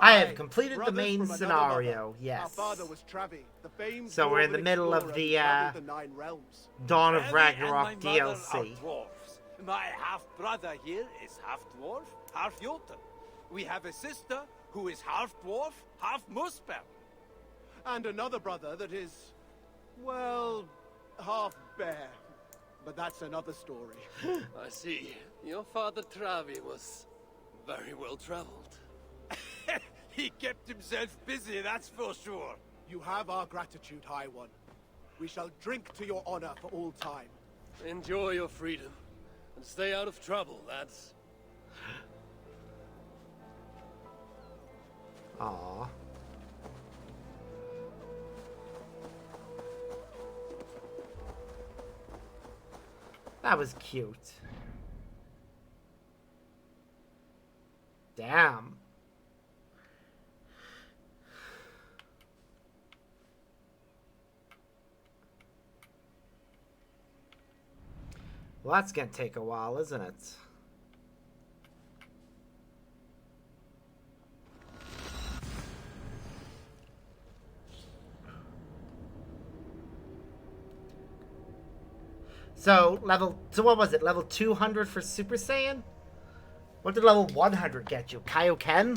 I have completed the brothers main from another scenario, mother. yes. Our father was Travi, the famed So we're in the dwarven middle of explorer the, who traveled the 9 realms. Dawn of Ellie Ragnarok and my mother DLC. are dwarves. My half-brother here is half-dwarf, half-Jotun. We have a sister who is half-dwarf, half-Muspel. And another brother that is, well, half bear. But that's another story. I see. Your father Travi was very well traveled. He kept himself busy, that's for sure. You have our gratitude, High One. We shall drink to your honor for all time. Enjoy your freedom. And stay out of trouble, lads. Aww. That was cute. Damn. Well, that's gonna take a while, isn't it? So what was it? Level 200 for Super Saiyan? What did level 100 get you? Kaioken?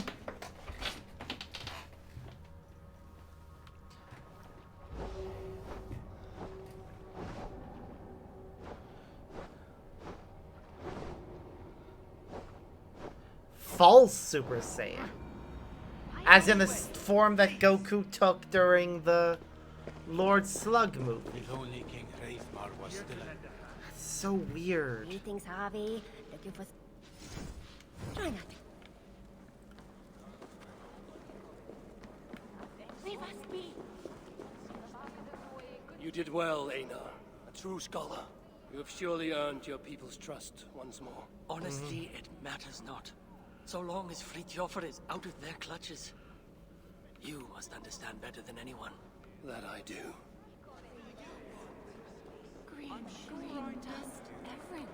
False Super Saiyan. As in the form that Goku took during the Lord Slug movie. If only King Hreifmar was still alive. That's so weird. Greetings, Harvey. Looking for... Try nothing. We must be. You did well, Einar. A true scholar. You have surely earned your people's trust once more. Honestly, it matters not. So long as Fridtjofr is out of their clutches. You must understand better than anyone. That I do. Green dust everywhere.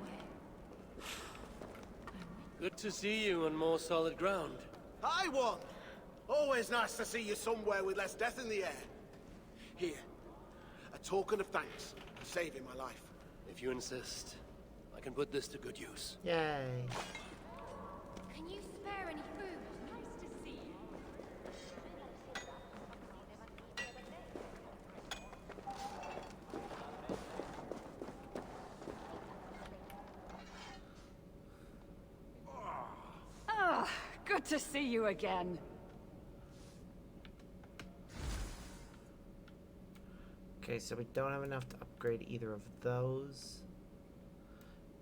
Good to see you on more solid ground. High One! Always nice to see you somewhere with less death in the air. Here, a token of thanks for saving my life. If you insist, I can put this to good use. Yay. Can you spare any food? Nice to see you. Ah, good to see you again. Okay, so we don't have enough to upgrade either of those.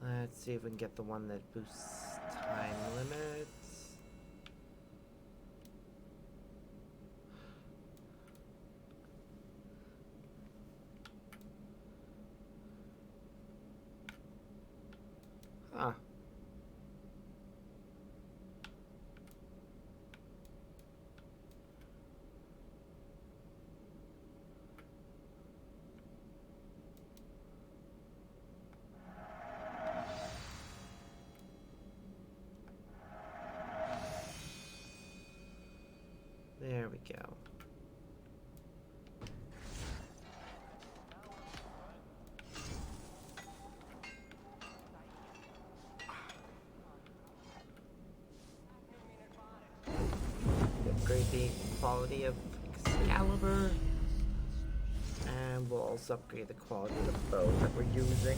Let's see if we can get the one that boosts time limits. Huh. There we go. Upgrade the quality of Excalibur. And we'll also upgrade the quality of the bow that we're using.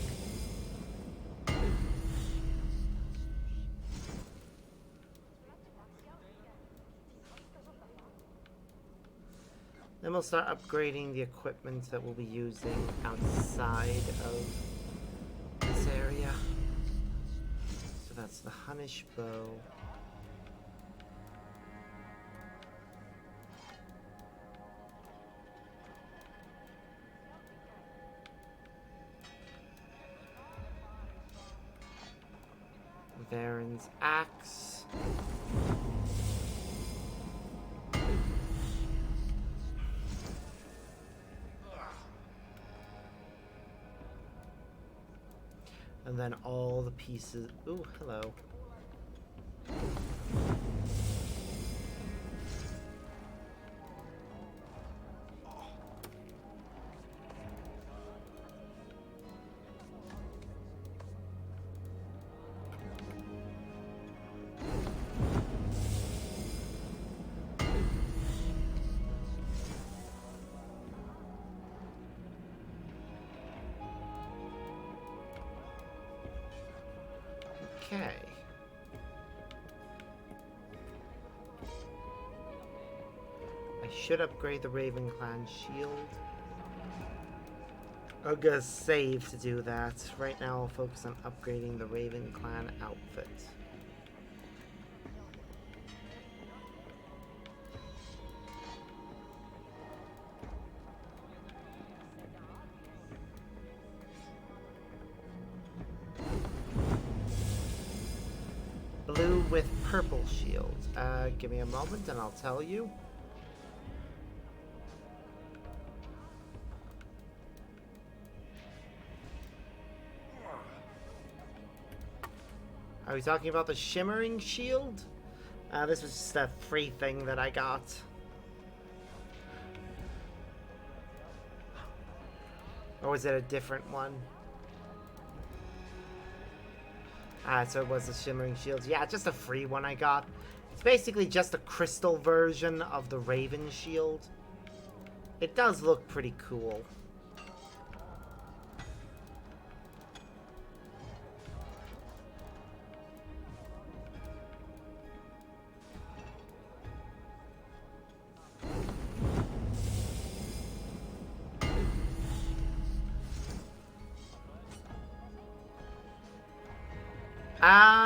Then we'll start upgrading the equipment that we'll be using outside of this area. So that's the Hunnish bow. Varen's axe. And then all the pieces. Ooh, hello. Okay. I should upgrade the Raven Clan shield. I'm gonna save to do that. Right now I'll focus on upgrading the Raven Clan outfit. Blue with purple shield. Give me a moment and I'll tell you. Are we talking about the shimmering shield? This was just a free thing that I got. Or was it a different one? So it was the shimmering shields. Yeah, just a free one I got. It's basically just a crystal version of the Raven shield. It does look pretty cool.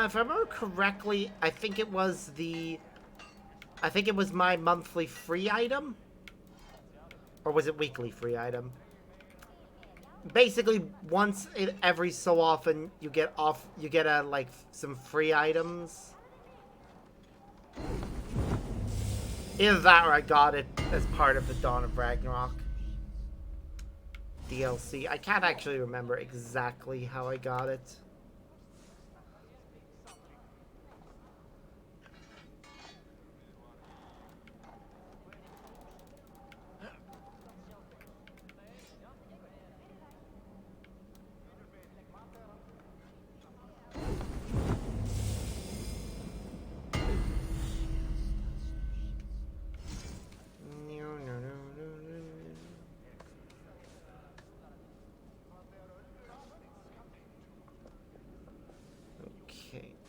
If I remember correctly, I think it was my monthly free item. Or was it weekly free item? Basically, once every so often you get like some free items. Either that or I got it as part of the Dawn of Ragnarok DLC. I can't actually remember exactly how I got it.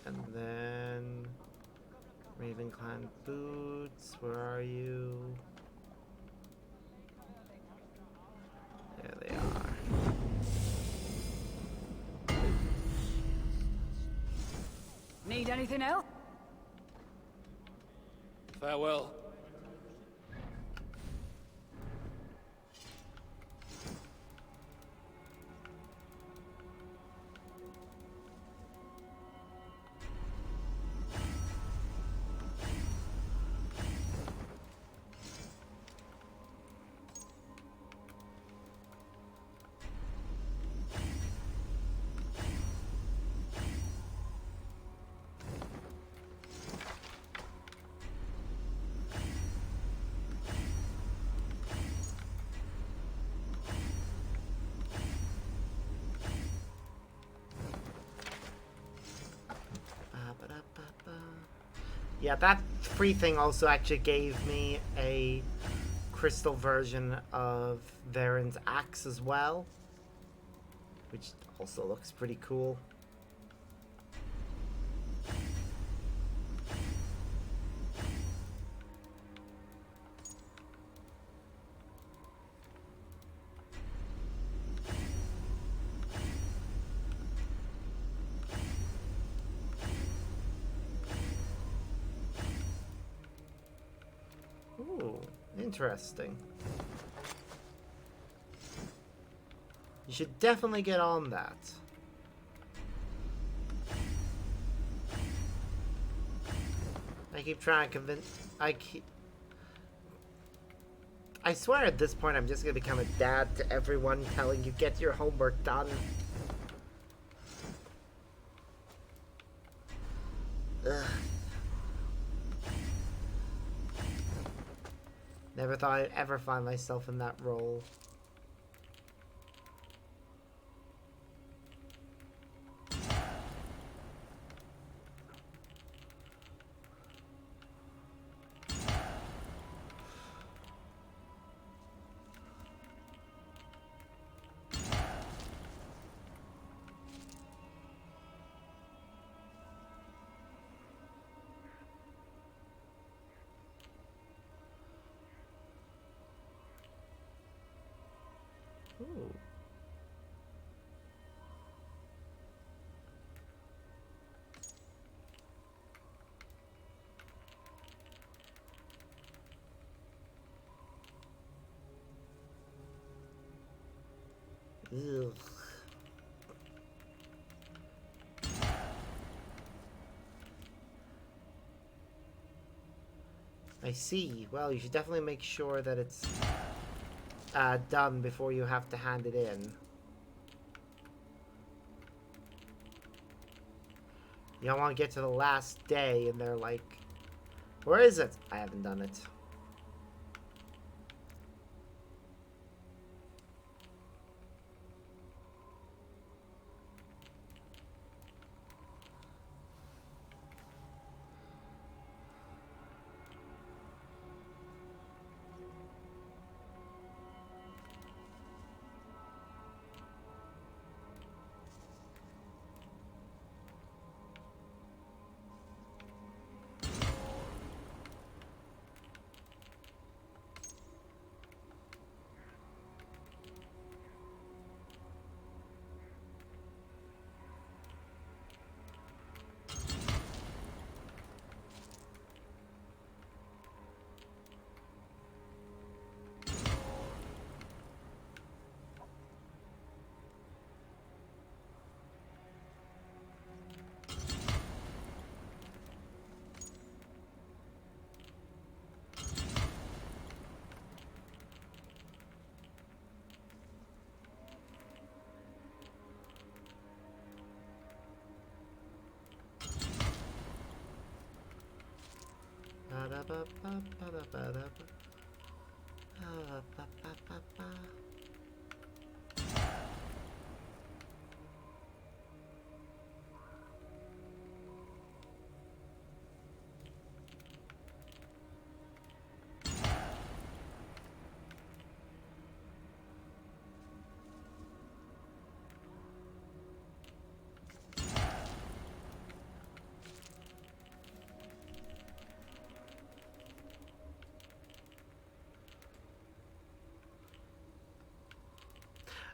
And then Raven Clan boots, where are you? There they are. Need anything else? Farewell. Yeah, that free thing also actually gave me a crystal version of Varen's axe as well, which also looks pretty cool. Ooh, interesting. You should definitely get on that. I keep trying to convince... I swear at this point I'm just gonna become a dad to everyone telling you get your homework done. Ugh. Never thought I'd ever find myself in that role. Ooh. Ugh. I see. Well, you should definitely make sure that it's done before you have to hand it in. You don't want to get to the last day and they're like, where is it? I haven't done it.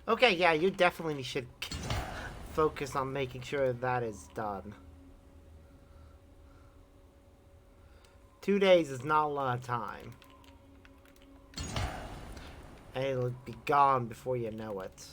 Okay, yeah, you definitely should focus on making sure that is done. 2 days is not a lot of time. And it'll be gone before you know it.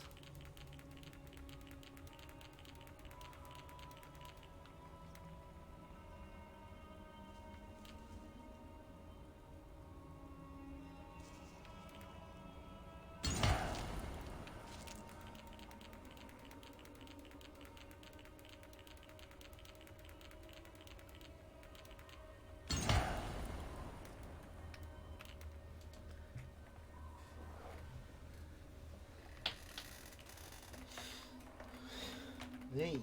Yay.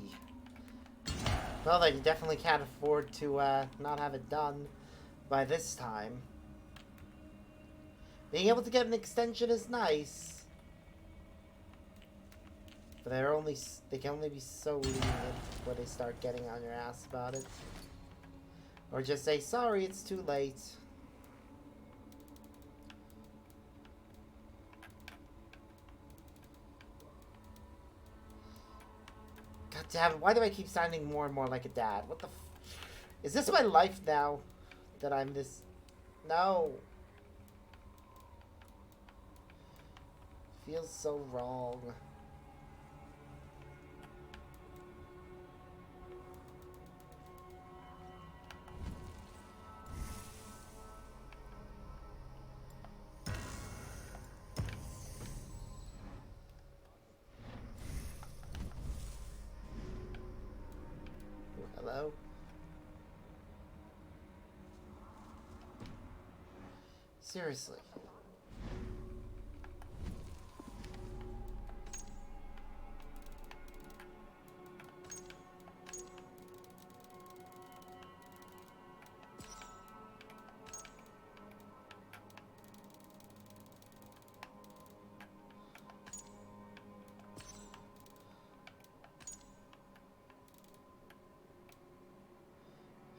Well, then you definitely can't afford to not have it done by this time. Being able to get an extension is nice, but they can only be so lenient when they start getting on your ass about it. Or just say, sorry, it's too late. God damn it, why do I keep sounding more and more like a dad? What the Is this my life now? That I'm this... No. Feels so wrong. Hello? Seriously.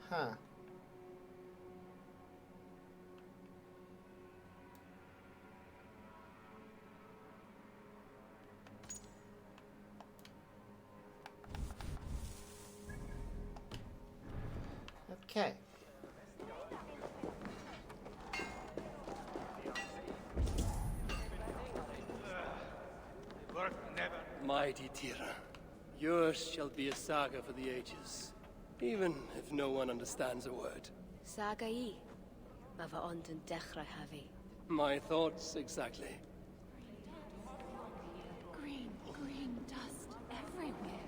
Huh. Okay. Mighty Tira, yours shall be a saga for the ages, even if no one understands a word. Saga I. Mava ondun dechrau hafi. My thoughts exactly. Green dust everywhere.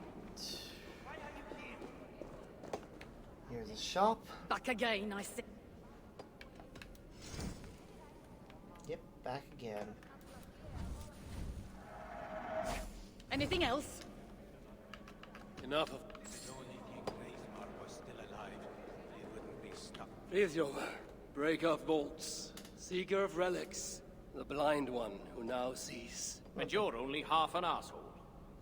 Here's a shop. Back again, I see. Yep, back again. Anything else? Enough of... If only King Hreizmar was still alive, he wouldn't be stuck. Frithjof, break off bolts. Seeker of relics. The blind one who now sees. And you're only half an asshole.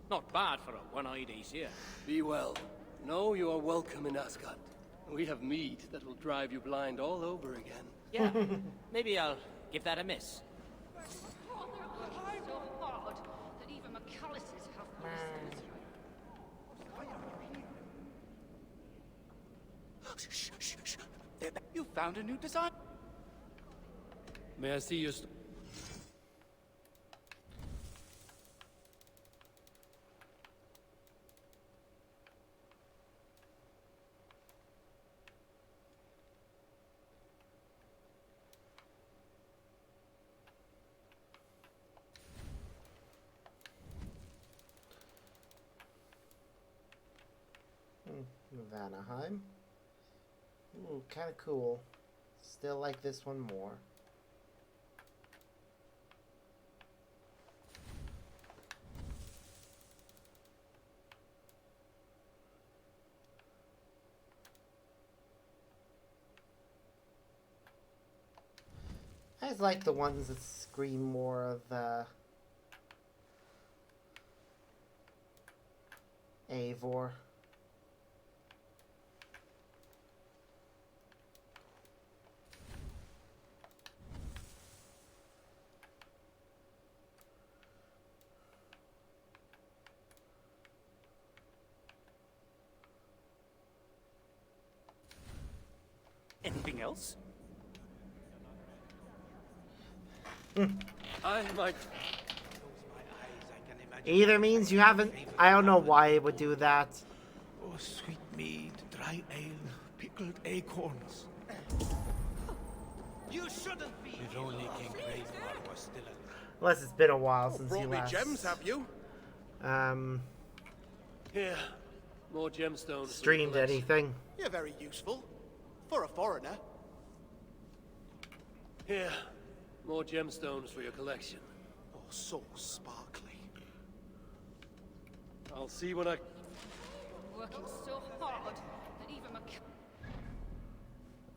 Not bad for a one-eyed Aesir. Be well. Know you are welcome in Asgard. We have mead that will drive you blind all over again. Yeah, maybe I'll give that a miss. Oh, they're so hard that even McAllister's have blisters. Shh, shh, shh. You found a new design. May I see your... Vanaheim. Ooh, kind of cool. Still like this one more. I just like the ones that scream more of Eivor. Anything else? I might... Either means you haven't... I don't know why it would do that. Oh, sweet mead, dry ale, pickled acorns. You shouldn't be. If only King Hreizmar was still alive. Unless it's been a while since Brought you me last... gems, have you? Here. More gemstones. Streamed anything. You're very useful. For a foreigner. Here. More gemstones for your collection. Oh, so sparkly. I'll see when I... Working so hard that even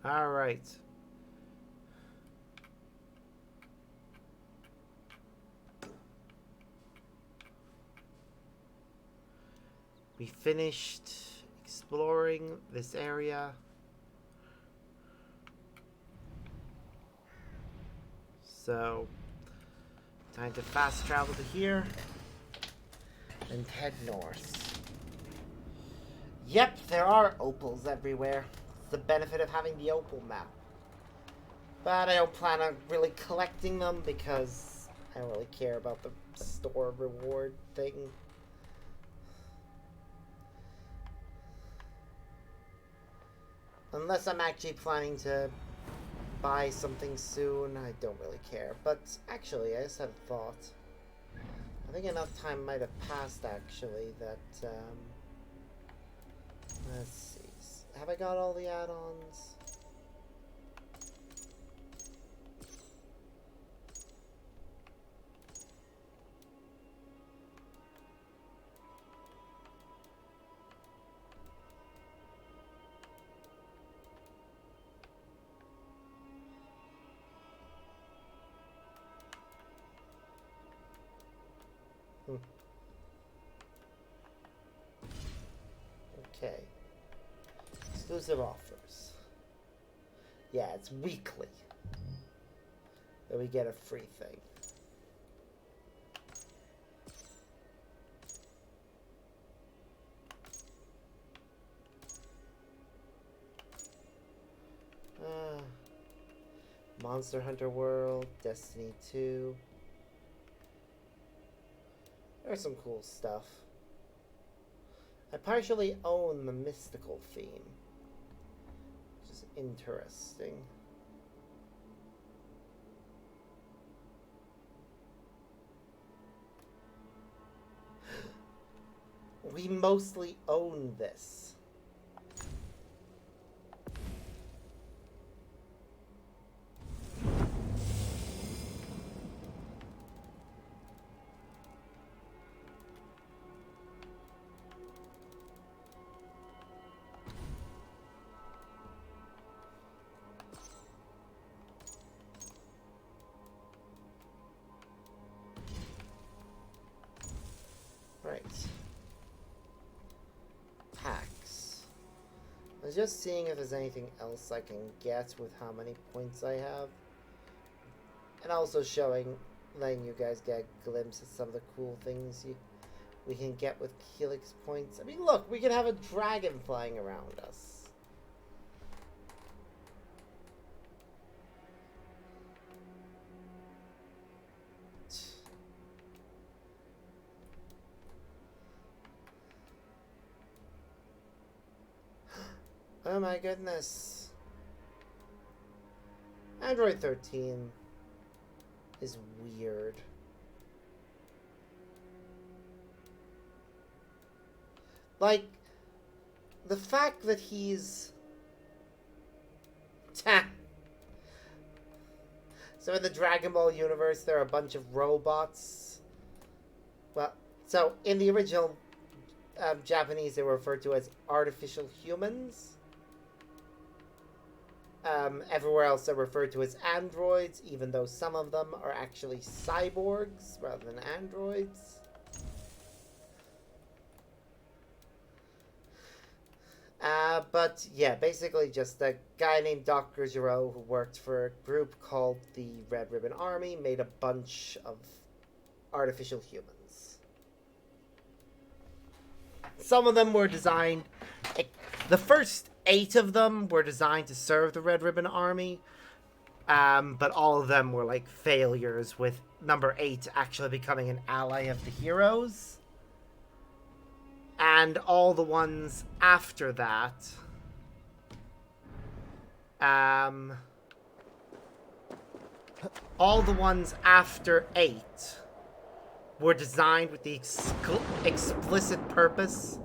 Alright. We finished exploring this area. So, time to fast travel to here and head north. Yep, there are opals everywhere. It's the benefit of having the opal map. But I don't plan on really collecting them because I don't really care about the store reward thing. Unless I'm actually planning to buy something soon, I don't really care. But actually, I just had a thought. I think enough time might have passed actually that, let's see. Have I got all the add-ons? Okay. Exclusive offers. Yeah, it's weekly. Then we get a free thing. Monster Hunter World, Destiny 2. There's some cool stuff. I partially own the mystical theme, which is interesting. We mostly own this. Right. Packs. I was just seeing if there's anything else I can get with how many points I have. And also letting you guys get a glimpse at some of the cool things we can get with Helix points. I mean, look, we can have a dragon flying around us. Oh my goodness. Android 13 is weird. Like, the fact that he's... So in the Dragon Ball universe, there are a bunch of robots. Well, so in the original Japanese, they were referred to as artificial humans. Everywhere else they're referred to as androids, even though some of them are actually cyborgs rather than androids. But yeah, basically just a guy named Dr. Giro who worked for a group called the Red Ribbon Army made a bunch of artificial humans. Some of them were designed... The first 8 of them were designed to serve the Red Ribbon Army, but all of them were like failures, with number 8 actually becoming an ally of the heroes. And all the ones after that, all the ones after 8 were designed with the explicit purpose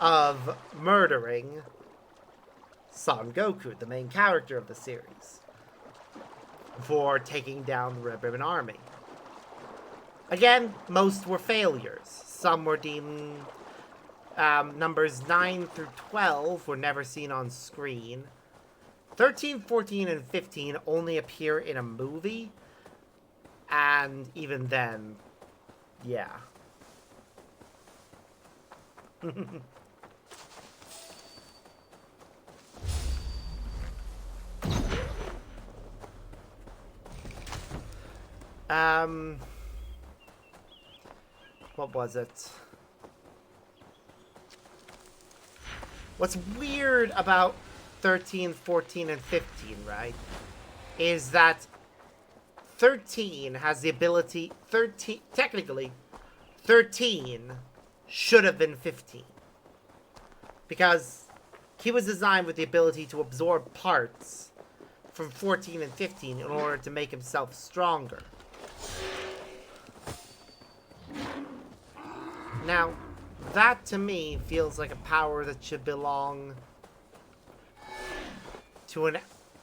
of murdering Son Goku, the main character of the series, for taking down the Red Ribbon Army. Again, most were failures. Some were deemed... numbers 9 through 12 were never seen on screen. 13, 14, and 15 only appear in a movie. And even then, yeah. What was it? What's weird about 13, 14, and 15, right, is that 13 has the ability... Technically, 13 should have been 15. Because he was designed with the ability to absorb parts from 14 and 15 in order to make himself stronger. Now, that to me feels like a power that should belong to an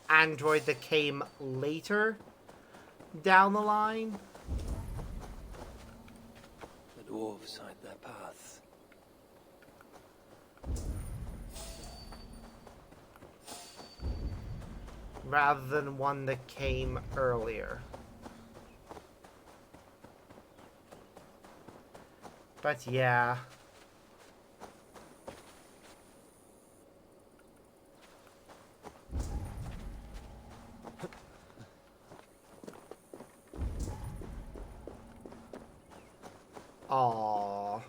android that came later down the line. The dwarves hide their path. Rather than one that came earlier. But yeah. Aww.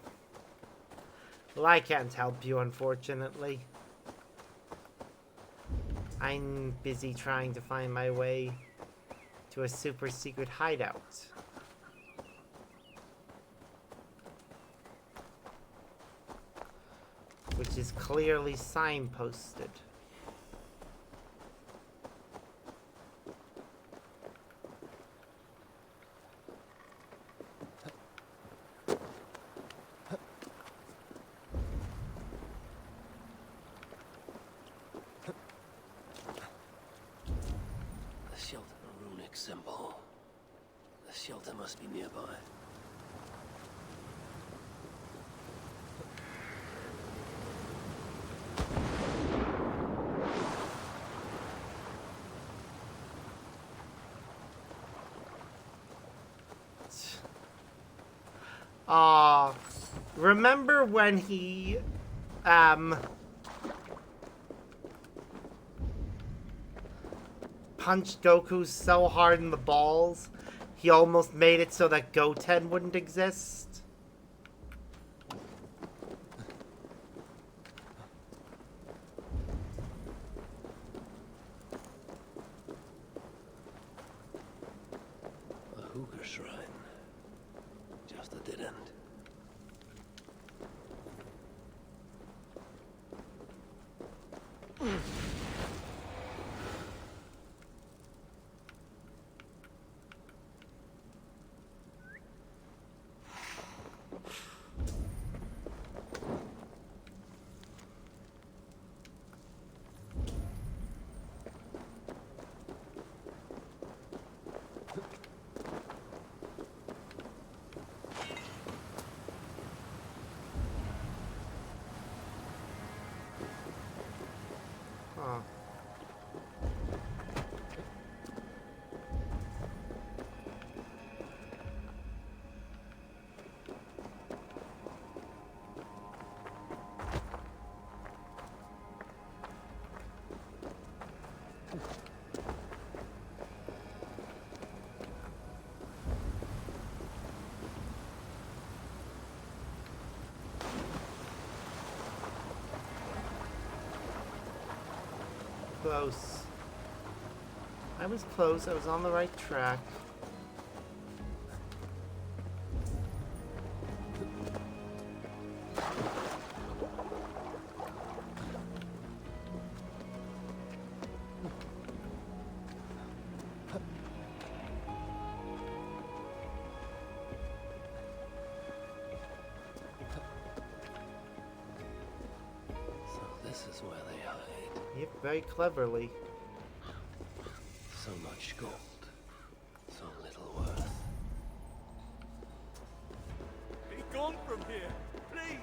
Well, I can't help you, unfortunately. I'm busy trying to find my way to a super secret hideout. Which is clearly signposted. The shelter, a runic symbol. The shelter must be nearby. Remember when he, punched Goku so hard in the balls, he almost made it so that Goten wouldn't exist? A hookah shrine. Just a dead end. Huh. Close. I was close. I was on the right track. So this is where they hide. Yep, very cleverly. So much gold. So little worth. Be gone from here, please!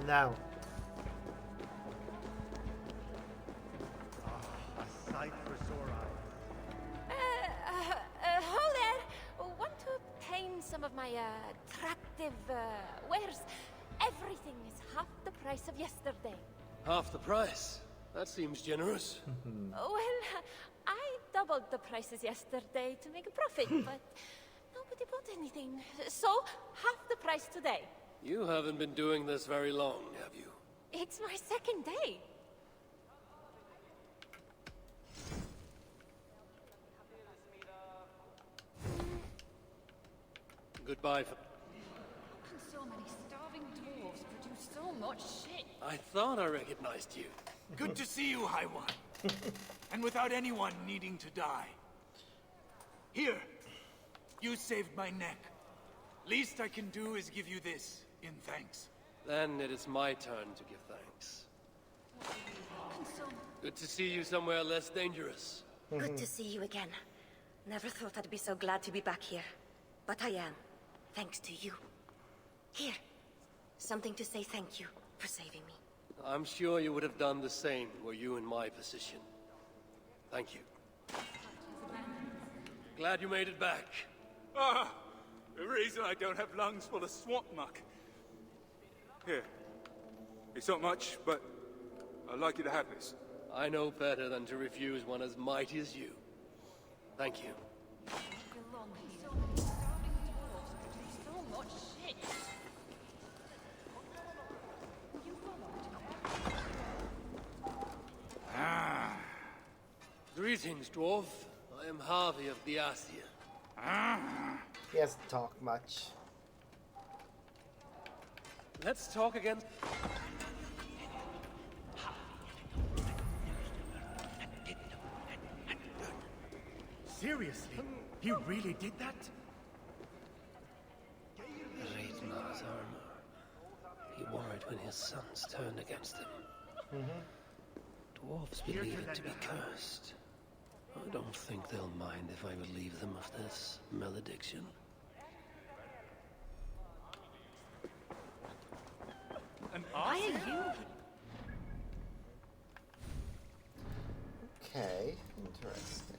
No. A sight for sore eyes. Hello there. Want to obtain some of my attractive wares? Everything is half the price of yesterday. Half the price? That seems generous. Well, I doubled the prices yesterday to make a profit, but nobody bought anything. So, half the price today. You haven't been doing this very long, have you? It's my second day. Goodbye. So many starving dwarves produce so much shit. I thought I recognized you. Good to see you, High One. And without anyone needing to die. Here, you saved my neck. Least I can do is give you this in thanks. Then it is my turn to give thanks. Good to see you somewhere less dangerous. Good to see you again. Never thought I'd be so glad to be back here. But I am, thanks to you. Here, something to say thank you for saving me. I'm sure you would have done the same were you in my position. Thank you. Glad you made it back. Ah, The reason I don't have lungs full of swamp muck. Here. It's not much, but I'd like you to have this. I know better than to refuse one as mighty as you. Thank you. So much shit. Greetings, dwarf. I am Harvey of the Asia. He hasn't talked much. Let's talk again. Seriously? He really did that? Reidmar's armor. He wore it when his sons turned against him. Dwarves believe it to be cursed. I don't think they'll mind if I relieve them of this malediction. Why are you? Okay, interesting.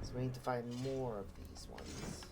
So we need to find more of these ones.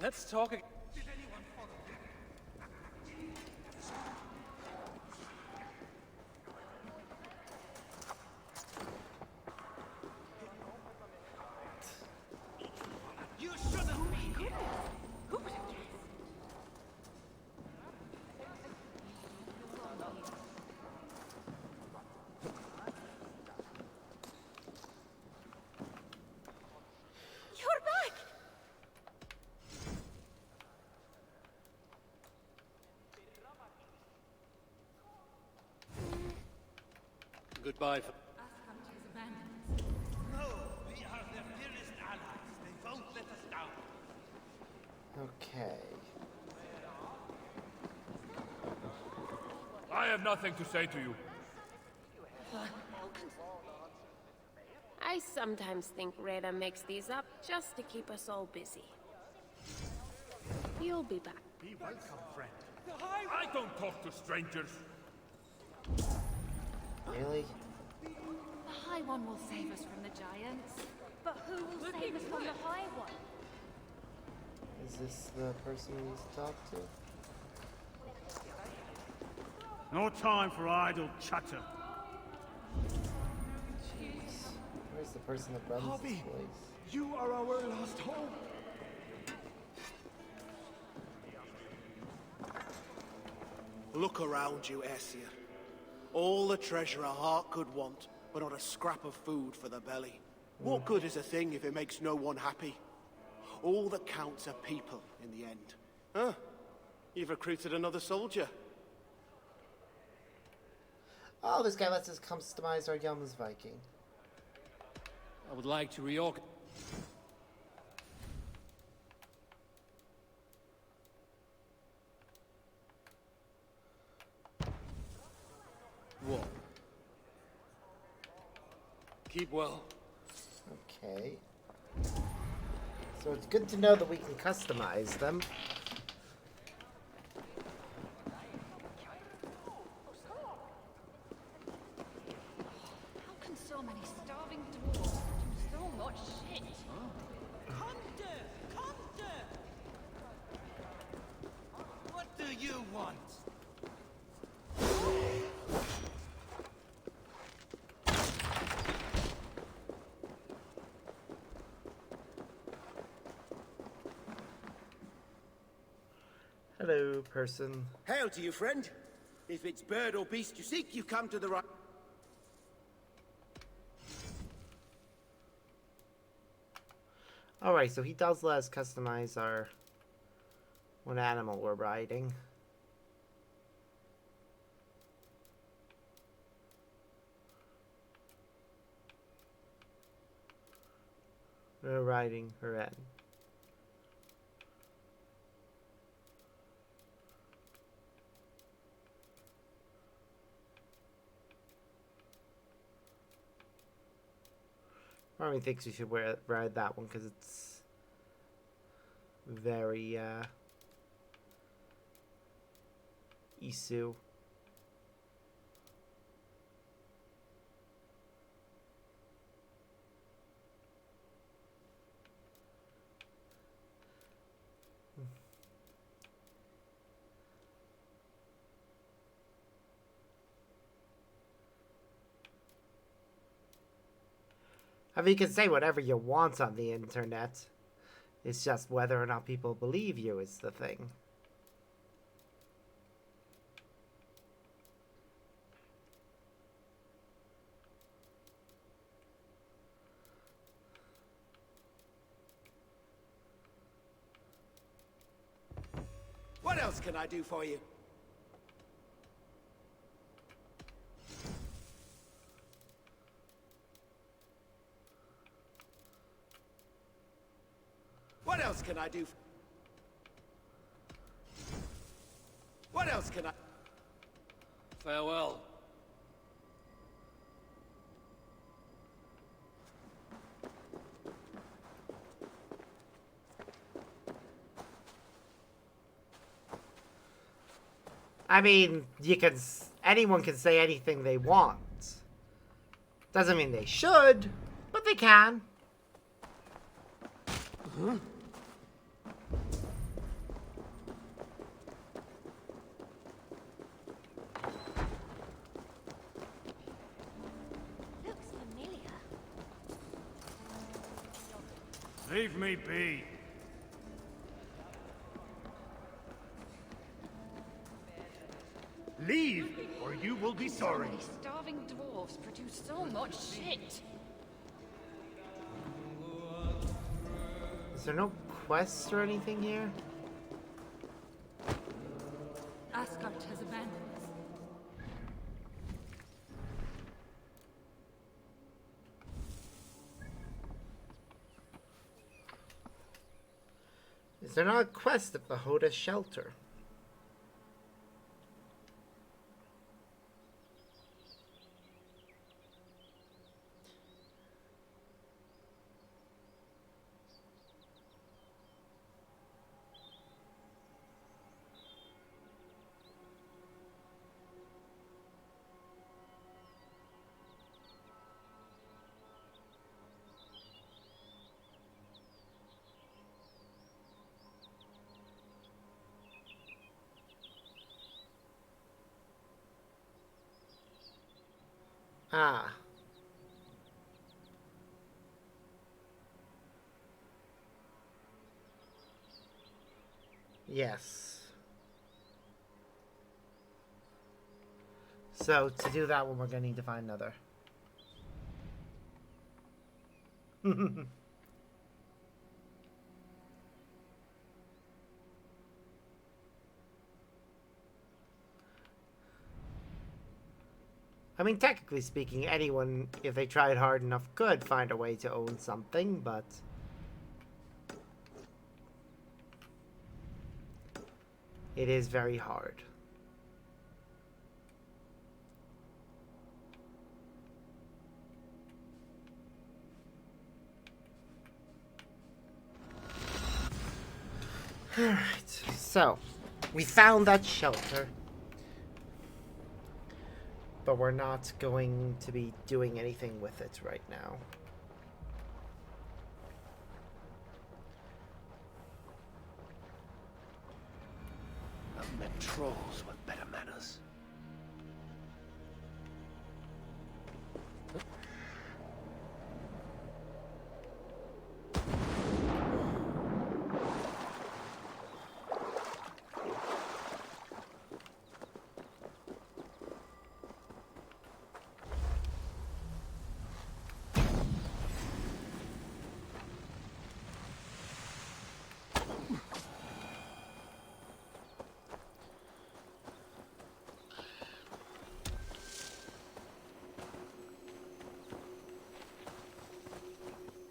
Let's talk again. You shouldn't be here. Who would have guessed? You're back! Goodbye. No, we are their dearest allies. They won't let us down. Okay. I have nothing to say to you. I sometimes think Reda makes these up just to keep us all busy. You'll be back. Be welcome, friend. I don't talk to strangers. Really? The High One will save us from the giants. But who will save us from the High One? Is this the person we need to talk to? No time for idle chatter. Jeez. Where's the person that runs Harvey, this place? you are our last hope. Look around you, Aesir. All the treasure a heart could want, but not a scrap of food for the belly. What good is a thing if it makes no one happy? All that counts are people in the end. Huh? You've recruited another soldier. Oh, this guy lets us customize our Yum's Viking. I would like to reorganize. What? Keep well. Okay. So it's good to know that we can customize them. many starving dwarves produce so much shit. What do you want? Hello, person. Hail to you, friend. If it's bird or beast you seek, you come to the right... Alright, so he does let us customize our... what animal we're riding. We're riding Ren. Army thinks we should ride that one because it's very Isu. I mean, you can say whatever you want on the internet. It's just whether or not people believe you is the thing. What else can I do for you? What else can I do? What else can I... Farewell. I mean, anyone can say anything they want. Doesn't mean they should, but they can. Looks familiar. Leave me be. Leave, or you will be So sorry. many starving dwarves produce so much shit. Is there no quest or anything here? Asgard has abandoned us. Is there not a quest at the Hoda shelter? Ah. Yes. So, to do that one, we're going to need to find another. I mean, technically speaking, anyone, if they tried hard enough, could find a way to own something, but... it is very hard. Alright, so, we found that shelter. But we're not going to be doing anything with it right now. I've met trolls with better manners.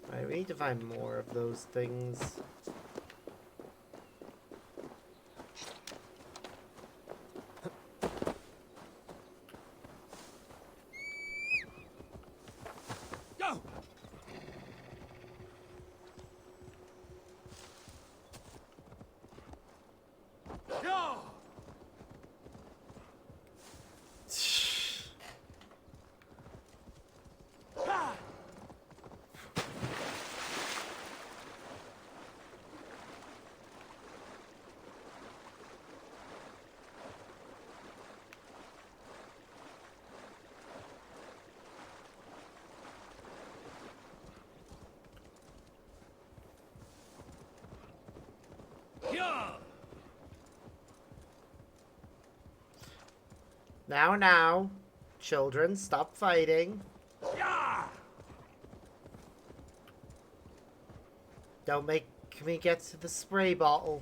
Alright, we need to find more of those things. Go! Go! Now, children, stop fighting. Don't make me get to the spray bottle.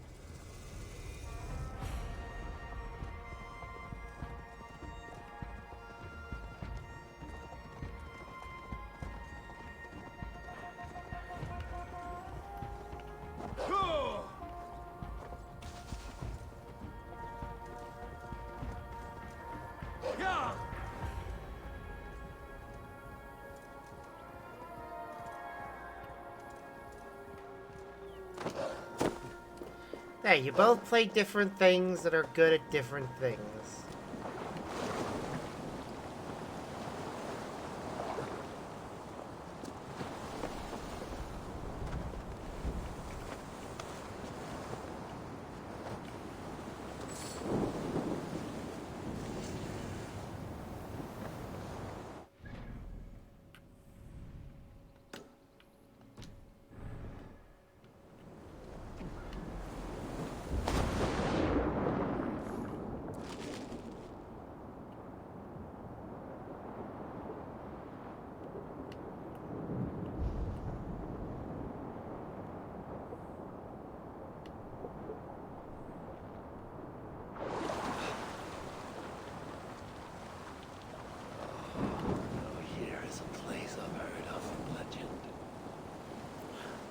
Hey, you both play different things that are good at different things.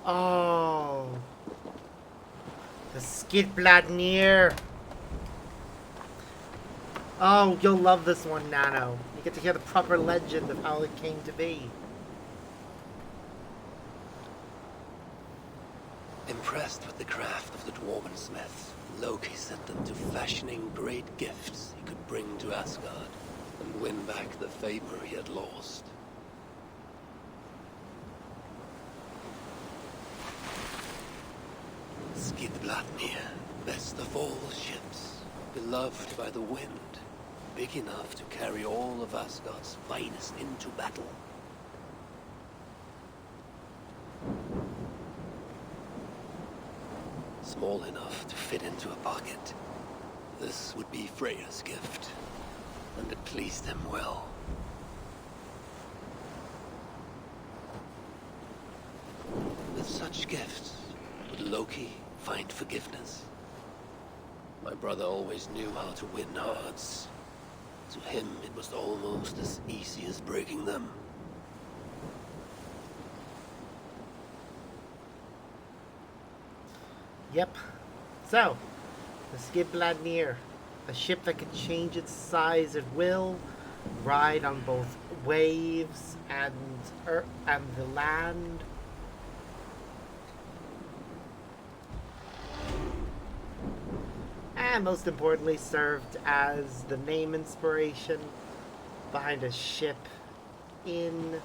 Oh, the Skidbladnir. Oh, you'll love this one, Nano. You get to hear the proper legend of how it came to be. Impressed with the craft of the Dwarven smiths, Loki set them to fashioning great gifts he could bring to Asgard and win back the favor he had lost. Skidbladnir, best of all ships, beloved by the wind, big enough to carry all of Asgard's finest into battle. Small enough to fit into a pocket. This would be Freya's gift, and it pleased him well. With such gifts, would Loki find forgiveness? My brother always knew how to win hearts. To him, it was almost as easy as breaking them. Yep. So, the Skidbladnir, a ship that can change its size at will, ride on both waves and the land. And most importantly, served as the name inspiration behind a ship in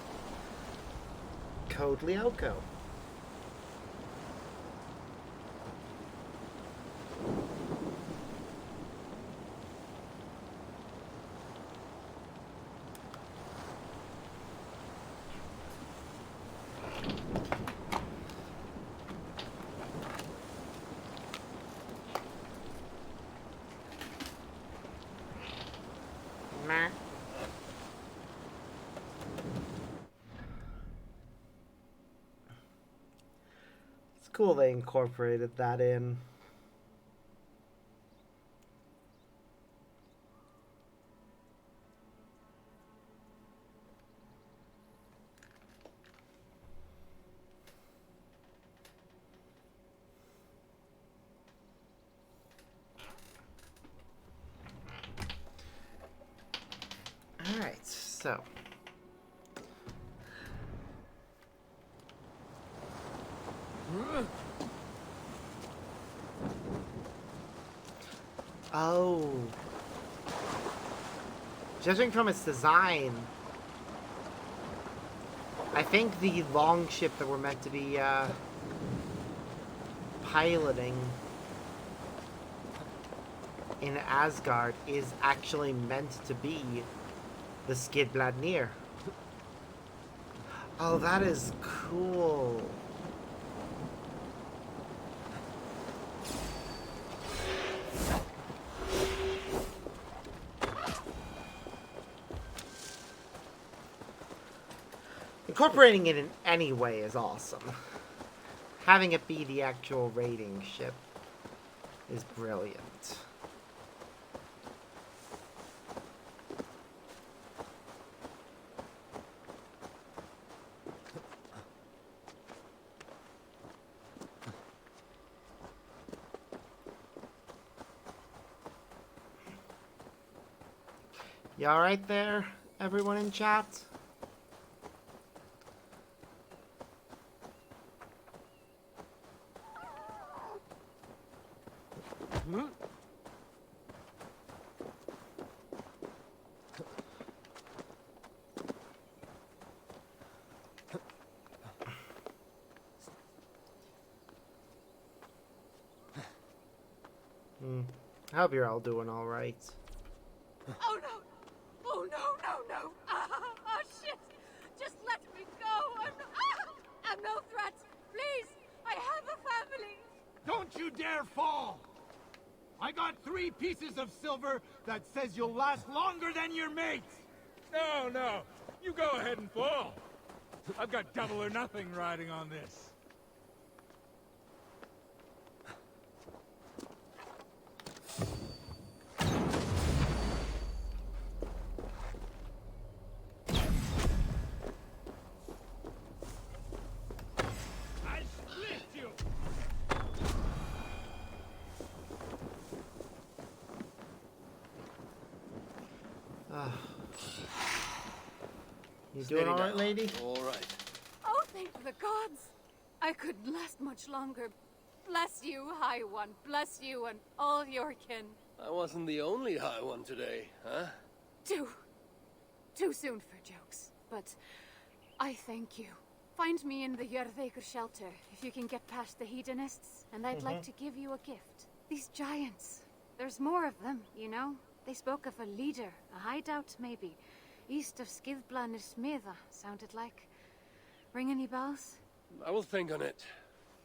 Code Lyoko. Meh. It's cool they incorporated that in. Alright, so. Oh. Judging from its design, I think the longship that we're meant to be piloting in Asgard is actually meant to be the Skidbladnir. Oh, that is cool. Incorporating it in any way is awesome. Having it be the actual raiding ship is brilliant. You alright there, everyone in chat? I hope you're all doing alright. Oh no! Oh no, no, no! Oh shit! Just let me go! I'm no threat! Please! I have a family! Don't you dare fall! I got 3 pieces of silver that says you'll last longer than your mates! No, no. You go ahead and fall. I've got double or nothing riding on this. I split you. You doing alright, lady? All right. Oh, thank the gods! I couldn't last much longer. Bless you, High One. Bless you and all your kin. I wasn't the only high one today, huh? Too soon for jokes, but I thank you. Find me in the Jörðaker shelter if you can get past the hedonists, and I'd like to give you a gift. These giants. There's more of them, you know? They spoke of a leader, a hideout maybe. East of Skidbladnir Smiða, sounded like. Ring any bells? I will think on it.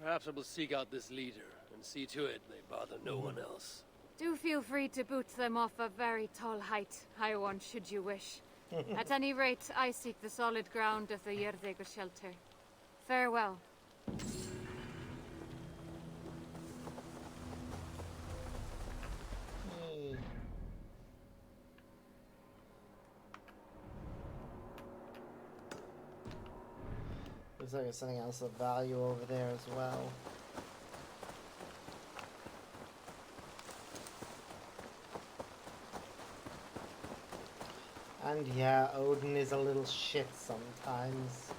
Perhaps I will seek out this leader and see to it they bother no one else. Do feel free to boot them off a very tall height, High One, should you wish. At any rate, I seek the solid ground of the Jörðaker shelter. Farewell. Looks like there's something else of value over there as well. And yeah, Odin is a little shit sometimes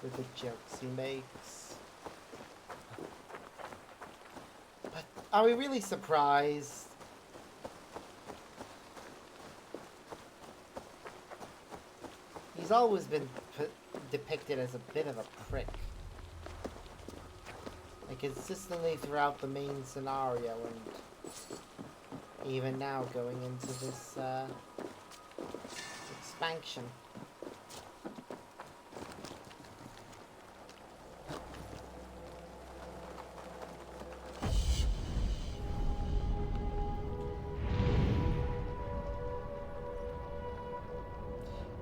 with the jokes he makes. But are we really surprised? He's always been depicted as a bit of a prick. Like, consistently throughout the main scenario, and even now going into this expansion.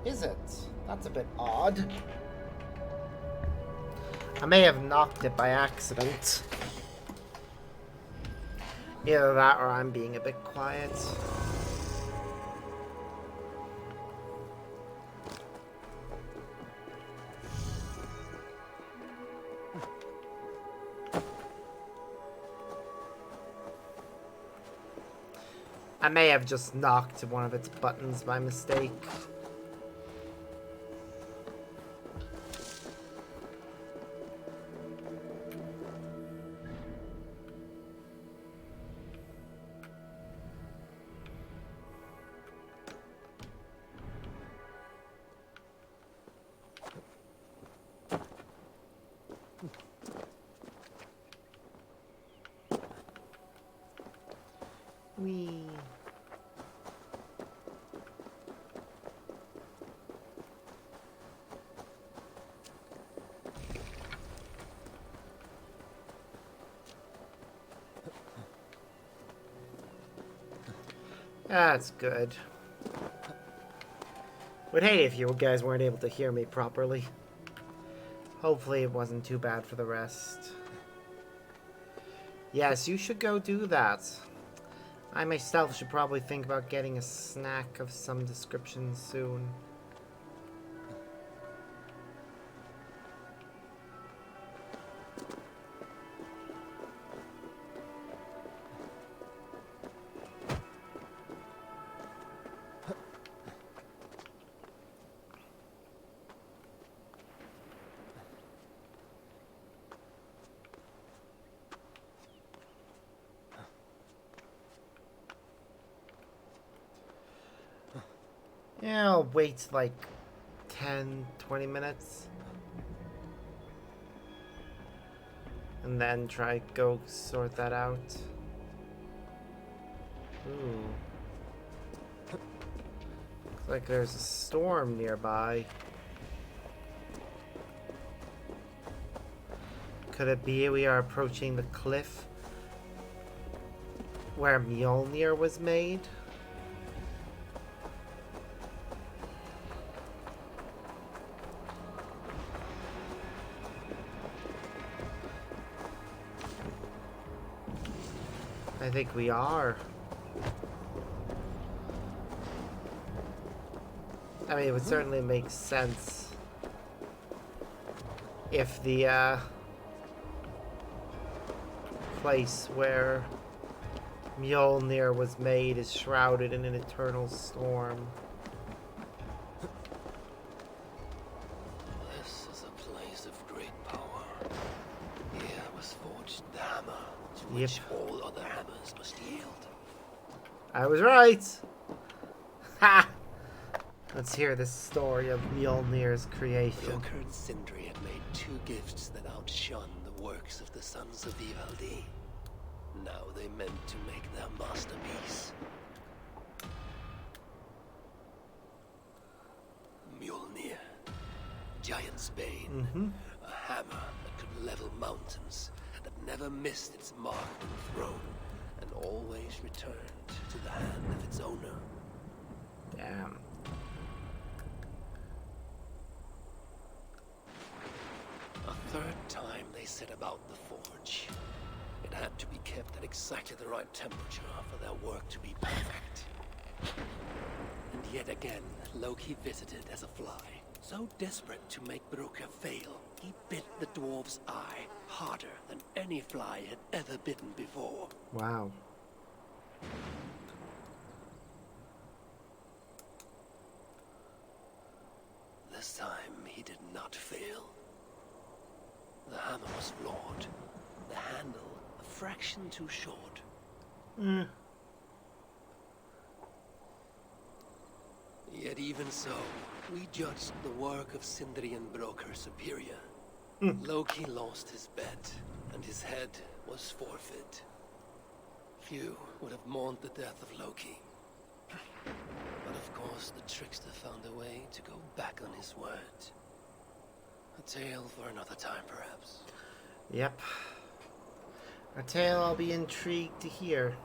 Is it? That's a bit odd. I may have knocked it by accident. Either that or I'm being a bit quiet. I may have just knocked one of its buttons by mistake. Whee. That's good. Would hate if you guys weren't able to hear me properly. Hopefully it wasn't too bad for the rest. Yes, you should go do that. I myself should probably think about getting a snack of some description soon. Yeah, I'll wait like 10, 20 minutes. And then try go sort that out. Ooh. Looks like there's a storm nearby. Could it be we are approaching the cliff where Mjolnir was made? I think we are. I mean, it would certainly make sense if the place where Mjolnir was made is shrouded in an eternal storm. This is a place of great power. Here was forged the hammer to which all other hammers must yield. I was right! Ha! Let's hear the story of Mjolnir's creation. Broker and Sindri had made two gifts that outshone the works of the sons of Ivaldi. Now they meant to make their masterpiece. Mjolnir, Giant's Bane, a hammer that could level mountains, that never missed its mark when thrown, and always returned to the hand of its owner. Damn. A third time they set about the forge. It had to be kept at exactly the right temperature for their work to be perfect. And yet again, Loki visited as a fly. So desperate to make Broker fail, he bit the dwarf's eye harder than any fly had ever bitten before. Wow. This time, he did not fail. The hammer was flawed. The handle a fraction too short. Yet even so, We judged the work of Sindri and Broker superior. Loki lost his bet, and his head was forfeit. Few would have mourned the death of Loki. But of course, the trickster found a way to go back on his word. A tale for another time, perhaps. Yep. A tale I'll be intrigued to hear.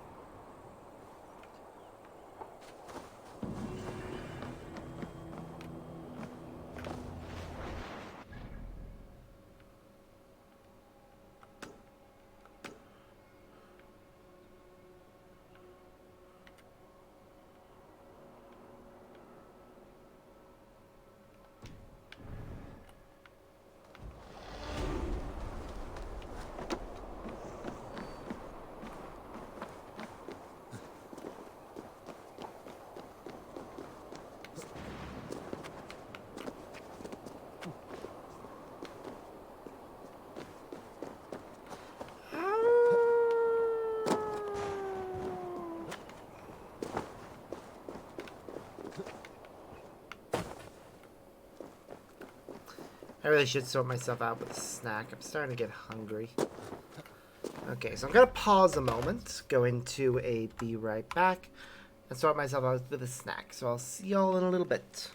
I really should sort myself out with a snack. I'm starting to get hungry. Okay, so I'm going to pause a moment, go into a be right back, and sort myself out with a snack. So I'll see y'all in a little bit.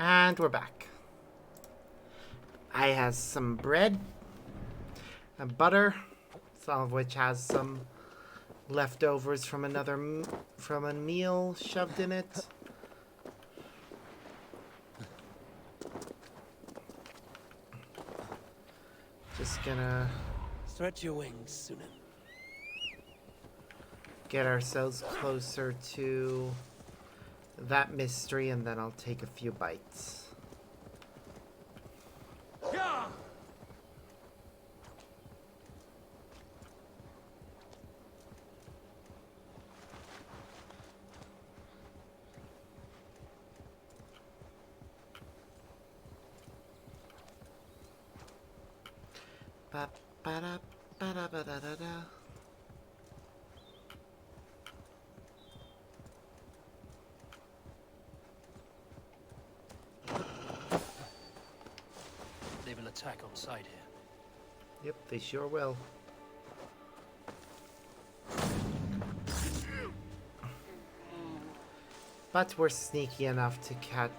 And we're back. I has some bread and butter, some of which has some leftovers from from a meal shoved in it. Just gonna Stretch your wings, Sunan. get ourselves closer to that mystery, and then I'll take a few bites. Yeah! Ba ba da ba da ba da da da. They will attack on sight here. Yep, they sure will. But we're sneaky enough to get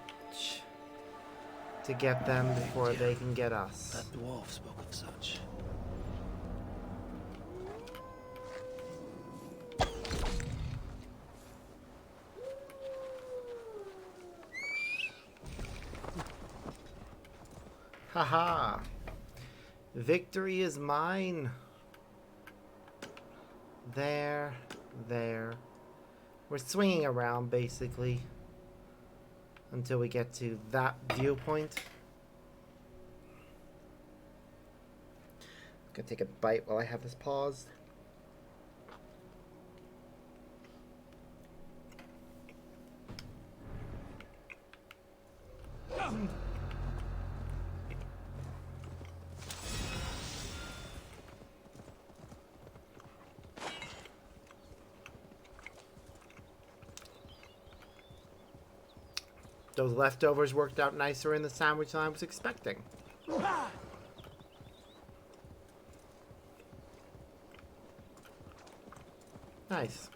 them before they can get us. That dwarf spoke of such. Haha. Victory is mine. There. We're swinging around, basically, until we get to that viewpoint. Gonna take a bite while I have this paused. Those leftovers worked out nicer in the sandwich than I was expecting. Nice.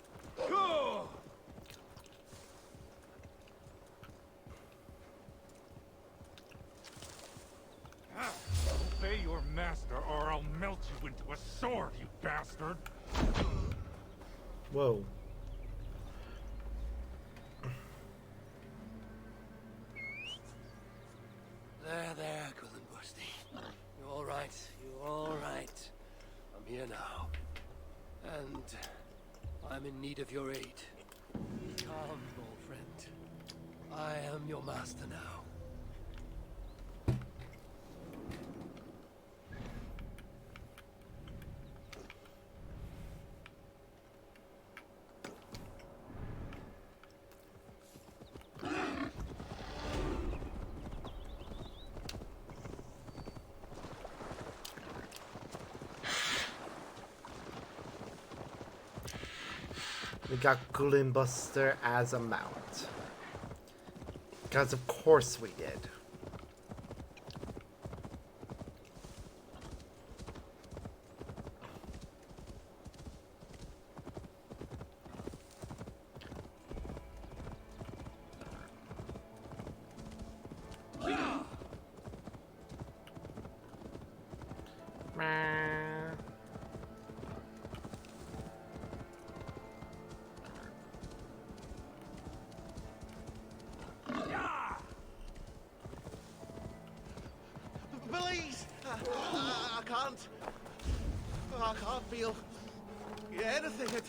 Obey your master, or I'll melt you into a sword, you bastard! Whoa. There, Gullenbursty. You're all right. You're all right. I'm here now. And I'm in need of your aid. Come, old friend. I am your master now. We got Gullenbuster as a mount. Because of course we did. Please! I can't. I can't feel anything.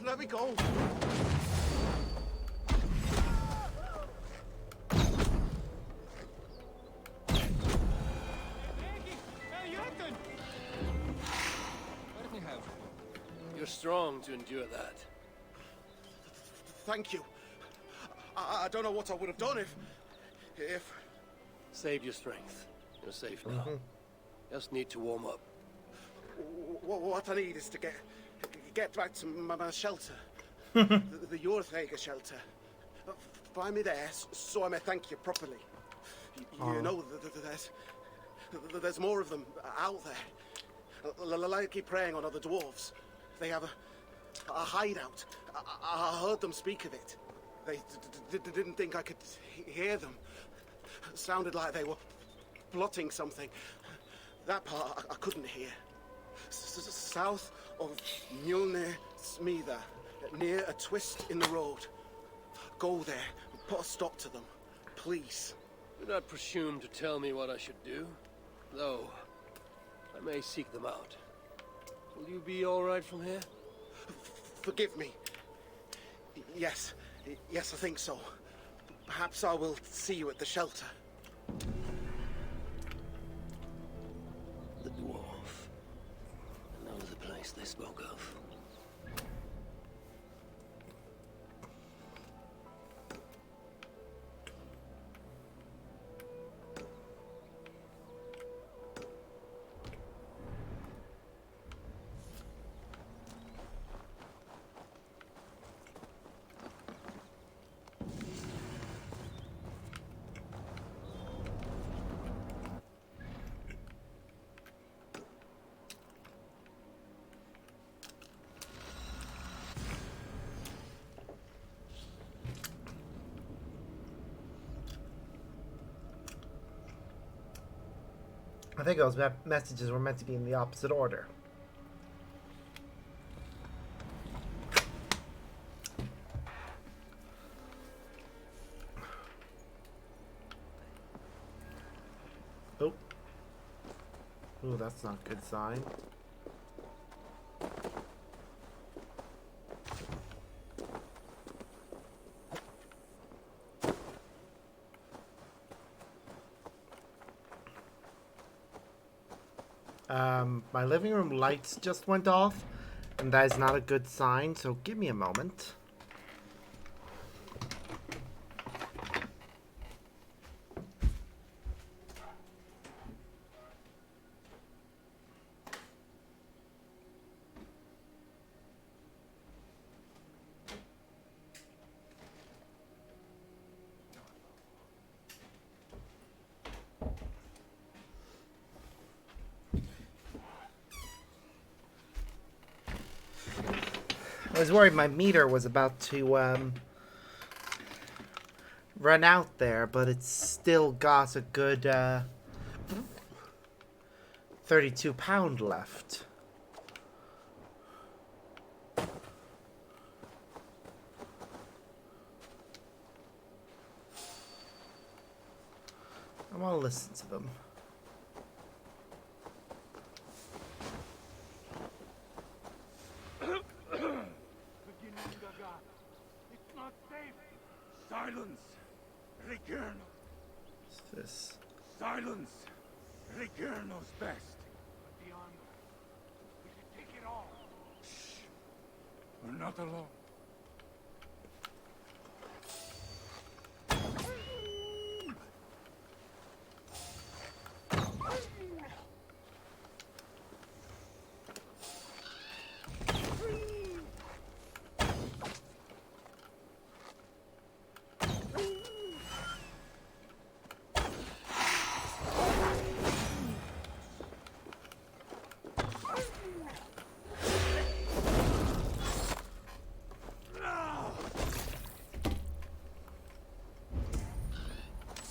Let me go. You're strong to endure that. Thank you. I don't know what I would have done if... Save your strength. You're safe now. Just need to warm up. What I need is to get back to my shelter. the Jorthager shelter. Find me there so I may thank you properly. You know, there's more of them out there. Like keep preying on other dwarves. They have a hideout. I heard them speak of it. They didn't think I could hear them. Sounded like they were plotting something. That part I couldn't hear. South of Mjolnir Smitha, near a twist in the road. Go there and put a stop to them, please. Do not presume to tell me what I should do, though I may seek them out. Will you be all right from here? Forgive me. Yes, I think so. Perhaps I will see you at the shelter. The dwarf. I know the place they spoke of. I think those messages were meant to be in the opposite order. Oh. Ooh, that's not a good sign. My living room lights just went off, and that is not a good sign, so give me a moment. I was worried my meter was about to run out there, but it's still got a good 32 pound left. I want to listen to them. It's not safe. Silence. Return. What's this? Silence. Return knows best. But the armor. We should take it all. Shh. We're not alone.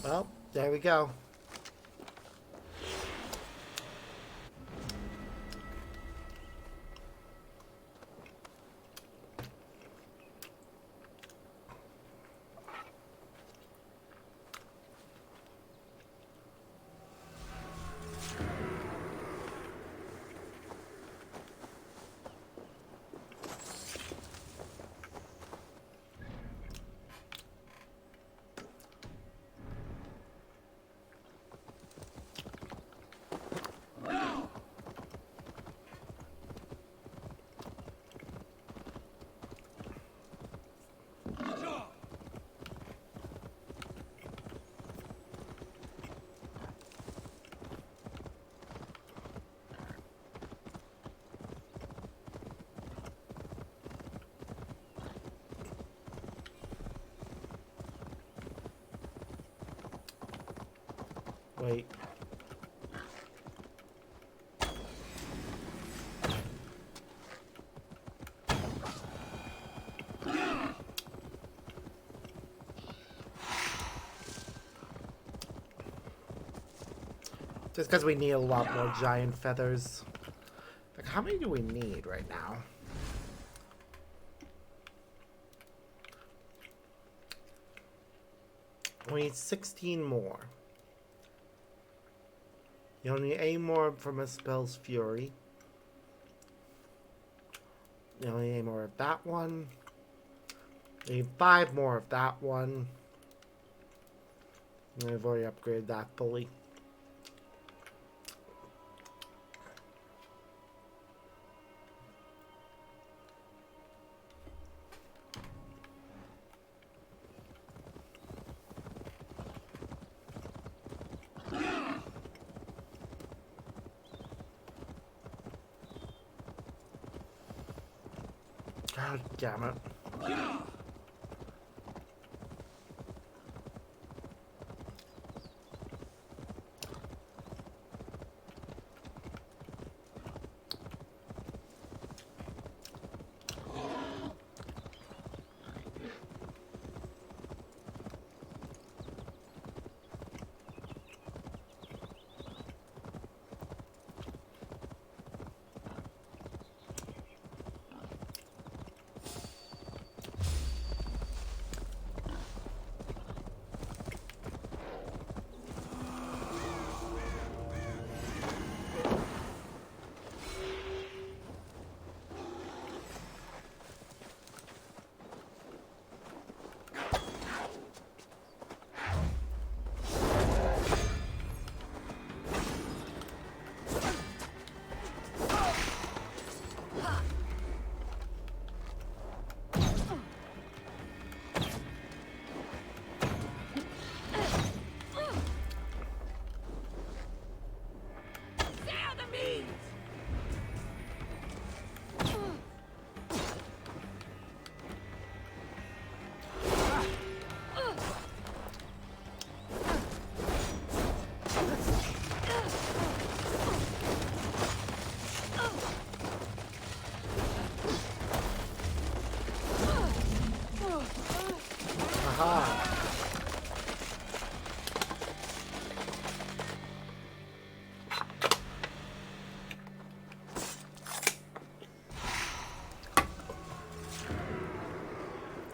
Well, there we go. Wait. Just because we need a lot more giant feathers. Like, how many do we need right now? We need 16 more. You only need 8 more from a spell's fury. You only need 8 more of that one. You need 5 more of that one. And I've already upgraded that fully. God damn it.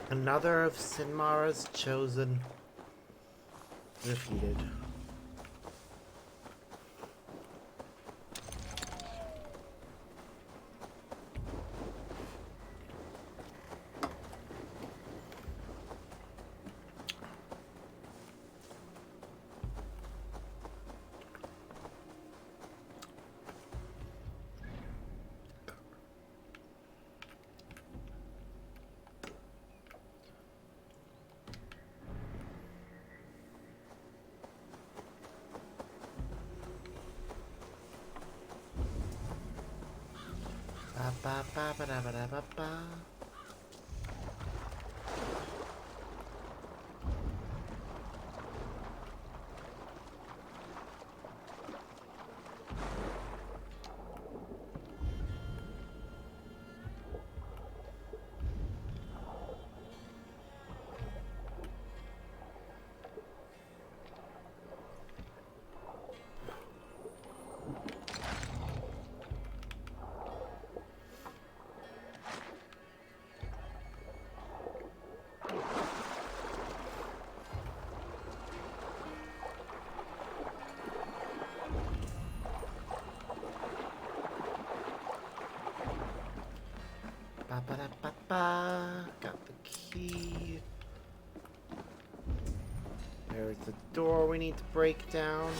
Another of Sinmara's chosen defeated. Ba ba ba da ba da ba ba. Ba ba da ba ba. Got the key. There's the door we need to break down.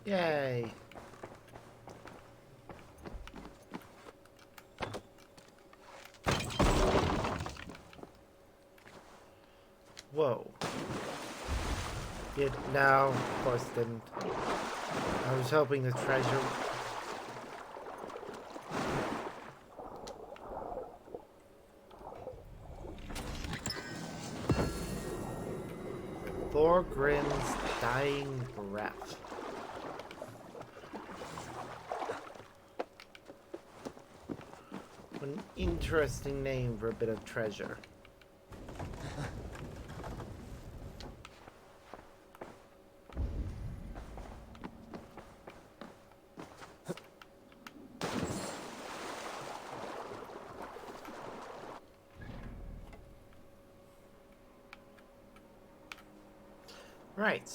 Yay. Whoa. No, of course didn't. I was hoping the treasure... Thorgrim's dying breath. An interesting name for a bit of treasure. Right.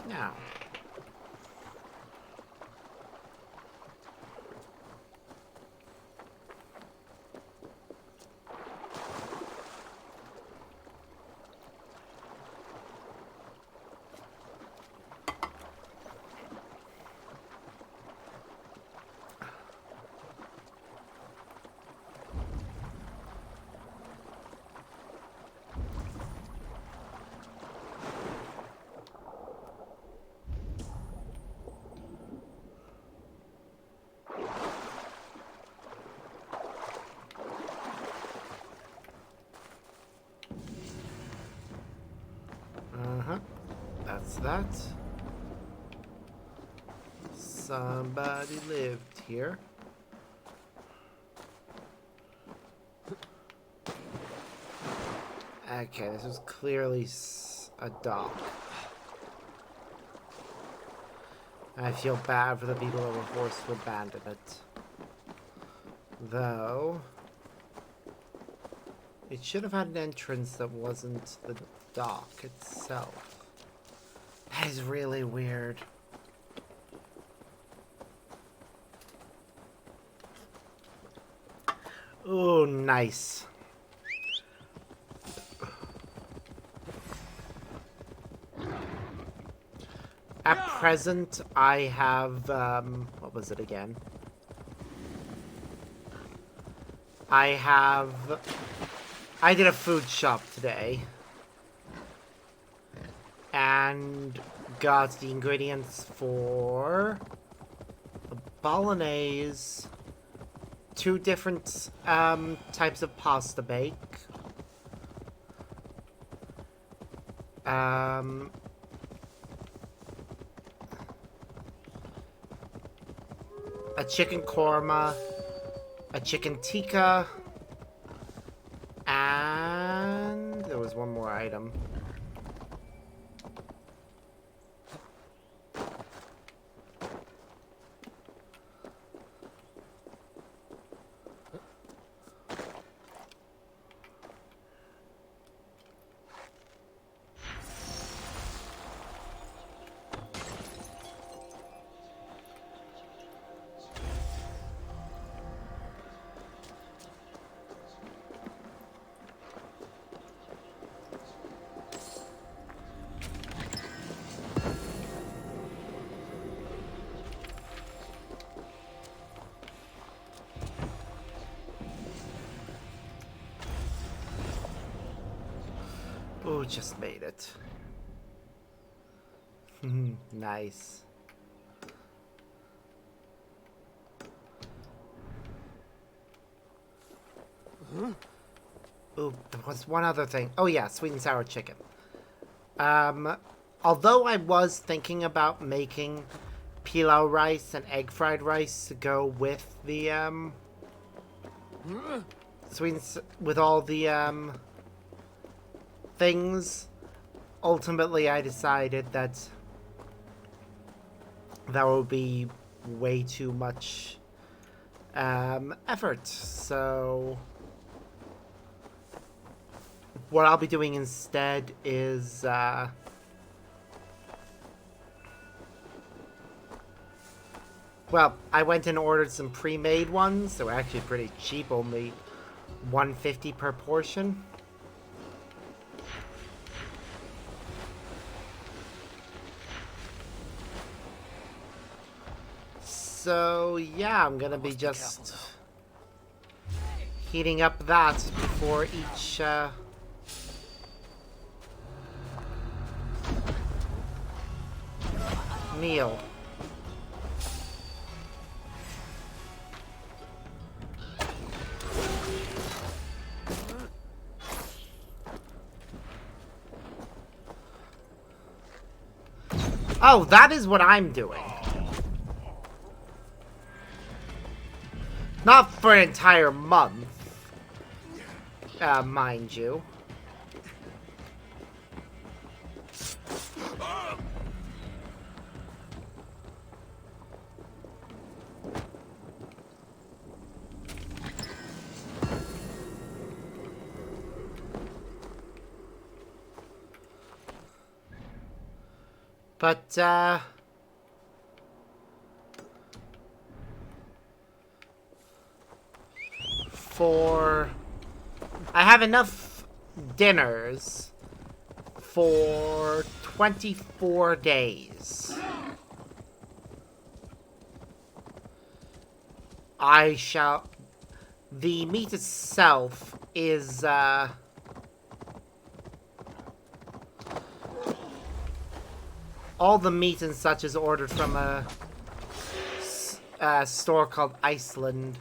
Now. That's that. Somebody lived here. Okay, this was clearly a dock. I feel bad for the people that were forced to abandon it. Though... it should have had an entrance that wasn't the dock itself. That is really weird. Oh, nice. At present, I have, what was it again? I did a food shop today. And got the ingredients for a bolognese, 2 different types of pasta bake, a chicken korma, a chicken tikka, and there was one more item. Oh, just made it. Nice. Oh, there was one other thing. Oh yeah, sweet and sour chicken. Although I was thinking about making pilau rice and egg fried rice to go with the with all the things, ultimately I decided that would be way too much effort. So what I'll be doing instead is well, I went and ordered some pre-made ones. They were actually pretty cheap, only 150 per portion. So yeah, I'm gonna be just heating up that before each meal. Oh, that is what I'm doing. Not for an entire month, mind you. But, I have enough dinners for 24 days. The meat itself is, all the meat and such is ordered from a store called Iceland.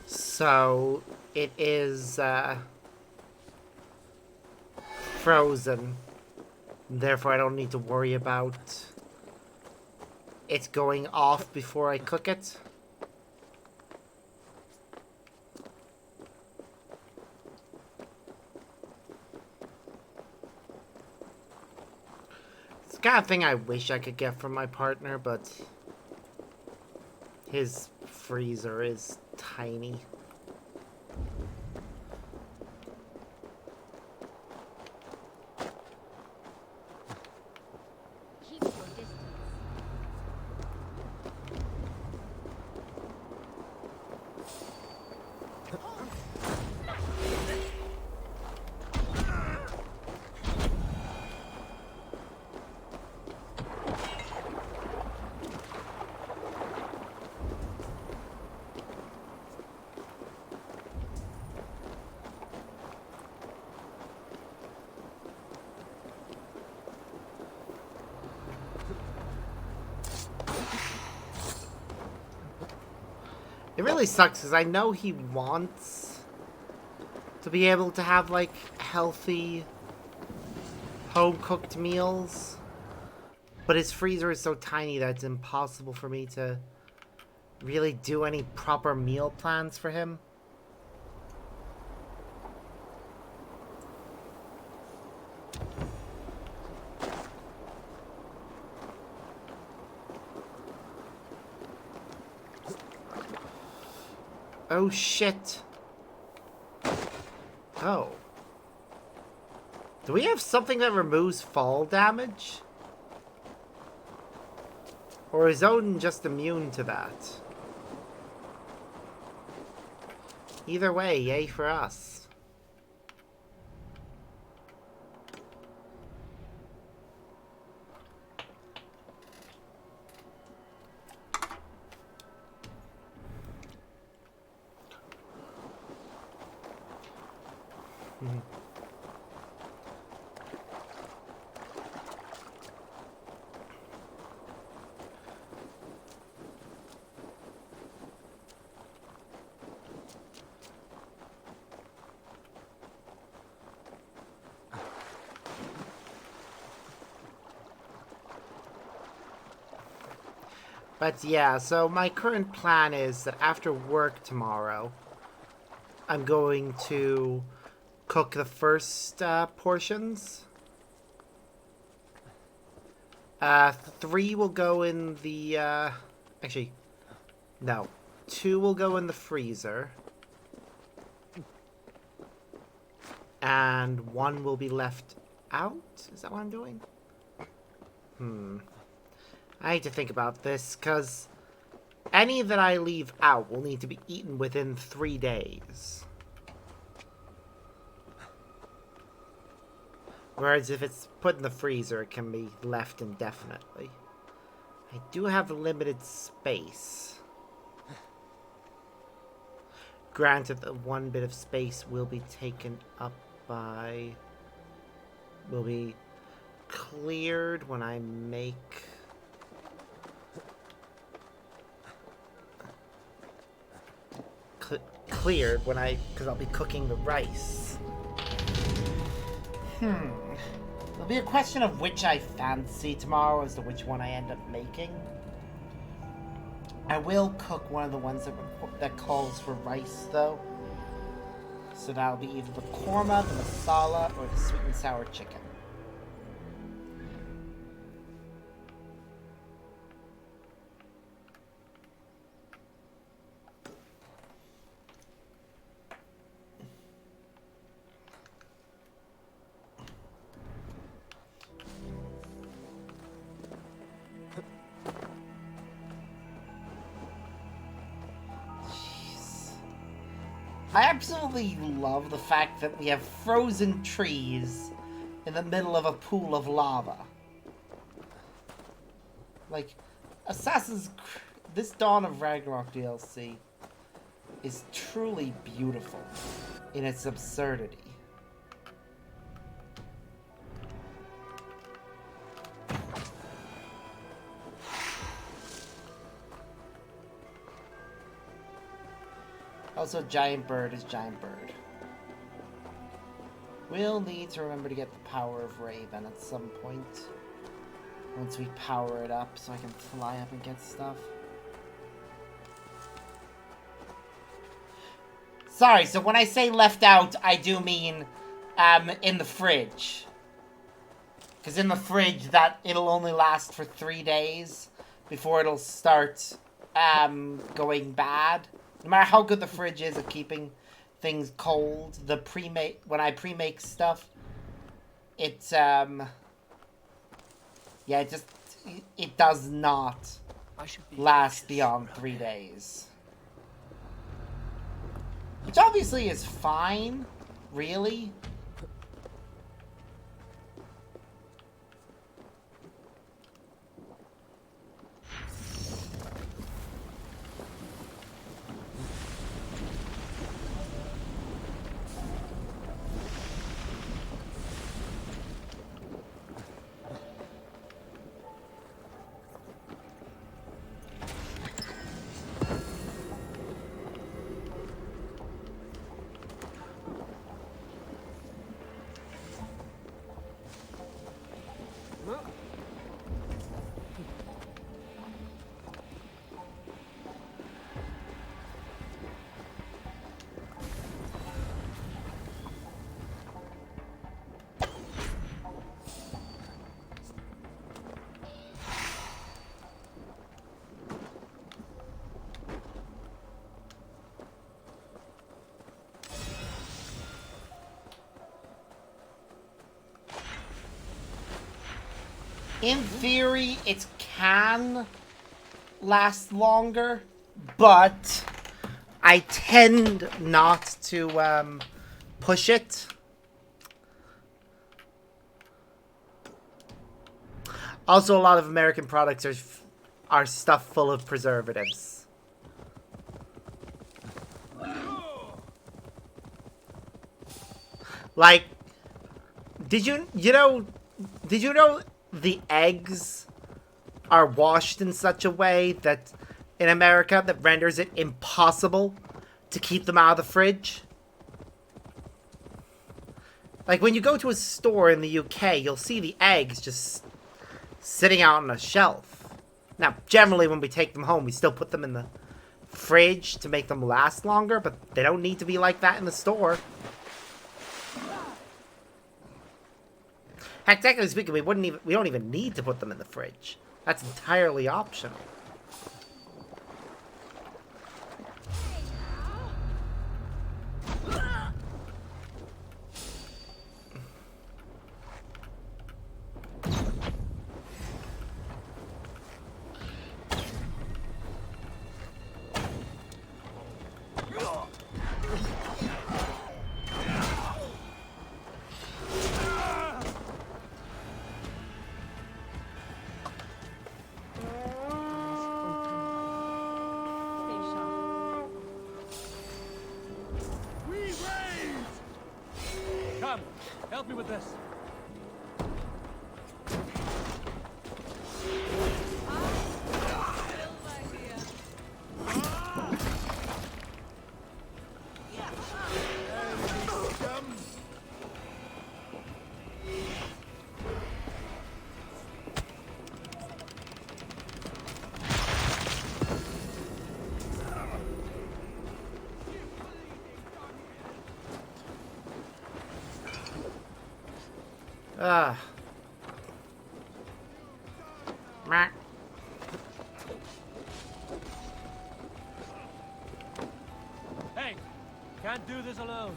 So, it is, frozen. Therefore, I don't need to worry about it going off before I cook it. It's the kind of thing I wish I could get from my partner, but his freezer is tiny. It really sucks because I know he wants to be able to have, like, healthy, home-cooked meals. But his freezer is so tiny that it's impossible for me to really do any proper meal plans for him. Oh, shit. Oh. Do we have something that removes fall damage? Or is Odin just immune to that? Either way, yay for us. But yeah, so my current plan is that after work tomorrow, I'm going to cook the first portions. 3 will go in the, actually, no. 2 will go in the freezer. And 1 will be left out? Is that what I'm doing? I need to think about this, because any that I leave out will need to be eaten within 3 days. Whereas if it's put in the freezer, it can be left indefinitely. I do have limited space. Granted that one bit of space will be taken up by... will be cleared when I make... cleared when I... because I'll be cooking the rice. It'll be a question of which I fancy tomorrow as to which one I end up making. I will cook one of the ones that calls for rice, though. So that'll be either the korma, the masala, or the sweet and sour chicken. I absolutely love the fact that we have frozen trees in the middle of a pool of lava. Like, this Dawn of Ragnarok DLC is truly beautiful in its absurdity. Also, Giant Bird is Giant Bird. We'll need to remember to get the power of Raven at some point. Once we power it up so I can fly up and get stuff. Sorry, so when I say left out, I do mean in the fridge. Because in the fridge, it'll only last for 3 days before it'll start going bad. No matter how good the fridge is at keeping things cold, when I pre-make stuff, it does not last beyond 3 days. Which obviously is fine, really. In theory, it can last longer, but I tend not to push it. Also, a lot of American products are stuffed full of preservatives. Like, did you know the eggs are washed in such a way that in America that renders it impossible to keep them out of the fridge? Like, when you go to a store in the UK, you'll see the eggs just sitting out on a shelf. Now, generally when we take them home, we still put them in the fridge to make them last longer, but they don't need to be like that in the store. Heck, technically speaking, we don't even need to put them in the fridge. That's entirely optional. Come, help me with this. Ah. Meh. Hey, can't do this alone.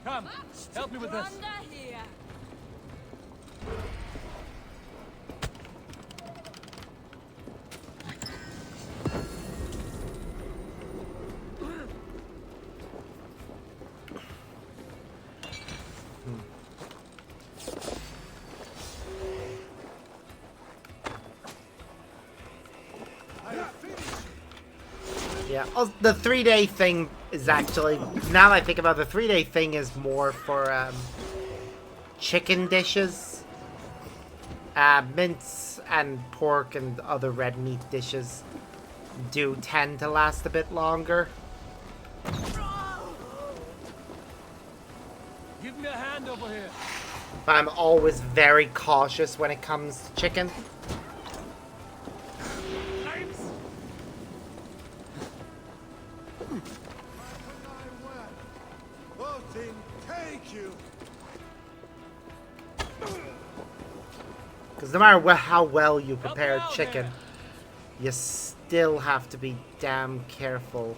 Come, help me with this. Yeah, oh, the 3-day thing is actually, now that I think about it, the 3-day thing is more for chicken dishes. Mince and pork and other red meat dishes do tend to last a bit longer. Give me a hand over here. But I'm always very cautious when it comes to chicken. Because no matter how well you prepare chicken, you still have to be damn careful.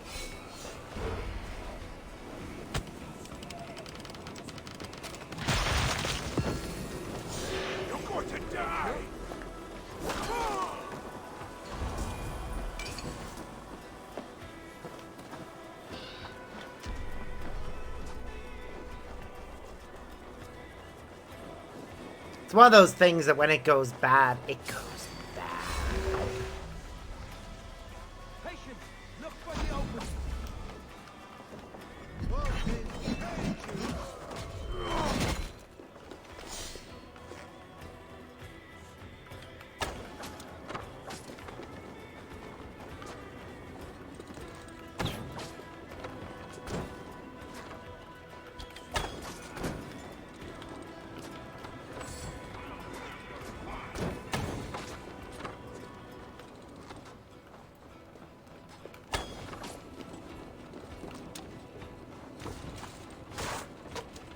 You're going to die! It's one of those things that when it goes bad, it goes bad. Patience, look for the opening.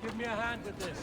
Give me a hand with this.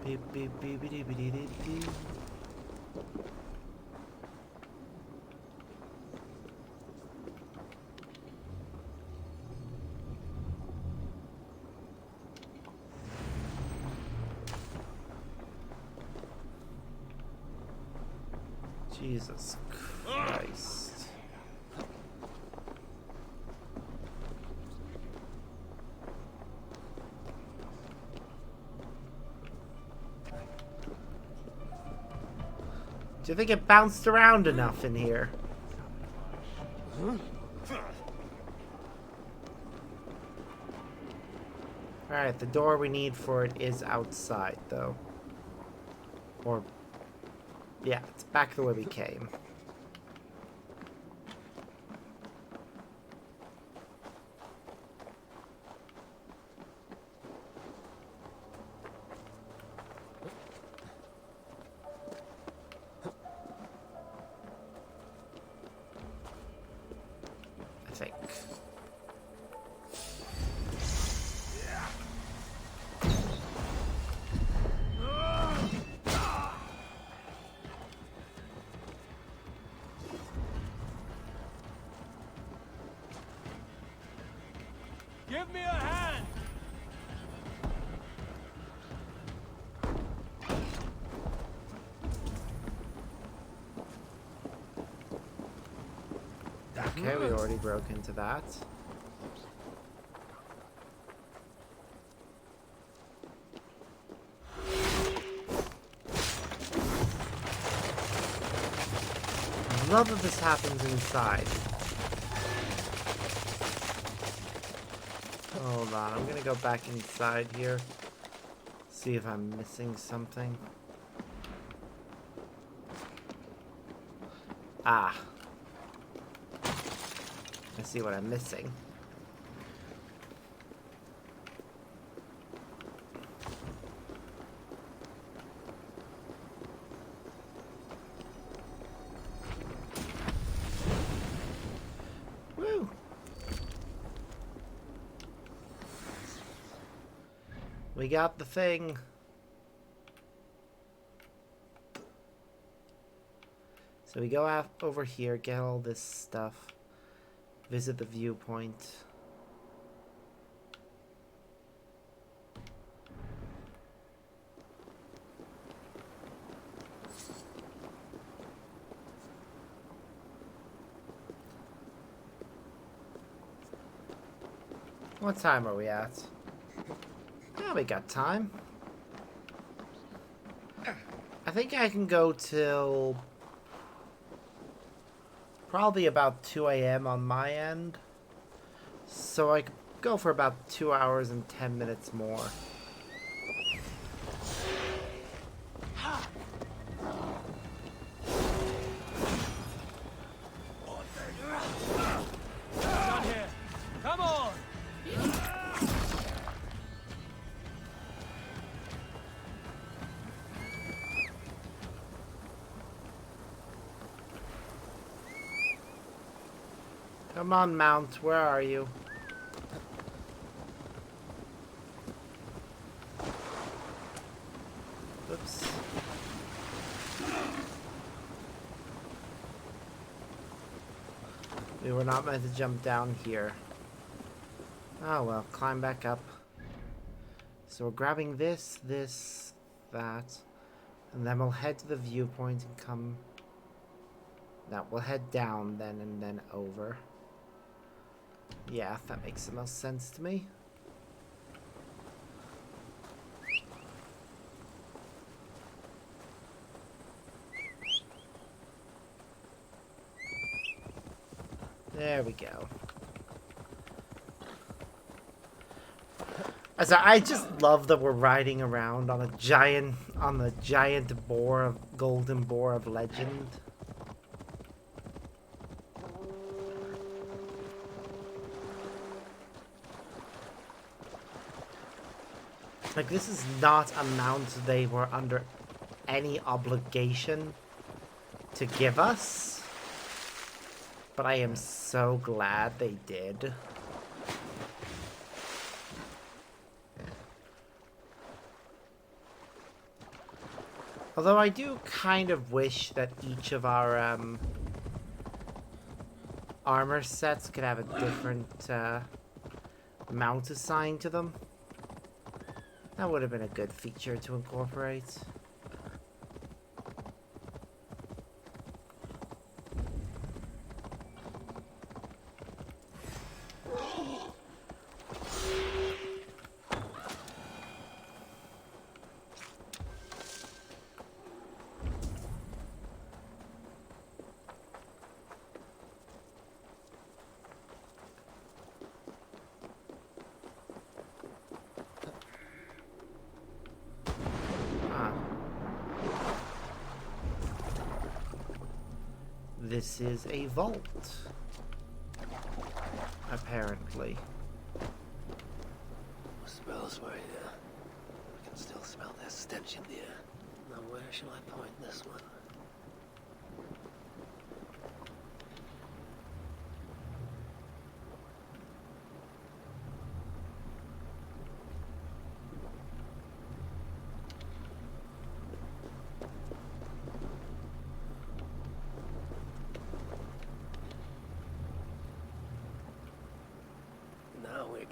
Beep, beep, beep, beep, beep, beep, beep. Jesus Christ. Do you think it bounced around enough in here? Alright, the door we need for it is outside, though. Or... yeah, it's back the way we came. I think. Give me a hand! Okay, we already broke into that. I love that this happens inside. Hold on, I'm gonna go back inside here. See if I'm missing something. Ah. I see what I'm missing. Woo! We got the thing. So we go out over here, get all this stuff, visit the viewpoint. What time are we at? Yeah, we got time. I think I can go till probably about 2 a.m. on my end. So I could go for about 2 hours and 10 minutes more. Not here. Come on! Come on, Mount. Where are you? Oops. We were not meant to jump down here. Oh well, climb back up. So we're grabbing this, this, that, and then we'll head to the viewpoint and come... No, we'll head down then and then over. Yeah, that makes the most sense to me. There we go. So I just love that we're riding around on the giant boar of golden boar of legend. Like, this is not a mount they were under any obligation to give us. But I am so glad they did. Although I do kind of wish that each of our armor sets could have a different mount assigned to them. That would have been a good feature to incorporate. This is a vault, apparently. Smells right here. I can still smell their stench in the air. Now where shall I point this one?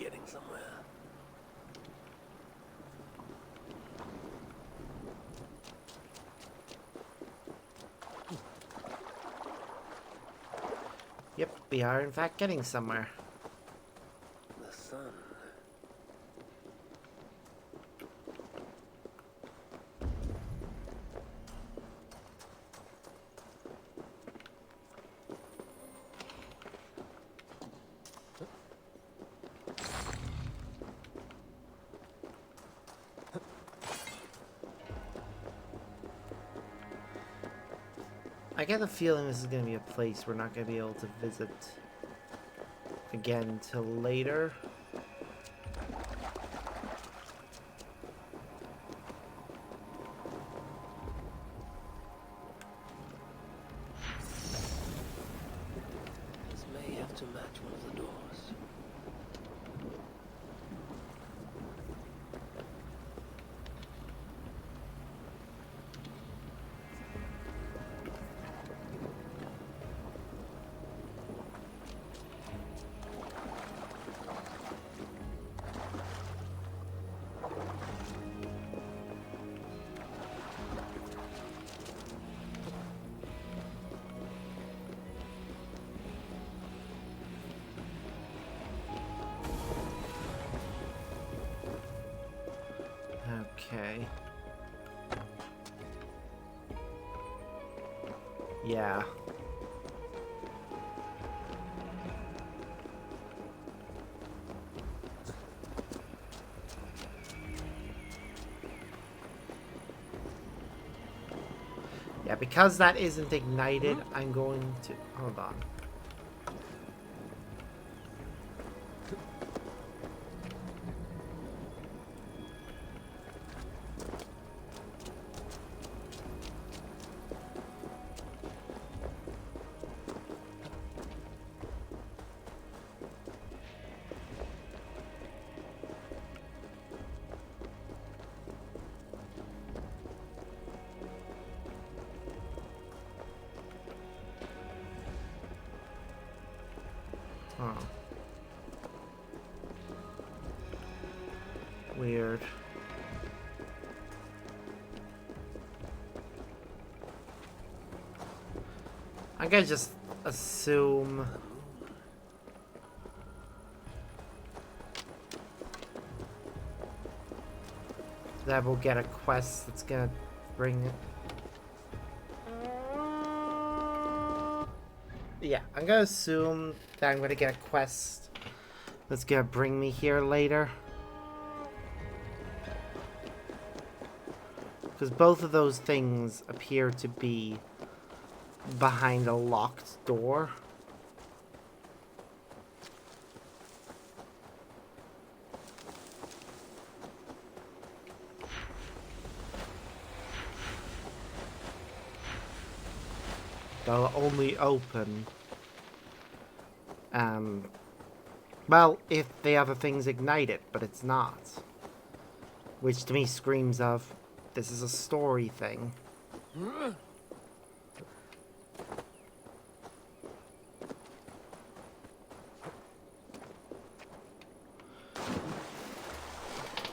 getting somewhere. Yep, we are in fact getting somewhere. The sun. I get the feeling this is going to be a place we're not going to be able to visit again till later. This may have to match one of the doors. Okay. Yeah. Yeah, because that isn't ignited, I'm going to... Hold on. Huh. Weird. I'm gonna just assume that we'll get a quest that's gonna bring it. Yeah, I'm gonna assume that I'm gonna get a quest that's gonna bring me here later. Because both of those things appear to be behind a locked door. They'll only open, well, if the other things ignite it, but it's not. Which to me screams of, this is a story thing.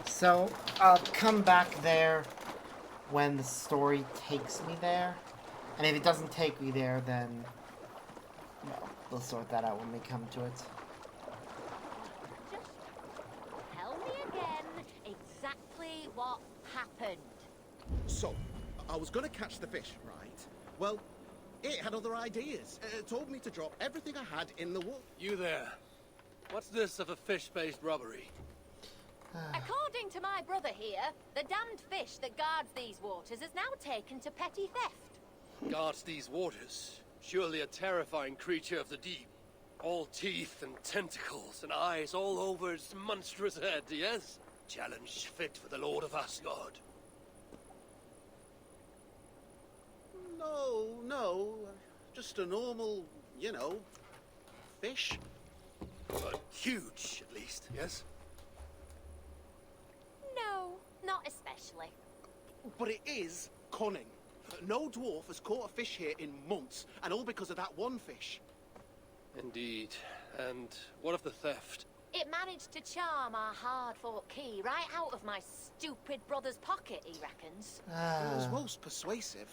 So, I'll come back there when the story takes me there. And if it doesn't take me there, then, well, we'll sort that out when we come to it. Just tell me again exactly what happened. So, I was gonna catch the fish, right? Well, it had other ideas. It told me to drop everything I had in the water. You there. What's this of a fish-based robbery? According to my brother here, the damned fish that guards these waters is now taken to petty theft. Guards these waters. Surely a terrifying creature of the deep. All teeth and tentacles and eyes all over its monstrous head, yes? Challenge fit for the Lord of Asgard. No. Just a normal, you know, fish. But huge, at least, yes? No, not especially. But it is cunning. No dwarf has caught a fish here in months, and all because of that one fish. Indeed. And what of the theft? It managed to charm our hard-fought key right out of my stupid brother's pocket, he reckons. It was most persuasive.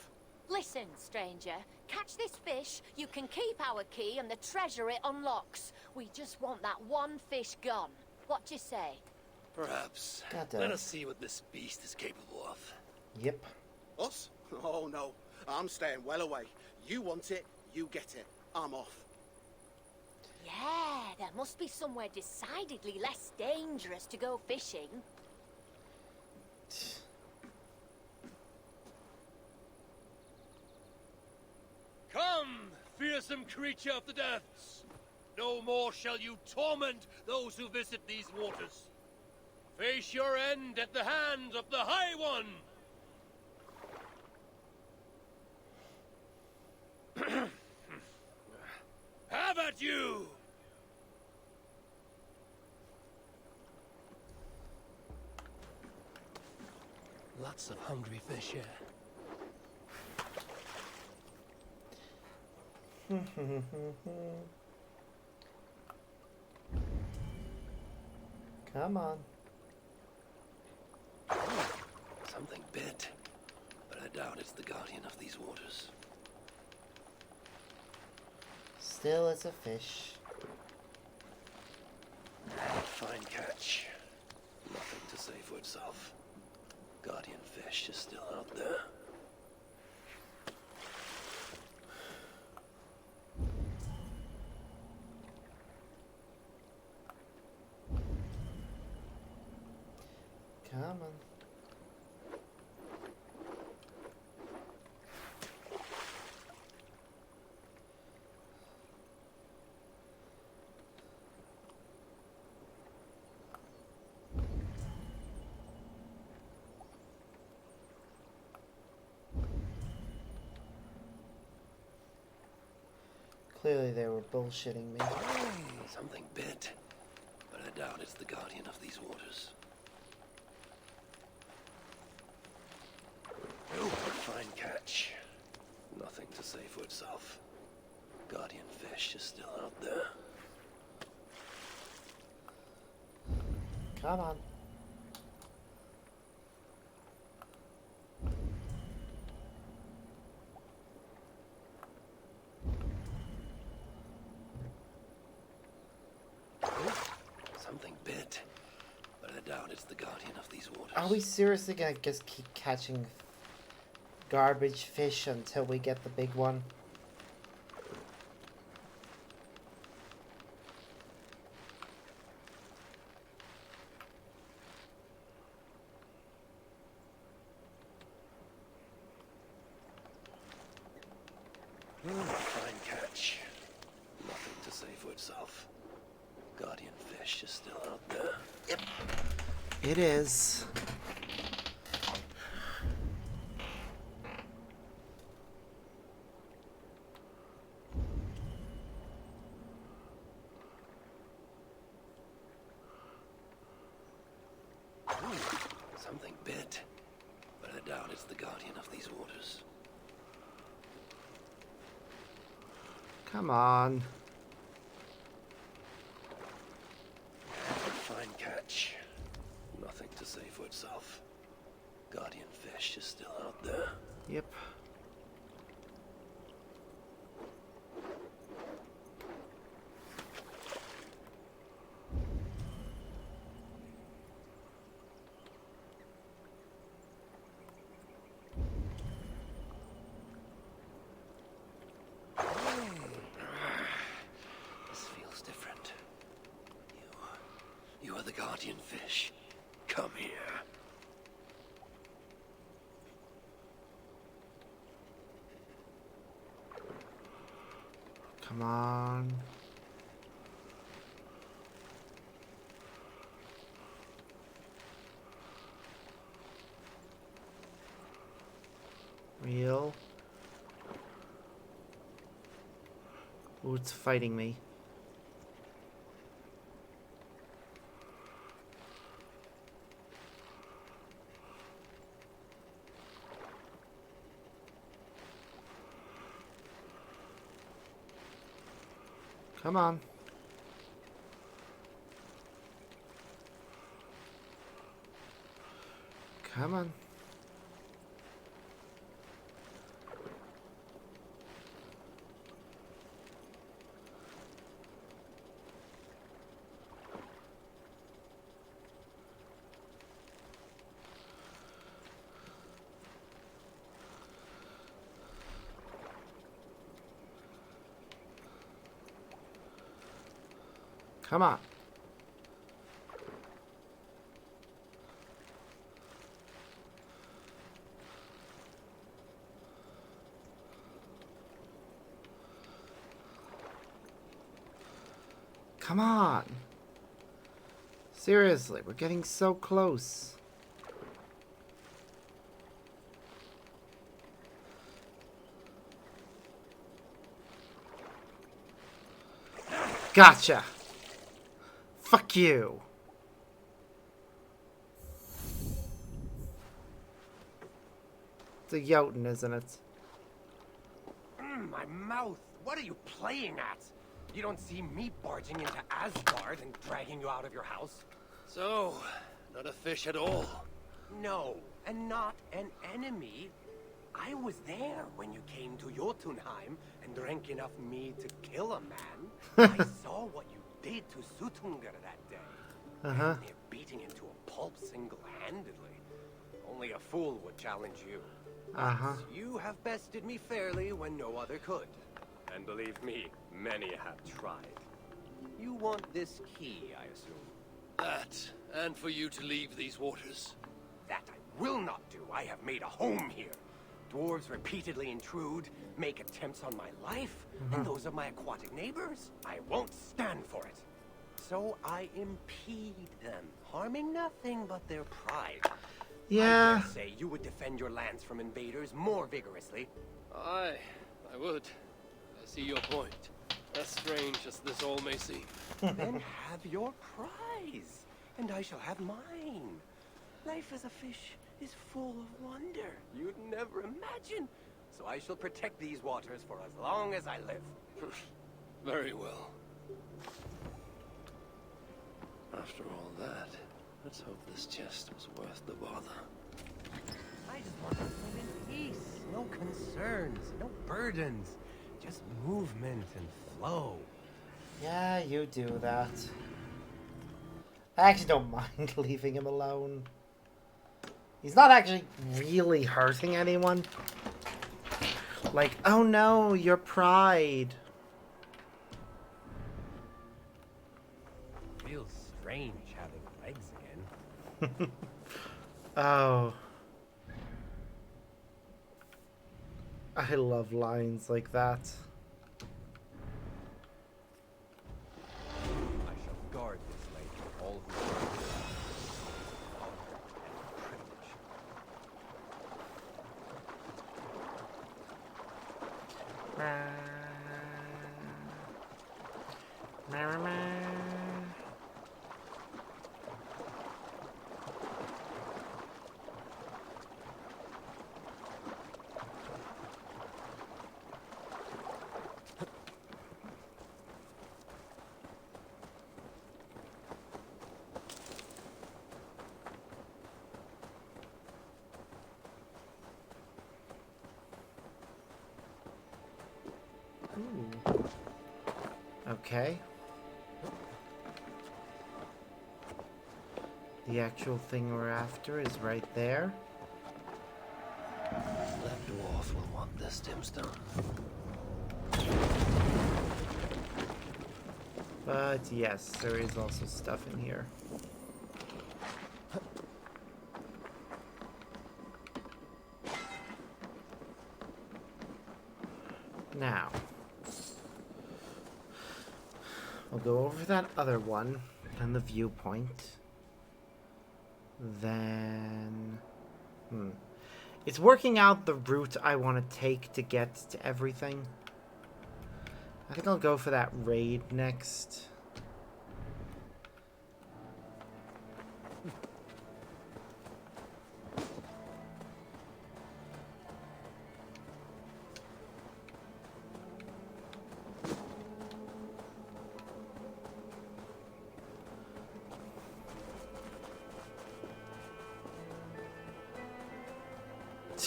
Listen, stranger. Catch this fish, you can keep our key and the treasure it unlocks. We just want that one fish gone. What do you say? Perhaps. Let us see what this beast is capable of. Yep. Us? Oh, no. I'm staying well away. You want it, you get it. I'm off. Yeah, there must be somewhere decidedly less dangerous to go fishing. Come, fearsome creature of the depths! No more shall you torment those who visit these waters. Face your end at the hand of the High One! Have at you! Lots of hungry fish here. Come on. Something bit, but I doubt it's the guardian of these waters. Still, it's a fish. Fine catch. Nothing to say for itself. Guardian fish is still out there. Come on. Clearly they were bullshitting me. Something bit, but I doubt it's the guardian of these waters. Oh, fine catch. Nothing to say for itself. Guardian fish is still out there. Come on. Something bit, but I doubt it's the guardian of these waters. Are we seriously gonna just keep catching garbage fish until we get the big one? Fine catch. Nothing to say for itself. Guardian fish is still out there. Yep. It is. Something bit, but I doubt it's the guardian of these waters. Come on. Fine catch. Nothing to say for itself. Guardian fish is still out there. Yep. This feels different. You are the guardian fish. Come here. Come on. Real. Ooh, it's fighting me. Come on. Come on. Come on. Come on. Seriously, we're getting so close. Gotcha. Fuck you. It's a Jotun, isn't it? My mouth. What are you playing at? You don't see me barging into Asgard and dragging you out of your house? So, not a fish at all. No, and not an enemy. I was there when you came to Jotunheim and drank enough mead to kill a man. I saw what you did to Suttungr that day. Uh-huh. Near beating him to a pulp single-handedly. Only a fool would challenge you. Uh-huh. You have bested me fairly when no other could. And believe me, many have tried. You want this key, I assume? That, and for you to leave these waters. That I will not do. I have made a home here. Dwarves repeatedly intrude, make attempts on my life, and those of my aquatic neighbors. I won't stand for it. So I impede them, harming nothing but their pride. Yeah. I dare say you would defend your lands from invaders more vigorously. Aye, I would. I see your point. As strange as this all may seem. Then have your prize, and I shall have mine. Life as a fish is full of wonder you'd never imagine. So I shall protect these waters for as long as I live. Very well. After all that, let's hope this chest was worth the bother. I just want to live in peace. No concerns, no burdens. Just movement and flow. Yeah, you do that. I actually don't mind leaving him alone. He's not actually really hurting anyone. Like, oh no, your pride. Feels strange having legs again. Oh. I love lines like that. I shall guard this lake for all who serve it. Okay. The actual thing we're after is right there. That dwarf will want this dimstone. But yes, there is also stuff in here. Now, we'll go over that other one and the viewpoint. Then, it's working out the route I want to take to get to everything. I think I'll go for that raid next.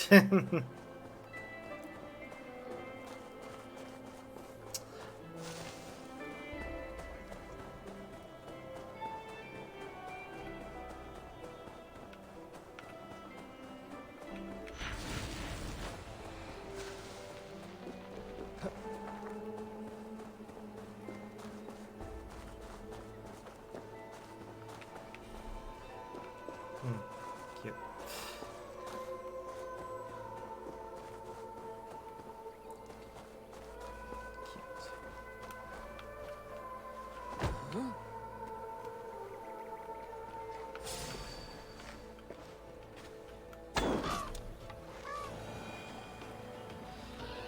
Cute.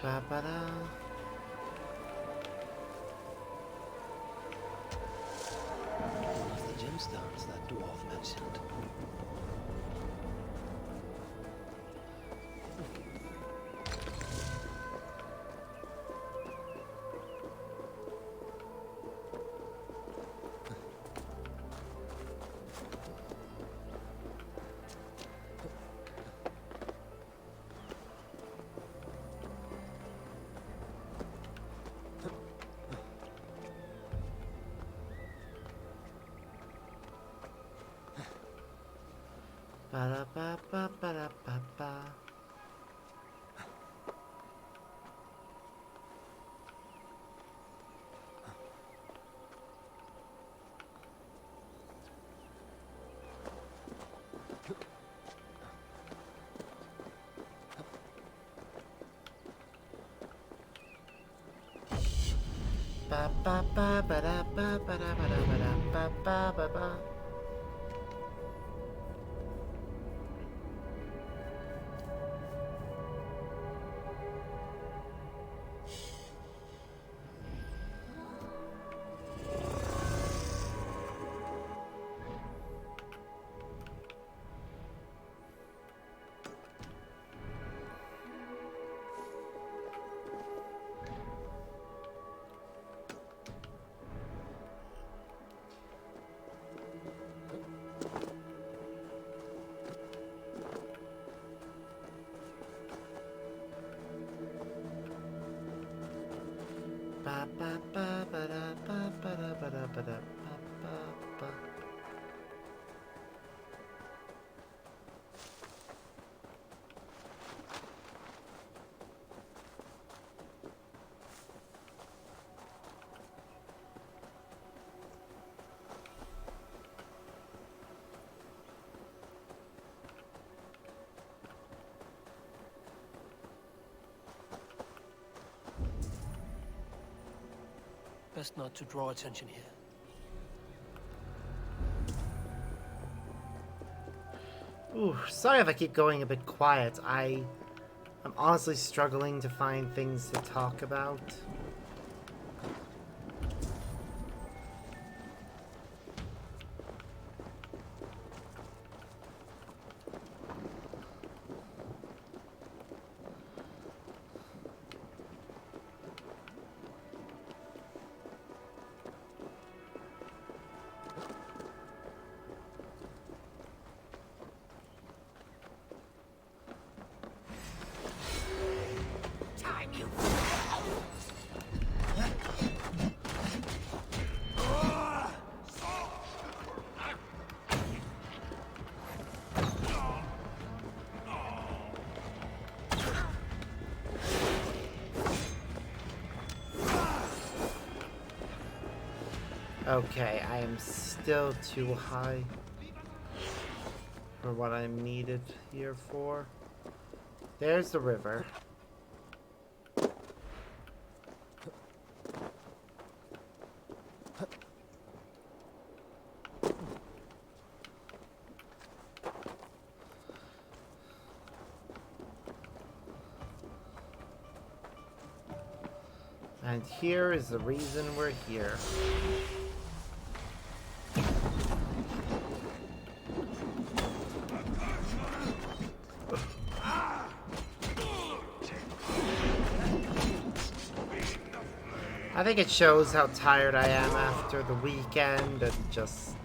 Ba-ba-da. One of the gemstones that dwarf mentioned. Ba-da-ba-ba-ba-da-ba-ba. Ba-ba-ba-ba-da-ba-ba-da-ba-da-ba-ba-ba-ba. Ba-ba-ba-ba-da-ba-ba-da-ba-da-ba-ba-ba. Best not to draw attention here. Ooh, sorry if I keep going a bit quiet. I'm honestly struggling to find things to talk about. Okay, I am still too high for what I'm needed here for. There's the river. And here is the reason we're here. I think it shows how tired I am after the weekend and just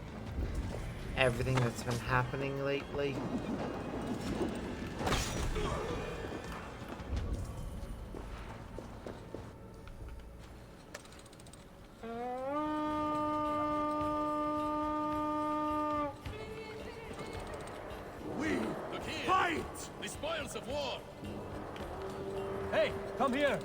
everything that's been happening lately. We fight the spoils of war. Hey, come here.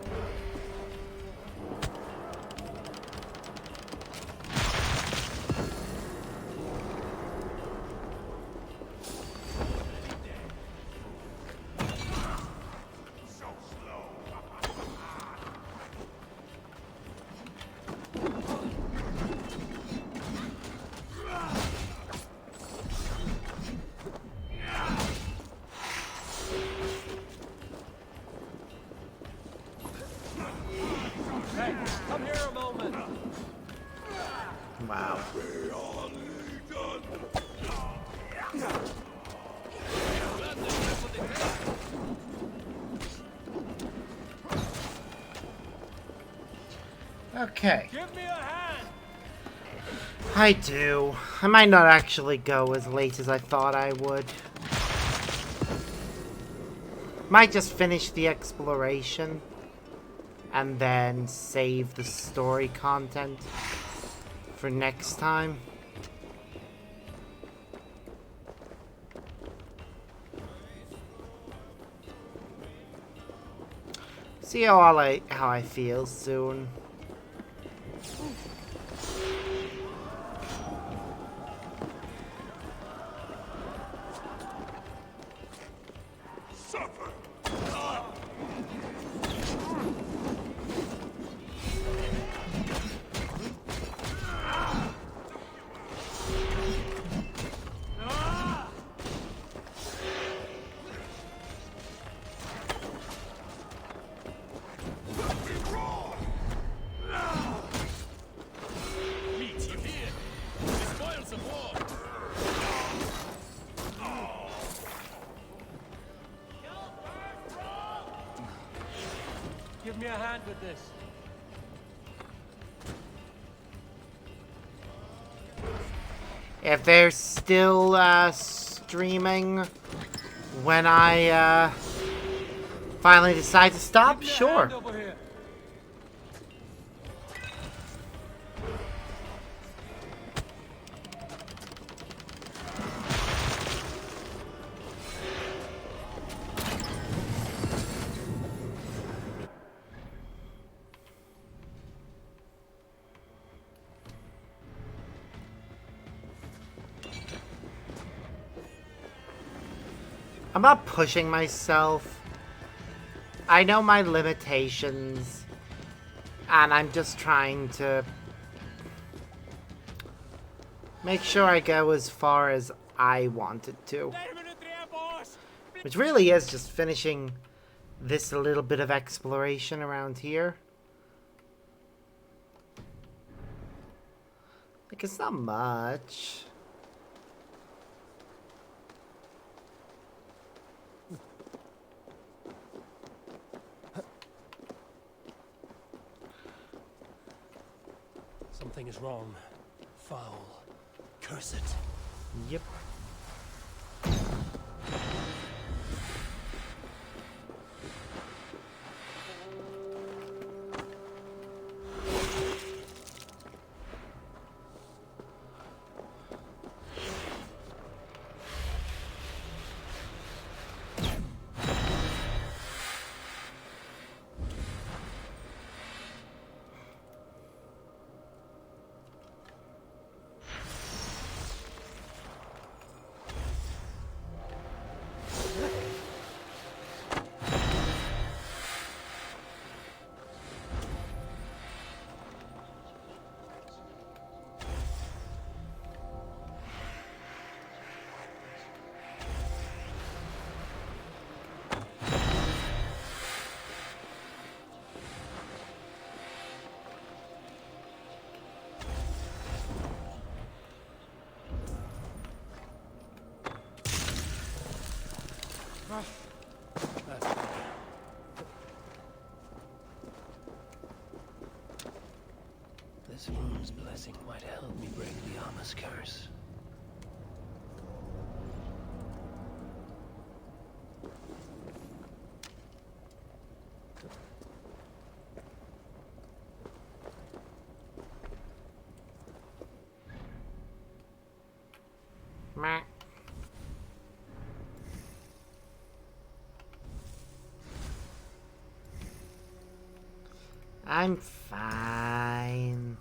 Hey, come here a moment. Wow. Okay. Give me a hand. I do. I might not actually go as late as I thought I would. Might just finish the exploration and then save the story content for next time. See how I feel soon. Meet you here. The spoils of war. Give me a hand with this. If they're still streaming when I finally decide to stop, sure. Hand over here. I'm not pushing myself. I know my limitations, and I'm just trying to make sure I go as far as I wanted to. Which really is just finishing this little bit of exploration around here. Like, it's not much. Something is wrong. Foul. Curse it. Yep. This rune's blessing might help me break the armor's curse. I'm fine.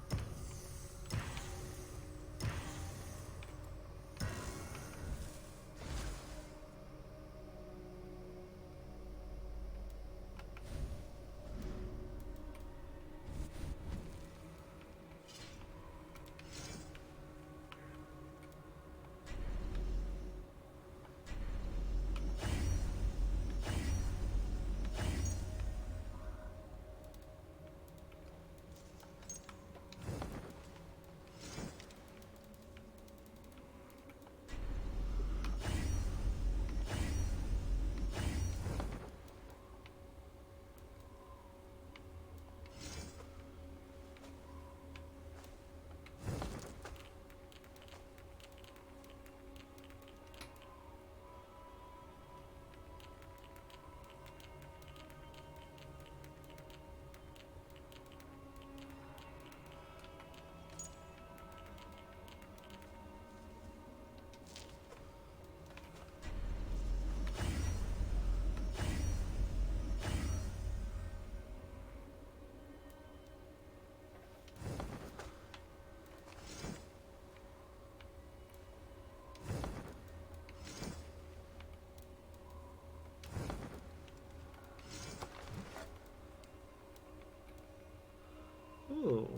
Ooh,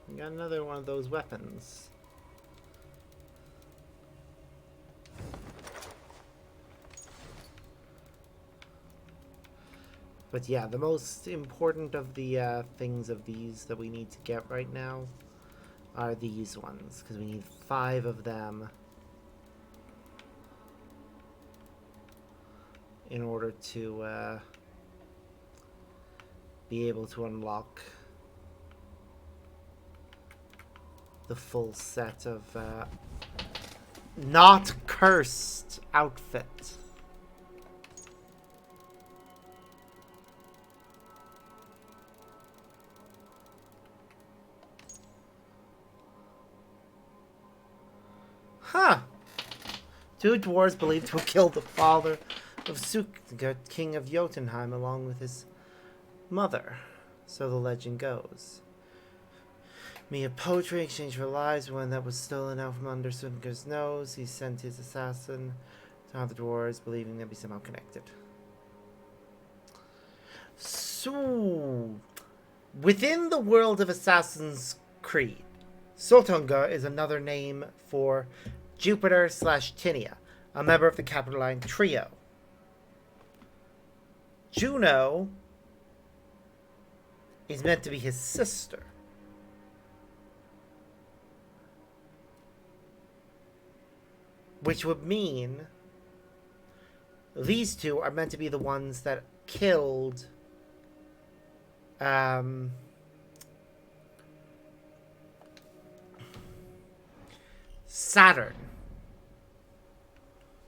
we got another one of those weapons. But yeah, the most important of the things of these that we need to get right now are these ones, because we need 5 of them in order to be able to unlock the full set of not cursed outfit. Huh. 2 dwarves believed to have killed the father of Sukgert, king of Jotunheim, along with his mother. So the legend goes. Me a poetry exchange for lives, one that was stolen out from under Sukgert's nose. He sent his assassin to have the dwarves, believing they'd be somehow connected. So, within the world of Assassin's Creed, Sotunga is another name for Jupiter/Tinia, a member of the Capitoline Trio. Juno is meant to be his sister. Which would mean these two are meant to be the ones that killed Saturn.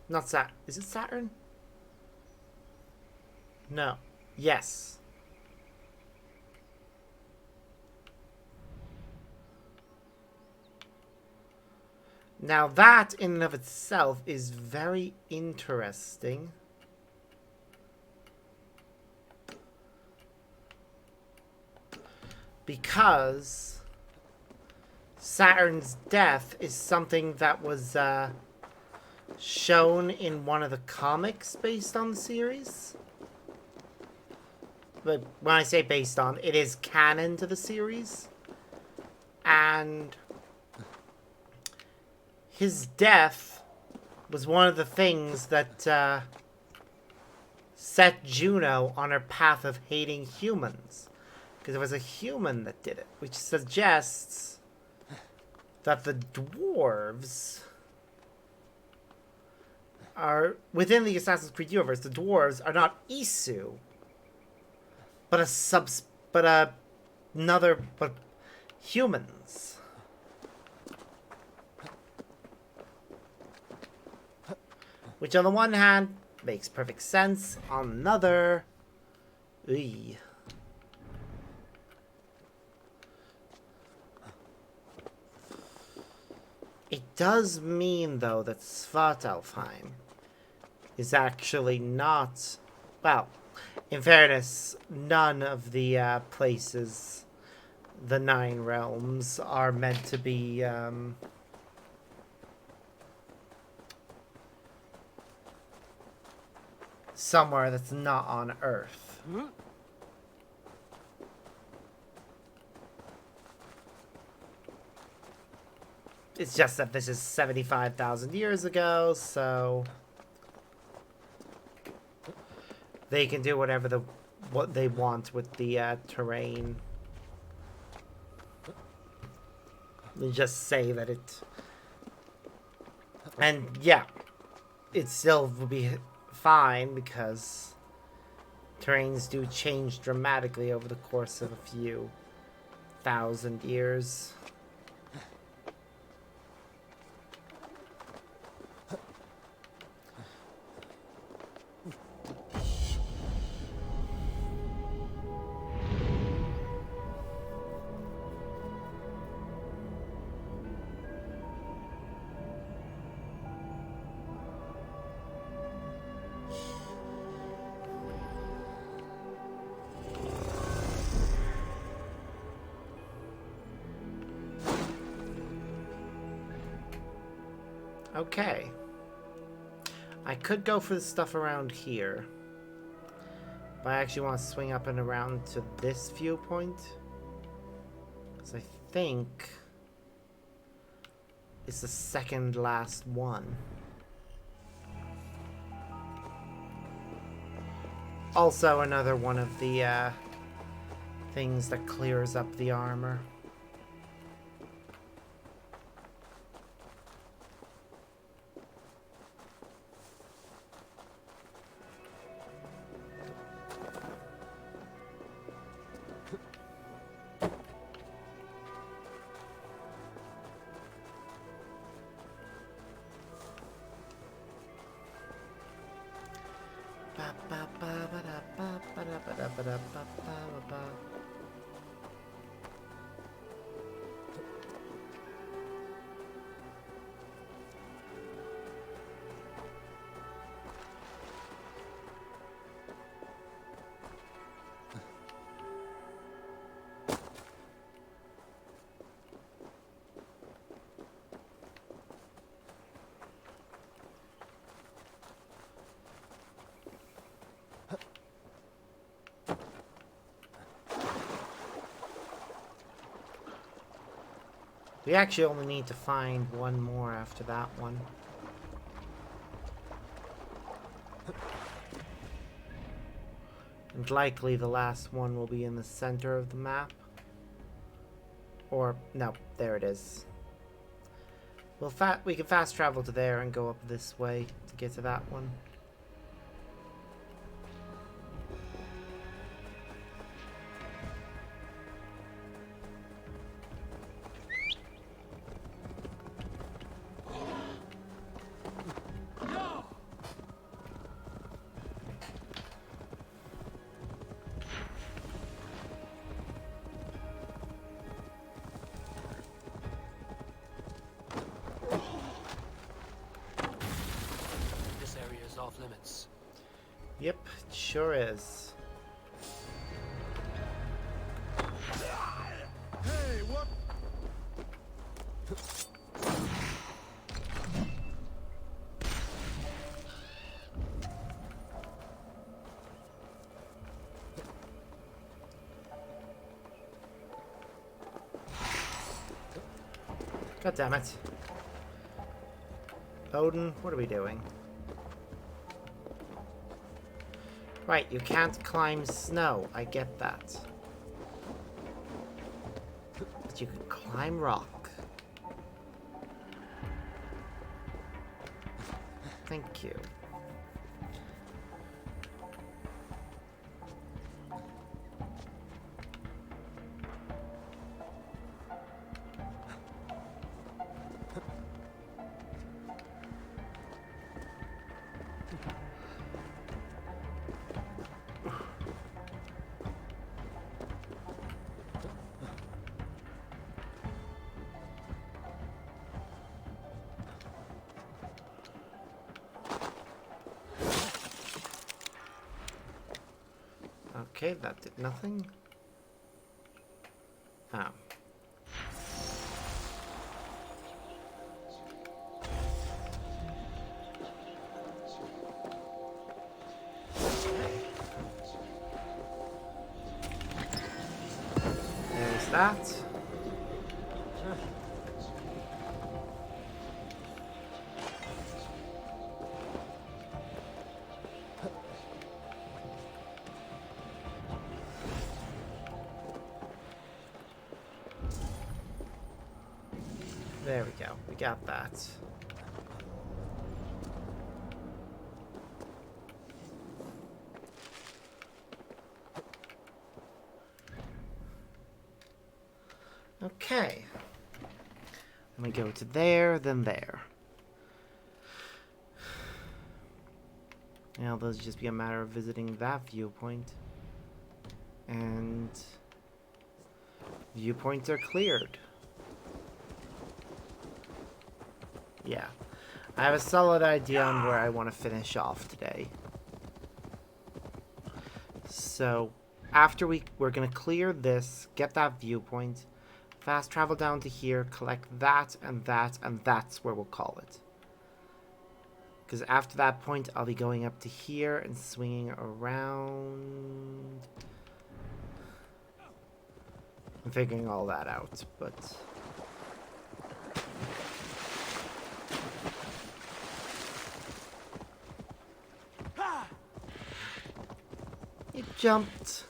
Not Saturn. Is it Saturn? No. Yes. Now that in and of itself is very interesting. Because Saturn's death is something that was shown in one of the comics based on the series. But when I say based on, it is canon to the series. And his death was one of the things that set Juno on her path of hating humans. Because it was a human that did it, which suggests that the dwarves are, within the Assassin's Creed universe, the dwarves are not Isu, but humans. Which on the one hand makes perfect sense, on another, it does mean, though, that Svartalfheim is actually not... Well, in fairness, none of the places the 9 realms are meant to be somewhere that's not on Earth. It's just that this is 75,000 years ago, so they can do what they want with the terrain. They just say that it... And yeah, it still will be fine because terrains do change dramatically over the course of a few thousand years. Okay. I could go for the stuff around here. But I actually want to swing up and around to this viewpoint. Because I think it's the second last one. Also another one of the things that clears up the armor. We actually only need to find one more after that one. And likely the last one will be in the center of the map. Or, no, there it is. We can fast travel to there and go up this way to get to that one. Off limits. Yep, it sure is. Hey, what? God damn it. Odin, what are we doing? Right, you can't climb snow. I get that. But you can climb rock. Thank you. Okay, that did nothing. Oh. There's that. There we go. We got that. Okay. Let me go to there, then there. Now, those just be a matter of visiting that viewpoint. And viewpoints are cleared. Yeah. I have a solid idea on where I want to finish off today. So, after we're going to clear this, get that viewpoint, fast travel down to here, collect that, and that's where we'll call it. Because after that point, I'll be going up to here and swinging around. I'm figuring all that out, but... You jumped.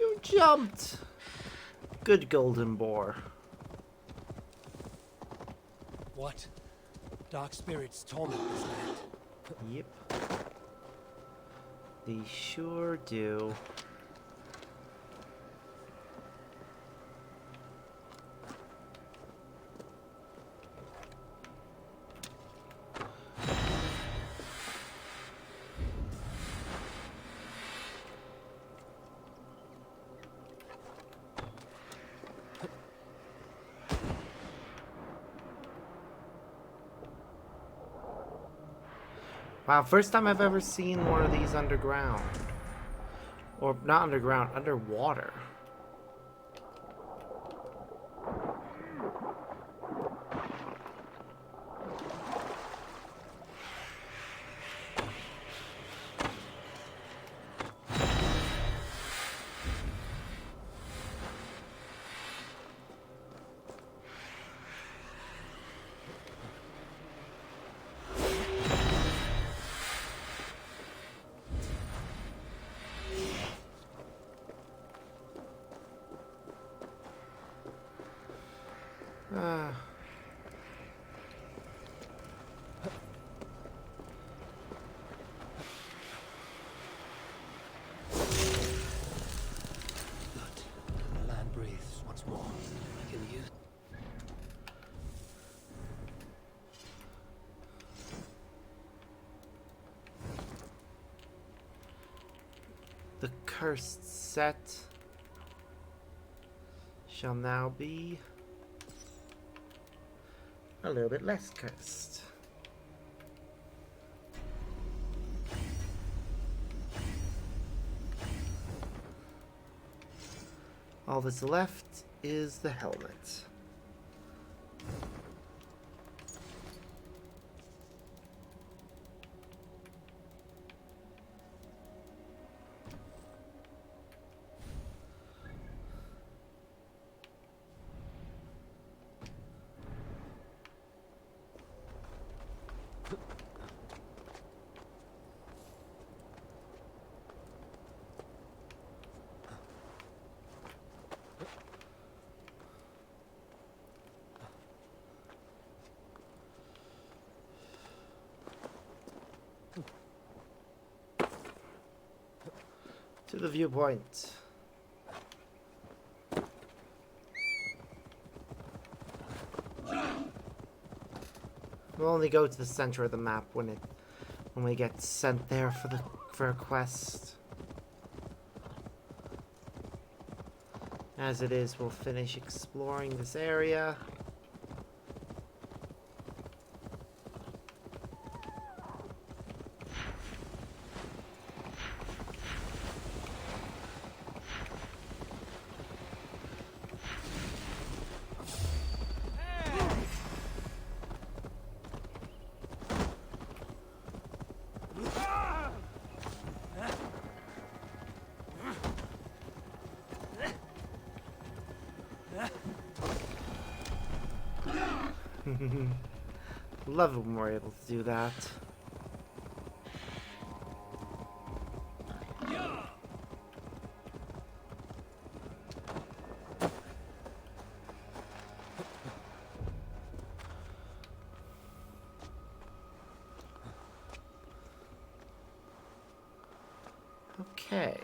You jumped. Good golden boar. What? Dark spirits torment this land. Yep. They sure do. Wow, first time I've ever seen one of these underground. Or not underground, underwater. The land breathes once more. I can use... The cursed set shall now be a little bit less cursed. All that's left is the helmet. To the viewpoint. We'll only go to the center of the map when we get sent there for a quest. As it is, we'll finish exploring this area. Love it when we're able to do that. Okay.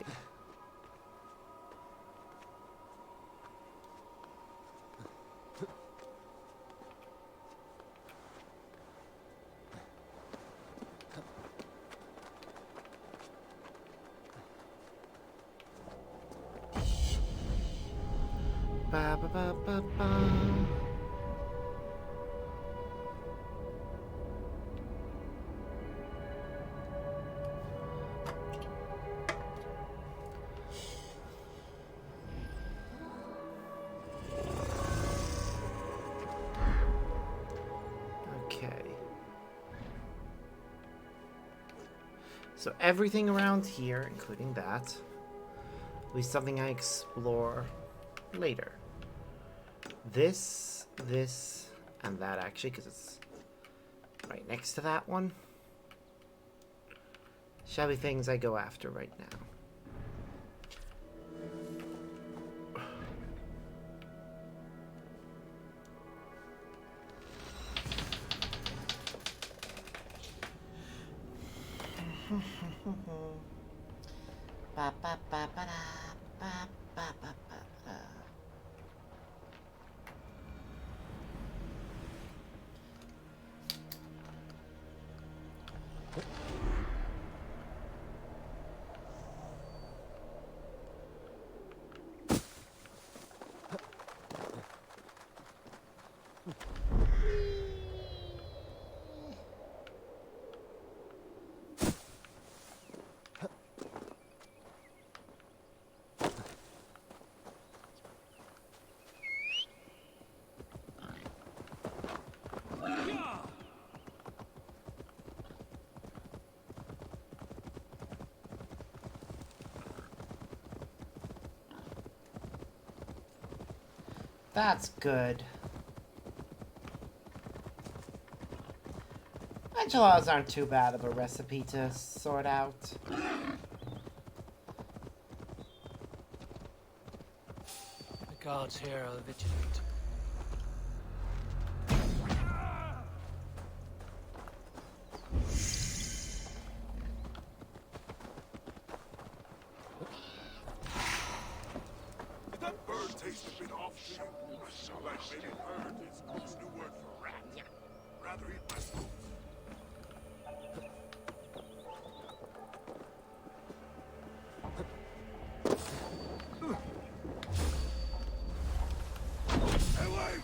Ba ba ba ba ba. Okay. So everything around here, including that, will be something I explore later. This, and that actually, because it's right next to that one. Shall be things I go after right now. Ba ba ba ba da, ba ba ba ba da. That's good. Enchiladas aren't too bad of a recipe to sort out. The guards here are vigilant. Did that bird taste a bit off to you? Like maybe bird is Cook's new word for rat. Rather eat my spoons. Hey, wait!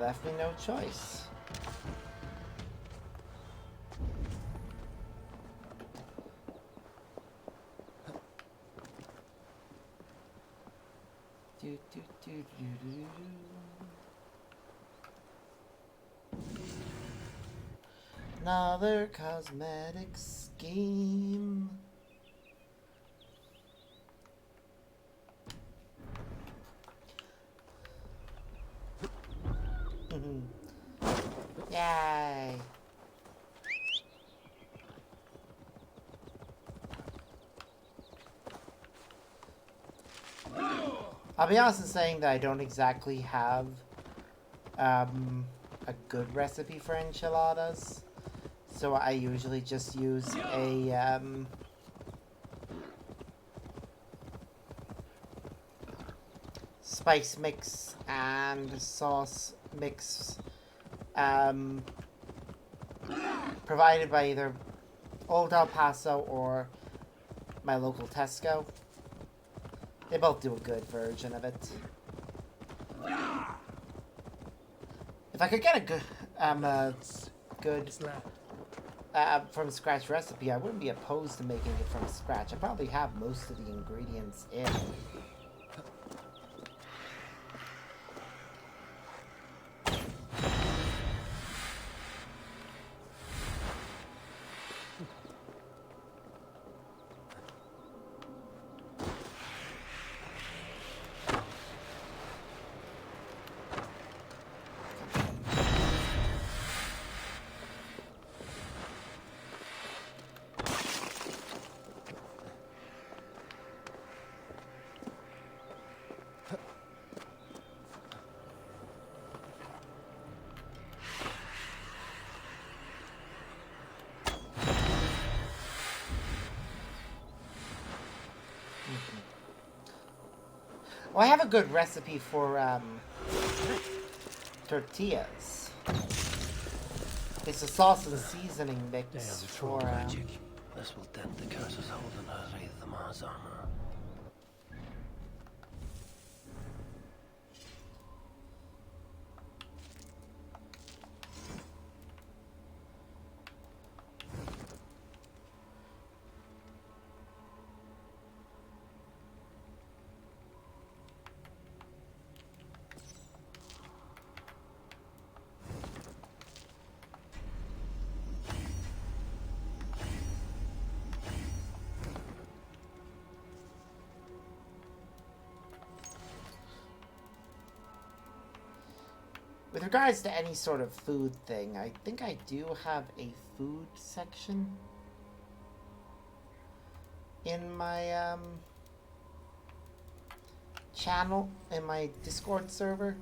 Left me no choice. Do, do, do, do, do, do. Another cosmetic scheme. Yay! I'll be honest in saying that I don't exactly have a good recipe for enchiladas, so I usually just use a spice mix and sauce mix provided by either Old El Paso or my local Tesco. They both do a good version of it. If I could get a good from scratch recipe, I wouldn't be opposed to making it from scratch. I probably have most of the ingredients in. Oh, I have a good recipe for tortillas. It's a sauce and seasoning mix for magic. This will dent the curses holding her Wraith the Mars armor. With regards to any sort of food thing, I think I do have a food section in my channel, in my Discord server,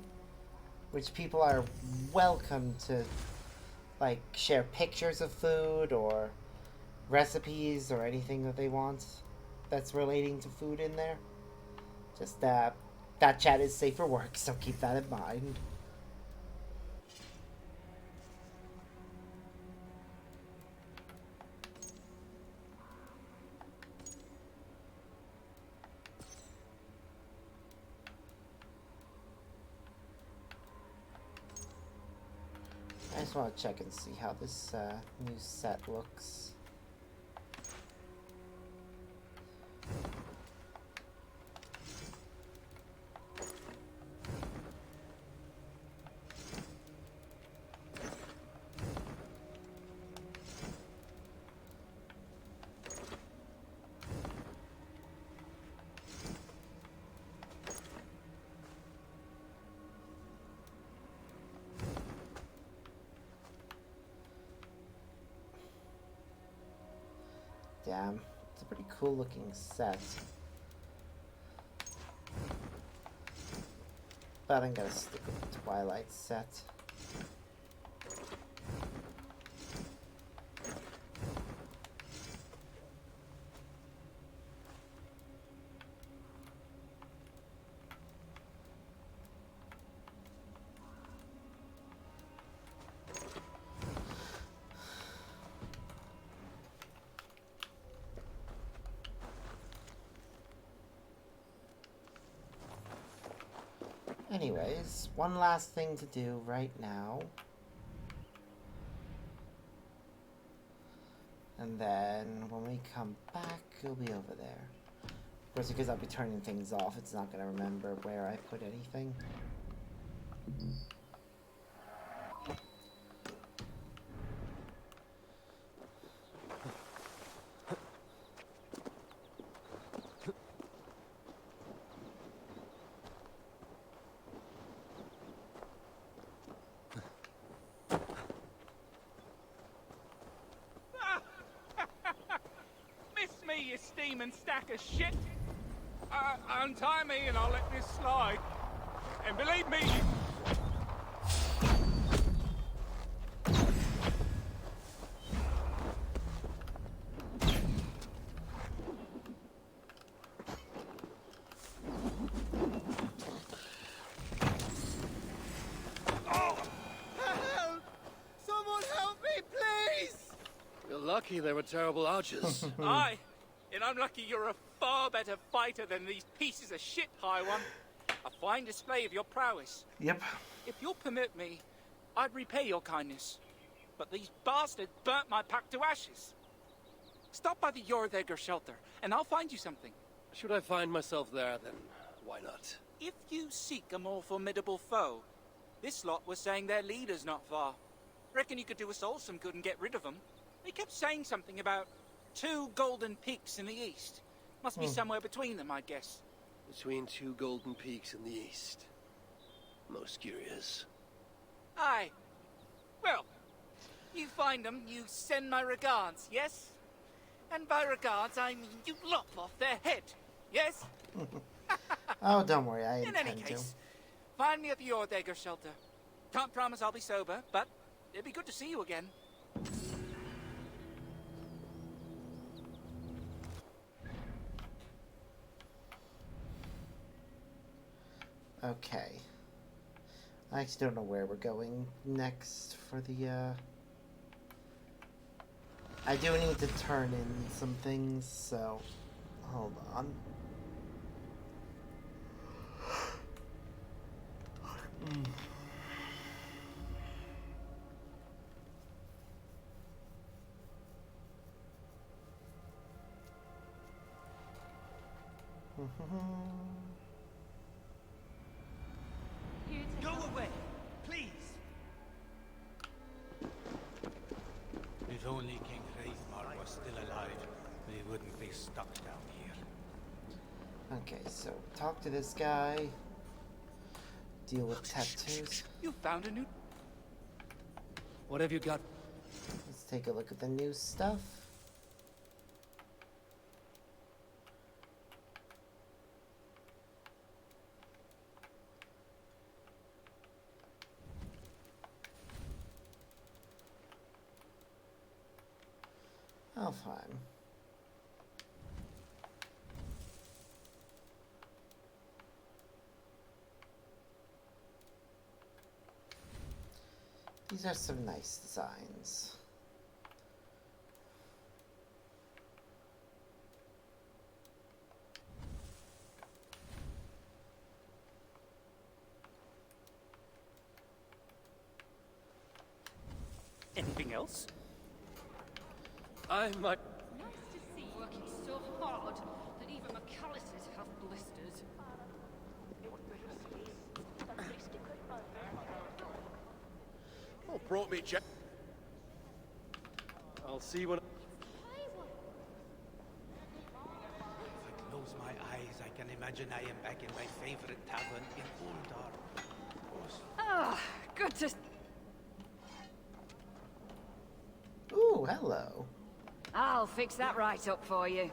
which people are welcome to like share pictures of food or recipes or anything that they want that's relating to food in there. Just that chat is safe for work, so keep that in mind. I just want to check and see how this new set looks. Damn, it's a pretty cool looking set. But I'm gonna stick with the Twilight set. Anyways, one last thing to do right now. And then when we come back, it'll be over there. Of course, because I'll be turning things off, it's not going to remember where I put anything. Miss me, you steaming stack of shit! Untie me and I'll let this slide. And believe me, Someone help me, please! You're lucky they were terrible archers. Aye, and I'm lucky you're a far better fighter than these pieces of shit, High One. A fine display of your prowess. Yep. If you'll permit me, I'd repay your kindness. But these bastards burnt my pack to ashes. Stop by the Jorðegr shelter, and I'll find you something. Should I find myself there, then why not? If you seek a more formidable foe, this lot was saying their leader's not far. Reckon you could do us all some good and get rid of them. They kept saying something about 2 golden peaks in the east. Must be somewhere between them, I'd guess. Between 2 golden peaks in the east. Most curious. Aye. Well, you find them, you send my regards, yes? And by regards, I mean you lop off their head, yes? Oh, don't worry, I In any intend case, find me at the Jorðegr shelter. Can't promise I'll be sober, but it'd be good to see you again. Okay. I actually don't know where we're going next for the, I do need to turn in some things, so hold on. Go away, please. If only King Hreidmar was still alive, we wouldn't be stuck down here. Okay, so talk to this guy. Deal with tattoos. You found a new... What have you got? Let's take a look at the new stuff. Oh, fine. These are some nice designs. Anything else? I might... Nice to see you working so hard that even McAllister's have blisters. Oh, brought me Jack. I'll see what... If I close my eyes, I can imagine I am back in my favorite tavern in Uldar. Ah, good to... Ooh, hello. I'll fix that right up for you.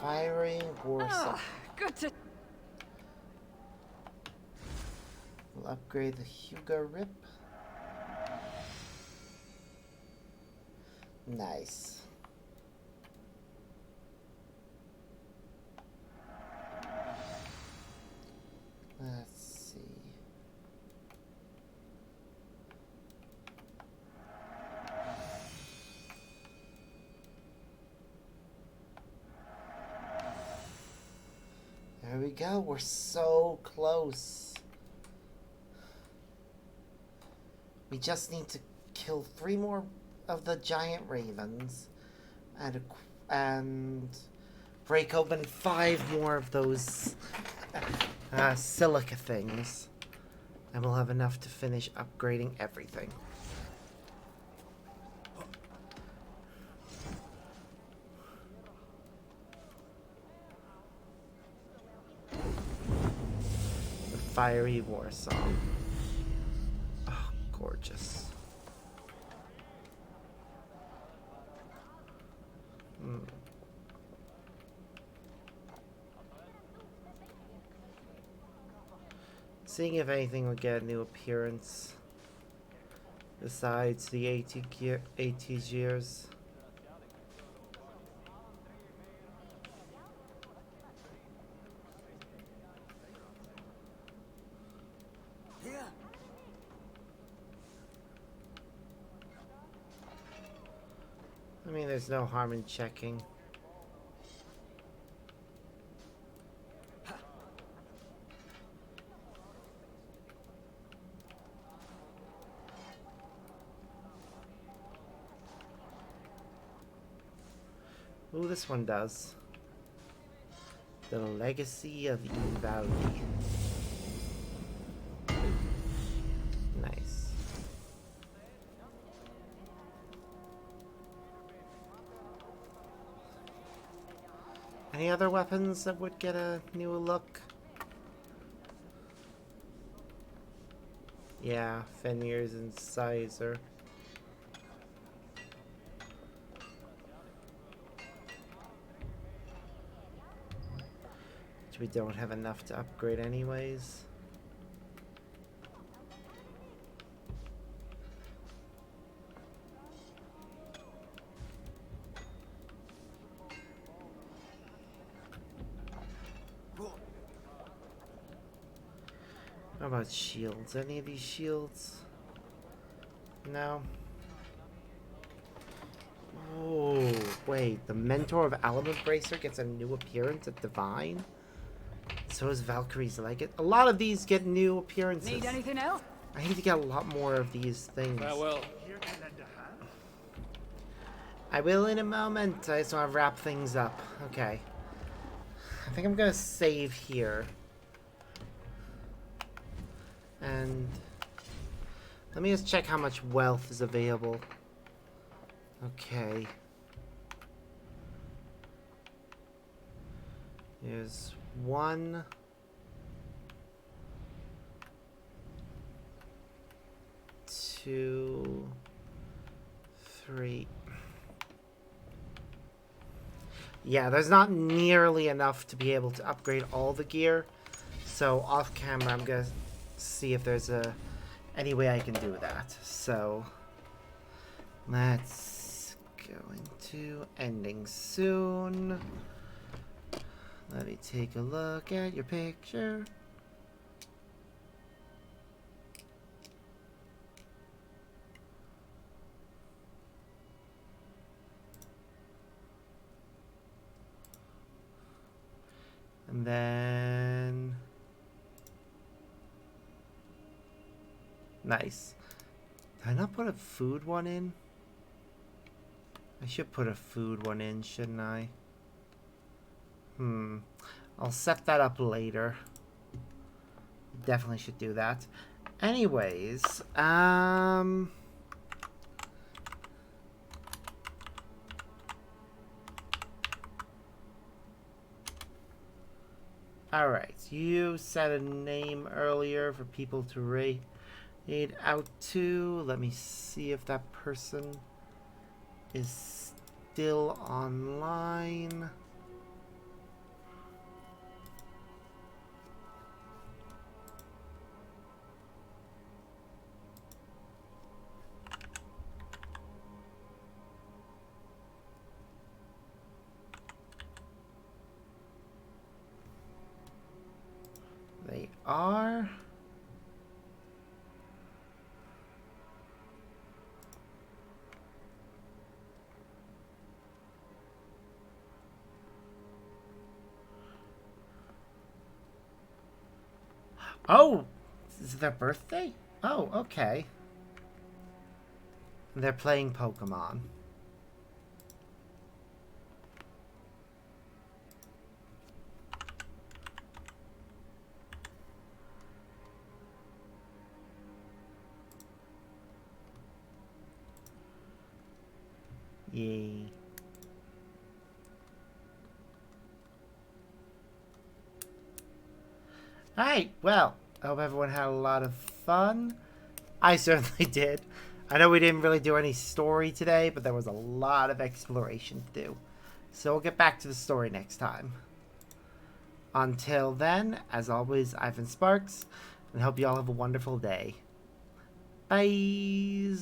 Fiery Warsaw. Ah, good to... We'll upgrade the Hugo Rip. Nice. Let's see. There we go. We're so close. We just need to kill 3 more of the giant ravens and break open 5 more of those silica things, and we'll have enough to finish upgrading everything. The Fiery War Song. Oh, gorgeous. Seeing if anything will get a new appearance besides the AT gears. I mean, there's no harm in checking. Ooh, this one does. The Legacy of Valhalla. Nice. Any other weapons that would get a new look? Yeah, Fenrir's and Sizer. Which we don't have enough to upgrade anyways. How about shields? Any of these shields? No. Oh, wait. The Mentor of Element Bracer gets a new appearance at Divine. So does Valkyrie's Legate. A lot of these get new appearances. Need anything else? I need to get a lot more of these things. Farewell. I will in a moment. I just want to wrap things up. Okay. I think I'm going to save here. And let me just check how much wealth is available. Okay. Here's 1. 2, 3. Yeah, there's not nearly enough to be able to upgrade all the gear. So off camera, I'm gonna see if there's any way I can do that. So let's go into ending soon. Let me take a look at your picture. And then... Nice. Did I not put a food one in? I should put a food one in, shouldn't I? I'll set that up later. Definitely should do that. Anyways, alright, you set a name earlier for people to raid out to. Let me see if that person is still online. They are. Oh, is it their birthday? Oh, okay. They're playing Pokemon. Yay. Alright, well, I hope everyone had a lot of fun. I certainly did. I know we didn't really do any story today, but there was a lot of exploration to do. So we'll get back to the story next time. Until then, as always, I've been Sparks, and hope you all have a wonderful day. Bye.